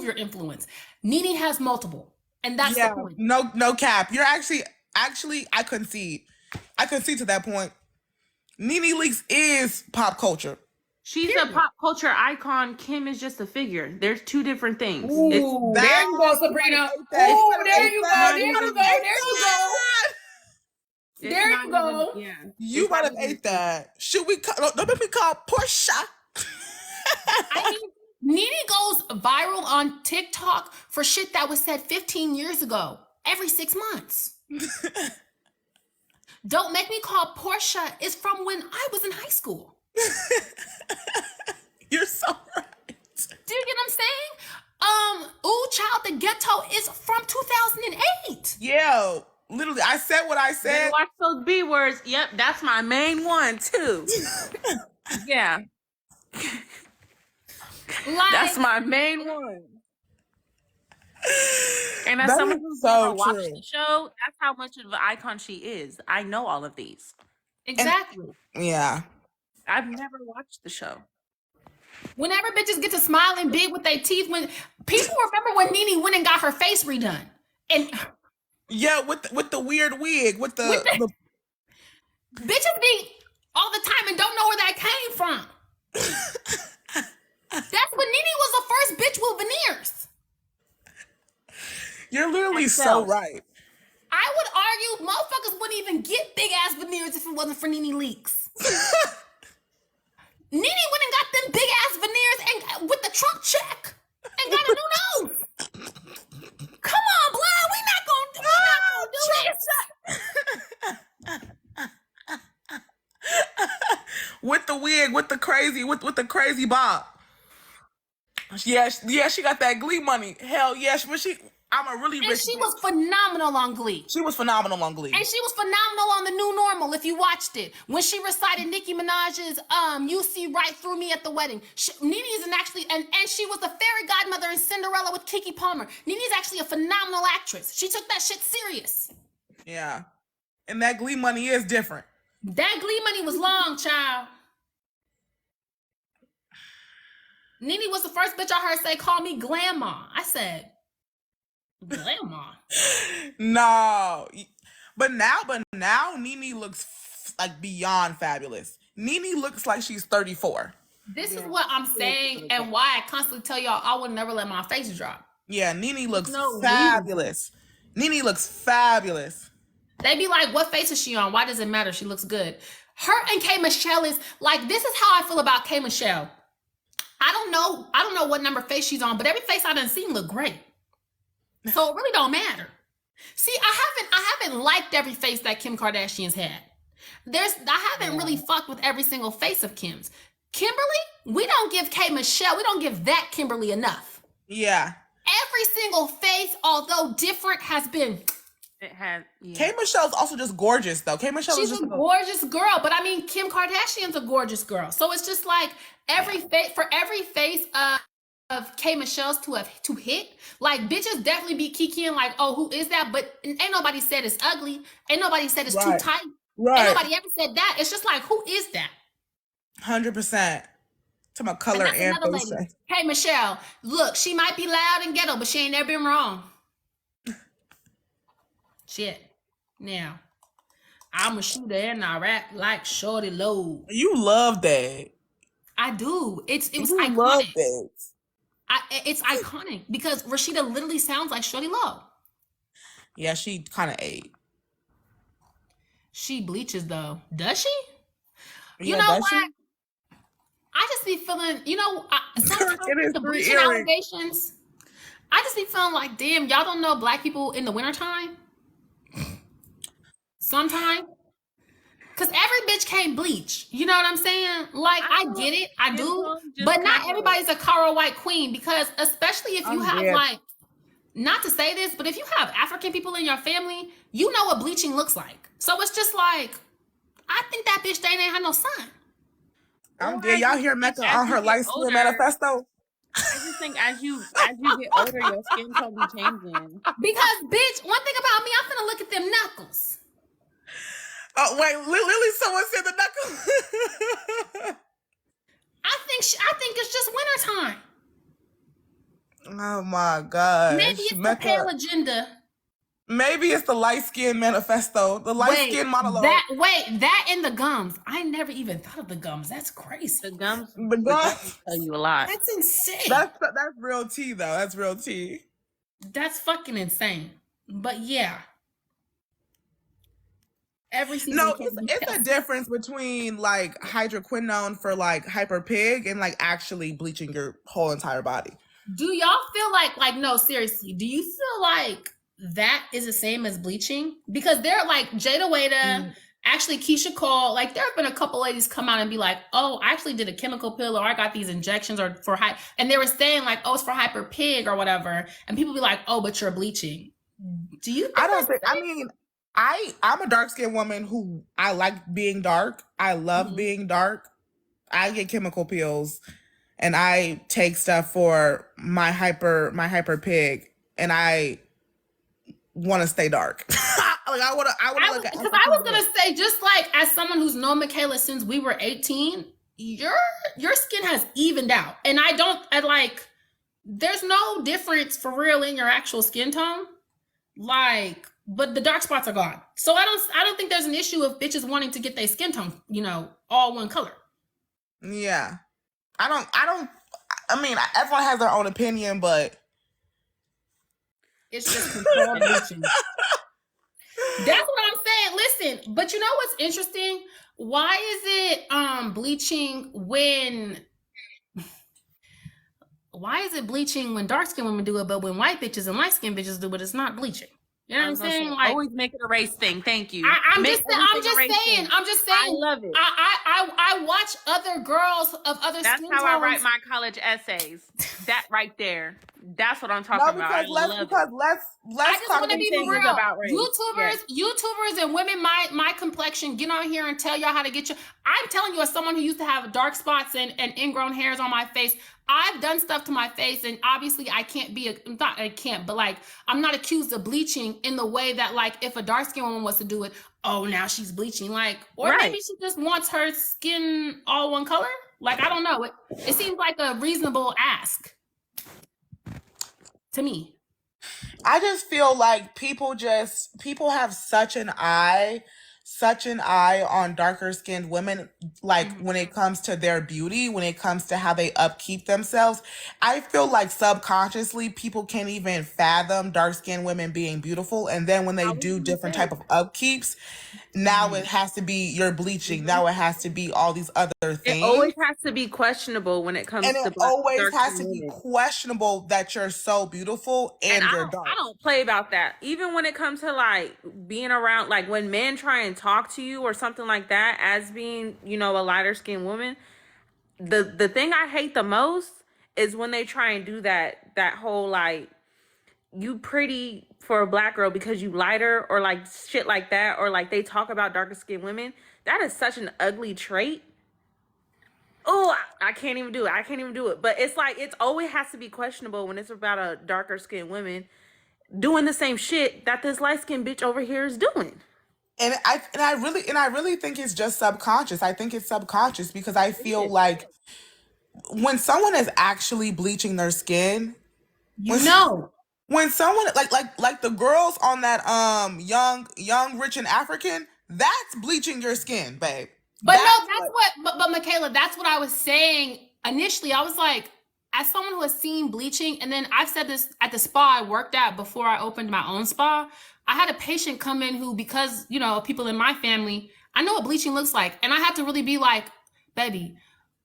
your influence. Nene has multiple. And that's the point. No cap. You're actually I concede. I concede to that point. Nene Leakes is pop culture. She's a pop culture icon. Kim is just a figure. There's two different things. Ooh, there you go, Sabrina. Ooh, there you go. There you go. There you go. Yeah. You might have ate that. Should we call? Don't make me call Portia. I mean, Nene goes viral on TikTok for shit that was said 15 years ago. Every 6 months. Don't make me call Portia is from when I was in high school. You're so right. Do you get what I'm saying? Ooh, Child, the Ghetto is from 2008. Yeah, literally, I said what I said. Watch those B words. Yep, that's my main one too. Yeah. That's my main one. And as someone who's never watched the show, that's how much of an icon she is. I know all of these. Exactly. Yeah. I've never watched the show. Whenever bitches get to smiling big with their teeth, when people remember when Nene went and got her face redone. And yeah, with the weird wig, with the bitches be all the time and don't know where that came from. That's when Nene was the first bitch with veneers. You're literally so right. I would argue motherfuckers wouldn't even get big ass veneers if it wasn't for Nene Leakes. Nene went and got them big ass veneers and with the Trump check and got a new nose. Come on, blood, we not gonna do this. With the wig, with the crazy bob. Yeah, she got that Glee money. Hell yeah, but I'm a really rich. And she was phenomenal on Glee. She was phenomenal on Glee. And she was phenomenal on The New Normal, if you watched it. When she recited Nicki Minaj's You See Right Through Me at the Wedding. Nene is and she was the fairy godmother in Cinderella with Keke Palmer. Nene's actually a phenomenal actress. She took that shit serious. Yeah. And that Glee money is different. That Glee money was long, child. Nene was the first bitch I heard say, call me Glamma. I said, Glamma. No. But now Nene looks like beyond fabulous. Nene looks like she's 34. This is what I'm saying and why I constantly tell y'all I would never let my face drop. Yeah, Nene looks fabulous. Nene looks fabulous. They be like, what face is she on? Why does it matter? She looks good. Her and K Michelle is like, this is how I feel about K Michelle. I don't know what number face she's on, but every face I done seen look great. So it really don't matter. See, I haven't liked every face that Kim Kardashian's had. I haven't really fucked with every single face of Kim's. Kimberly, we don't give K Michelle, we don't give that Kimberly enough. Yeah. Every single face, although different, has been. It has. Yeah. K Michelle's also just gorgeous, though. K Michelle is just a gorgeous girl, but I mean, Kim Kardashian's a gorgeous girl. So it's just like every face of K Michelle's to hit, like bitches definitely be kikiing like, oh, who is that? But ain't nobody said it's ugly. Ain't nobody said it's too tight. Right. Ain't nobody ever said that. It's just like, who is that? 100%. To my color and face. Hey, Michelle, look, she might be loud and ghetto, but she ain't never been wrong. Shit. Now, I'm a shooter and I rap like Shorty Low. You love that. I do. It was you iconic. Love that. It's iconic because Rashida literally sounds like Shorty Low. Yeah, she kind of ate. She bleaches though. Does she? Yeah, you know what? she? I just be feeling, sometimes the bleaching earring. allegations, I just be feeling like, damn, y'all don't know black people in the wintertime? Sometimes. Because every bitch can't bleach. You know what I'm saying? Like, I get it. I do. But not everybody's a Cara White queen because especially if you have like, not to say this, but if you have African people in your family, you know what bleaching looks like. So it's just like, I think that bitch, they ain't had no son. I'm dead. Y'all hear Mecca on her light skin manifesto? I just think as you get older, your skin tone be changing. Because, bitch, one thing about me, I'm finna look at them knuckles. Oh wait, Lily, someone said the knuckles. I think it's just wintertime. Oh my gosh. Maybe it's the pale agenda. Maybe it's the light skin manifesto, the light skin monologue. That and the gums. I never even thought of the gums. That's crazy. The gums tell you a lot. That's insane. That's real tea though. That's real tea. That's fucking insane. But yeah. It's a difference between like hydroquinone for like hyper pig and like actually bleaching your whole entire body. Do y'all feel like no, seriously, do you feel like that is the same as bleaching? Because they're like Jada Wada, actually Keisha Cole, like there have been a couple ladies come out and be like, oh, I actually did a chemical pill or I got these injections or for and they were saying like, oh, it's for hyper pig or whatever. And people be like, oh, but you're bleaching. Do you think I'm a dark-skinned woman who I like being dark. I love being dark. I get chemical pills and I take stuff for my hyper pig and I want to stay dark. Like I want to look at. Because I was gonna say, just like as someone who's known Michaela since we were 18, your skin has evened out, and there's no difference for real in your actual skin tone, like, but the dark spots are gone. So I don't think there's an issue of bitches wanting to get their skin tone, all one color. Yeah, I mean, everyone has their own opinion, but it's just controlled bleaching. That's what I'm saying. Listen, but you know what's interesting? Why is it bleaching when dark-skinned women do it, but when white bitches and light-skinned bitches do it, it's not bleaching? You know what I'm saying? Like, always make it a race thing. Thank you. I'm just saying. I love it. I watch other girls of other skin tones. That's how I write my college essays. That right there. That's what I'm talking about. I just want to be real. YouTubers and women my complexion, get on here and tell y'all how to get your. I'm telling you, as someone who used to have dark spots and ingrown hairs on my face, I've done stuff to my face, and obviously I'm not accused of bleaching in the way that, like, if a dark skinned woman was to do it, oh, now she's bleaching, like, or maybe she just wants her skin all one color. Like, I don't know. It seems like a reasonable ask to me. I just feel like people have such an eye on darker skinned women, like when it comes to their beauty, when it comes to how they upkeep themselves. I feel like subconsciously people can't even fathom dark skinned women being beautiful, and then when they do different type of upkeeps, now it has to be your bleaching, now it has to be all these other things. It always has to be questionable when it comes to black, it always has to be questionable that you're so beautiful and you're dark. I don't play about that. Even when it comes to like being around, like when men try and talk to you or something like that as being, a lighter skinned woman, the thing I hate the most is when they try and do that whole like, you pretty for a black girl because you lighter, or like shit like that, or like they talk about darker skinned women. That is such an ugly trait. Oh, I can't even do it. But it's like, it's always has to be questionable when it's about a darker skinned woman doing the same shit that this light skinned bitch over here is doing. And I really think it's just subconscious. I think it's subconscious because I feel like when someone is actually bleaching their skin, when someone like the girls on that young rich and African, That's bleaching your skin, babe. But but Michaela, that's what I was saying initially. I was like, as someone who has seen bleaching, and then I've said this at the spa I worked at before I opened my own spa, I had a patient come in who, because, you know, people in my family, I know what bleaching looks like. And I had to really be like, baby,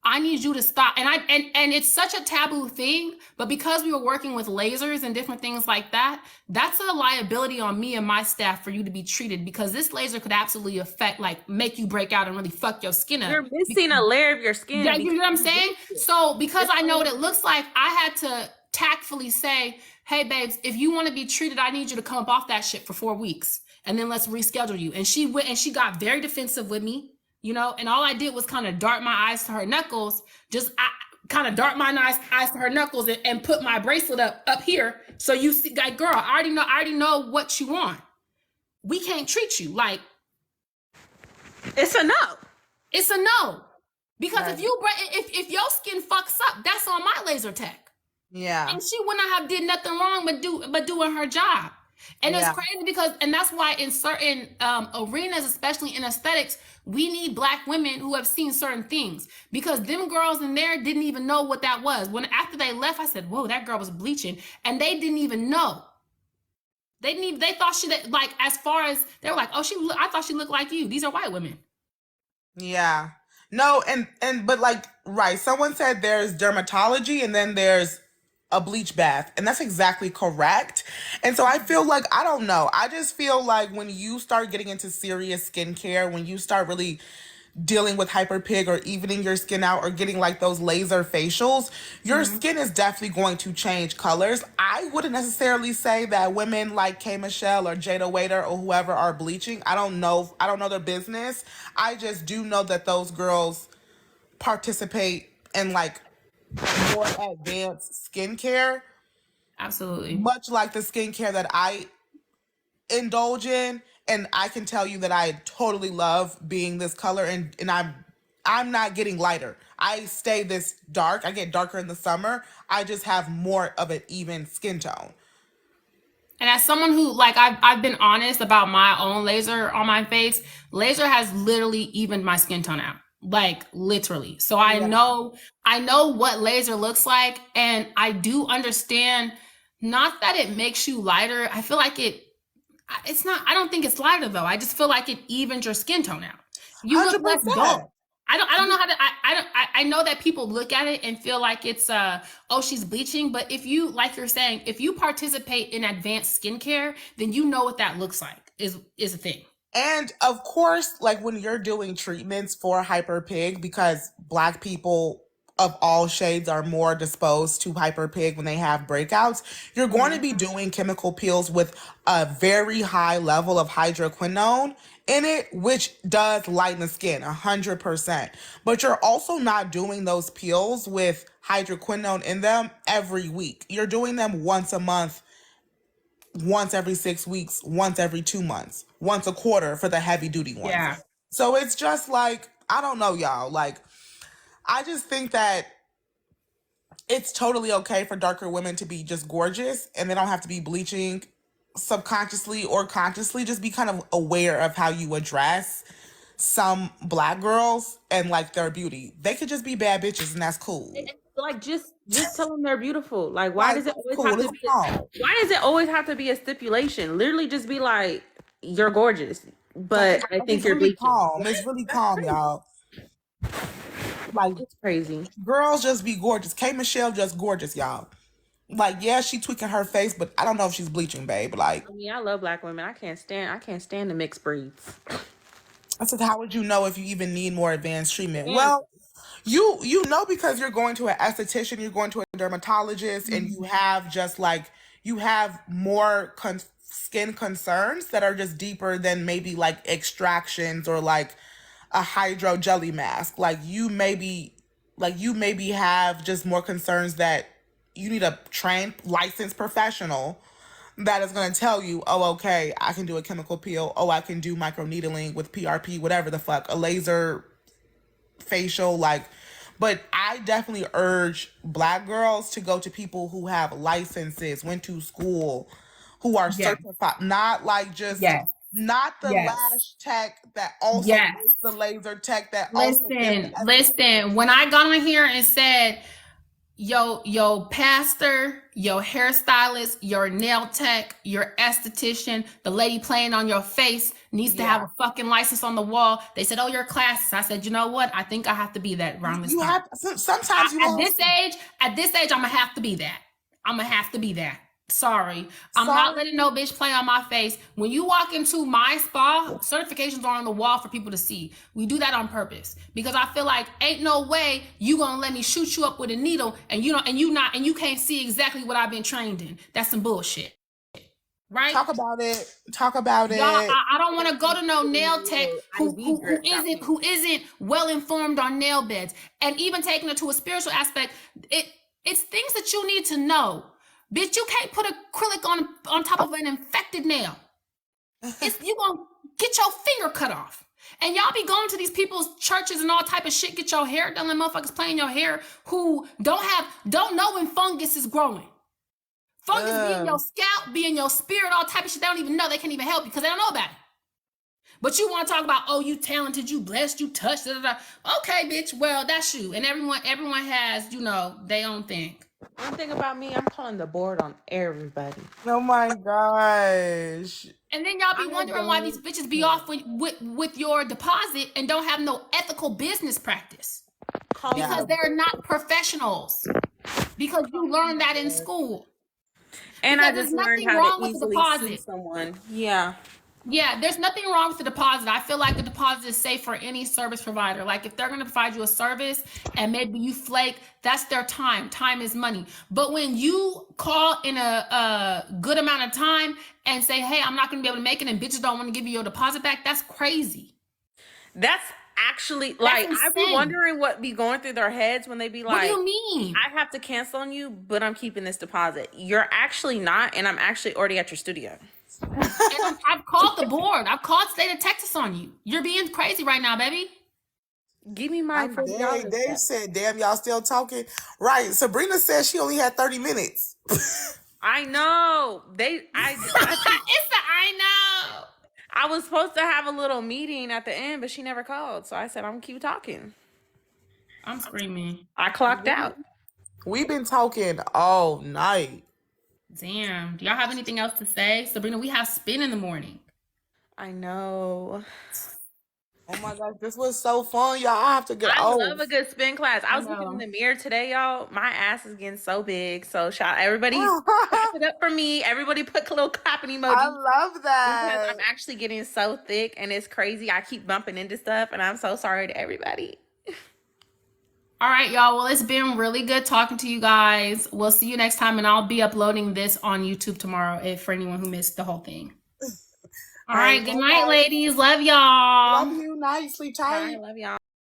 I need you to stop. And it's such a taboo thing, but because we were working with lasers and different things like that, that's a liability on me and my staff for you to be treated, because this laser could absolutely affect, like, make you break out and really fuck your skin up. You're missing a layer of your skin. Yeah, you know what I'm saying? So because I know what it looks like, I had to tactfully say, hey babes, if you want to be treated, I need you to come up off that shit for 4 weeks, and then let's reschedule you. And she went and she got very defensive with me. You know, and all I did was kind of dart my eyes to her knuckles, kind of dart my eyes to her knuckles and put my bracelet up here. So you see, like, girl, I already know what you want. We can't treat you like. It's a no. It's a no. Because right. if your skin fucks up, that's on my laser tech. Yeah. And she would not have did nothing wrong but doing her job. And it's crazy because, and that's why in certain arenas, especially in aesthetics, we need Black women who have seen certain things, because them girls in there didn't even know what that was. When after they left, I said, whoa, that girl was bleaching. And they didn't even know. They thought she, like, as far as, they were like, oh, I thought she looked like you. These are white women. Yeah. No, but like, right. Someone said there's dermatology and then there's a bleach bath, and that's exactly correct. And so I feel like, I don't know, I just feel like when you start getting into serious skincare, when you start really dealing with hyperpig or evening your skin out or getting like those laser facials, your skin is definitely going to change colors. I wouldn't necessarily say that women like K Michelle or Jada Waiter or whoever are bleaching. I don't know their business. I just do know that those girls participate in like more advanced skincare. Absolutely. Much like the skincare that I indulge in. And I can tell you that I totally love being this color, and I'm not getting lighter. I stay this dark. I get darker in the summer. I just have more of an even skin tone. And as someone who, like, I've been honest about my own laser on my face, laser has literally evened my skin tone out. Like, literally. So I know what laser looks like, and I do understand, not that it makes you lighter. I feel like it's not, I don't think it's lighter though. I just feel like it evens your skin tone out. You 100%. Look less dull. I don't know how to, I know that people look at it and feel like it's, oh, she's bleaching. But if you, like you're saying, if you participate in advanced skincare, then you know what that looks like is a thing. And of course, like when you're doing treatments for hyperpig, because Black people of all shades are more disposed to hyperpig when they have breakouts, you're going to be doing chemical peels with a very high level of hydroquinone in it, which does lighten the skin 100%. But you're also not doing those peels with hydroquinone in them every week. You're doing them once a month, once every 6 weeks, once every 2 months, once a quarter for the heavy duty ones. Yeah. So it's just like, I don't know, y'all. Like, I just think that it's totally okay for darker women to be just gorgeous, and they don't have to be bleaching subconsciously or consciously. Just be kind of aware of how you address some Black girls and like their beauty. They could just be bad bitches, and that's cool. Like, just tell them they're beautiful. Like, why does it always have to be? Why does it always have to be a stipulation? Literally, just be like, you're gorgeous, but I think you're really calm. It's really calm, y'all. Like, it's crazy. Girls just be gorgeous. K Michelle just gorgeous, y'all. Like, yeah, she tweaking her face, but I don't know if she's bleaching, babe. Like, I mean, I love Black women. I can't stand the mixed breeds. I said, how would you know if you even need more advanced treatment? Yeah. Well, you know, because you're going to an esthetician, you're going to a dermatologist, and you have just like, you have more skin concerns that are just deeper than maybe like extractions or like a hydro jelly mask. Like, you maybe have just more concerns that you need a trained, licensed professional that is going to tell you, oh, okay, I can do a chemical peel. Oh, I can do microneedling with PRP, whatever the fuck, a laser facial. Like, but I definitely urge Black girls to go to people who have licenses, went to school, who are certified, not like just Not the lash tech that also is the laser tech that listen. When I got on here and said, your pastor, your hairstylist, your nail tech, your esthetician, the lady playing on your face needs to have a fucking license on the wall. They said, oh, your classes. I said, you know what? I think I have to be that around this time. Sometimes you at this age, I'm gonna have to be that. I'm gonna have to be that. Sorry. I'm not letting no bitch play on my face. When you walk into my spa, certifications are on the wall for people to see. We do that on purpose because I feel like ain't no way you gonna let me shoot you up with a needle and you can't see exactly what I've been trained in. That's some bullshit. Right? Talk about it. Y'all, I don't want to go to no nail tech who isn't well informed on nail beds. And even taking it to a spiritual aspect, it's things that you need to know. Bitch, you can't put acrylic on top of an infected nail. You gonna get your finger cut off. And y'all be going to these people's churches and all type of shit, get your hair done, and motherfuckers playing your hair who don't know when fungus is growing. Fungus be in your scalp, be in your spirit, all type of shit. They don't even know. They can't even help you because they don't know about it. But you want to talk about, oh, you talented, you blessed, you touched, da, da, da. Okay, bitch, well, that's you. And everyone has, their own thing. One thing about me, I'm calling the board on everybody. Oh my gosh. And then y'all be wondering why these bitches be off with your deposit and don't have no ethical business practice. Because they're not professionals. Because you learned that in school. And I just learned how to easily sue someone. Yeah, there's nothing wrong with the deposit. I feel like the deposit is safe for any service provider. Like if they're going to provide you a service and maybe you flake, that's their time. Time is money. But when you call in a good amount of time and say, hey, I'm not going to be able to make it and bitches don't want to give you your deposit back, that's crazy. That's actually I be wondering what be going through their heads when they be like, what do you mean? I have to cancel on you, but I'm keeping this deposit. You're actually not, and I'm actually already at your studio. And I've called the board. I've called state of Texas on you. You're being crazy right now, baby. Give me my $40. Dave said, damn, y'all still talking. Right. Sabrina said she only had 30 minutes. I know. I know. I was supposed to have a little meeting at the end, but she never called. So I said, I'm going to keep talking. I'm screaming. I clocked out. We've been talking all night. Damn. Do y'all have anything else to say? Sabrina, we have spin in the morning. I know. Oh my gosh, this was so fun, y'all. I have to get I love a good spin class. I was looking in the mirror today, y'all. My ass is getting so big. So shout out everybody. Clap it up for me. Everybody put a little clapping emoji. I love that. Because I'm actually getting so thick and it's crazy. I keep bumping into stuff and I'm so sorry to everybody. All right, y'all. Well, it's been really good talking to you guys. We'll see you next time, and I'll be uploading this on YouTube tomorrow for anyone who missed the whole thing. All right. Good night, ladies. Love y'all. Love you. Night. Sleep tight. Love y'all.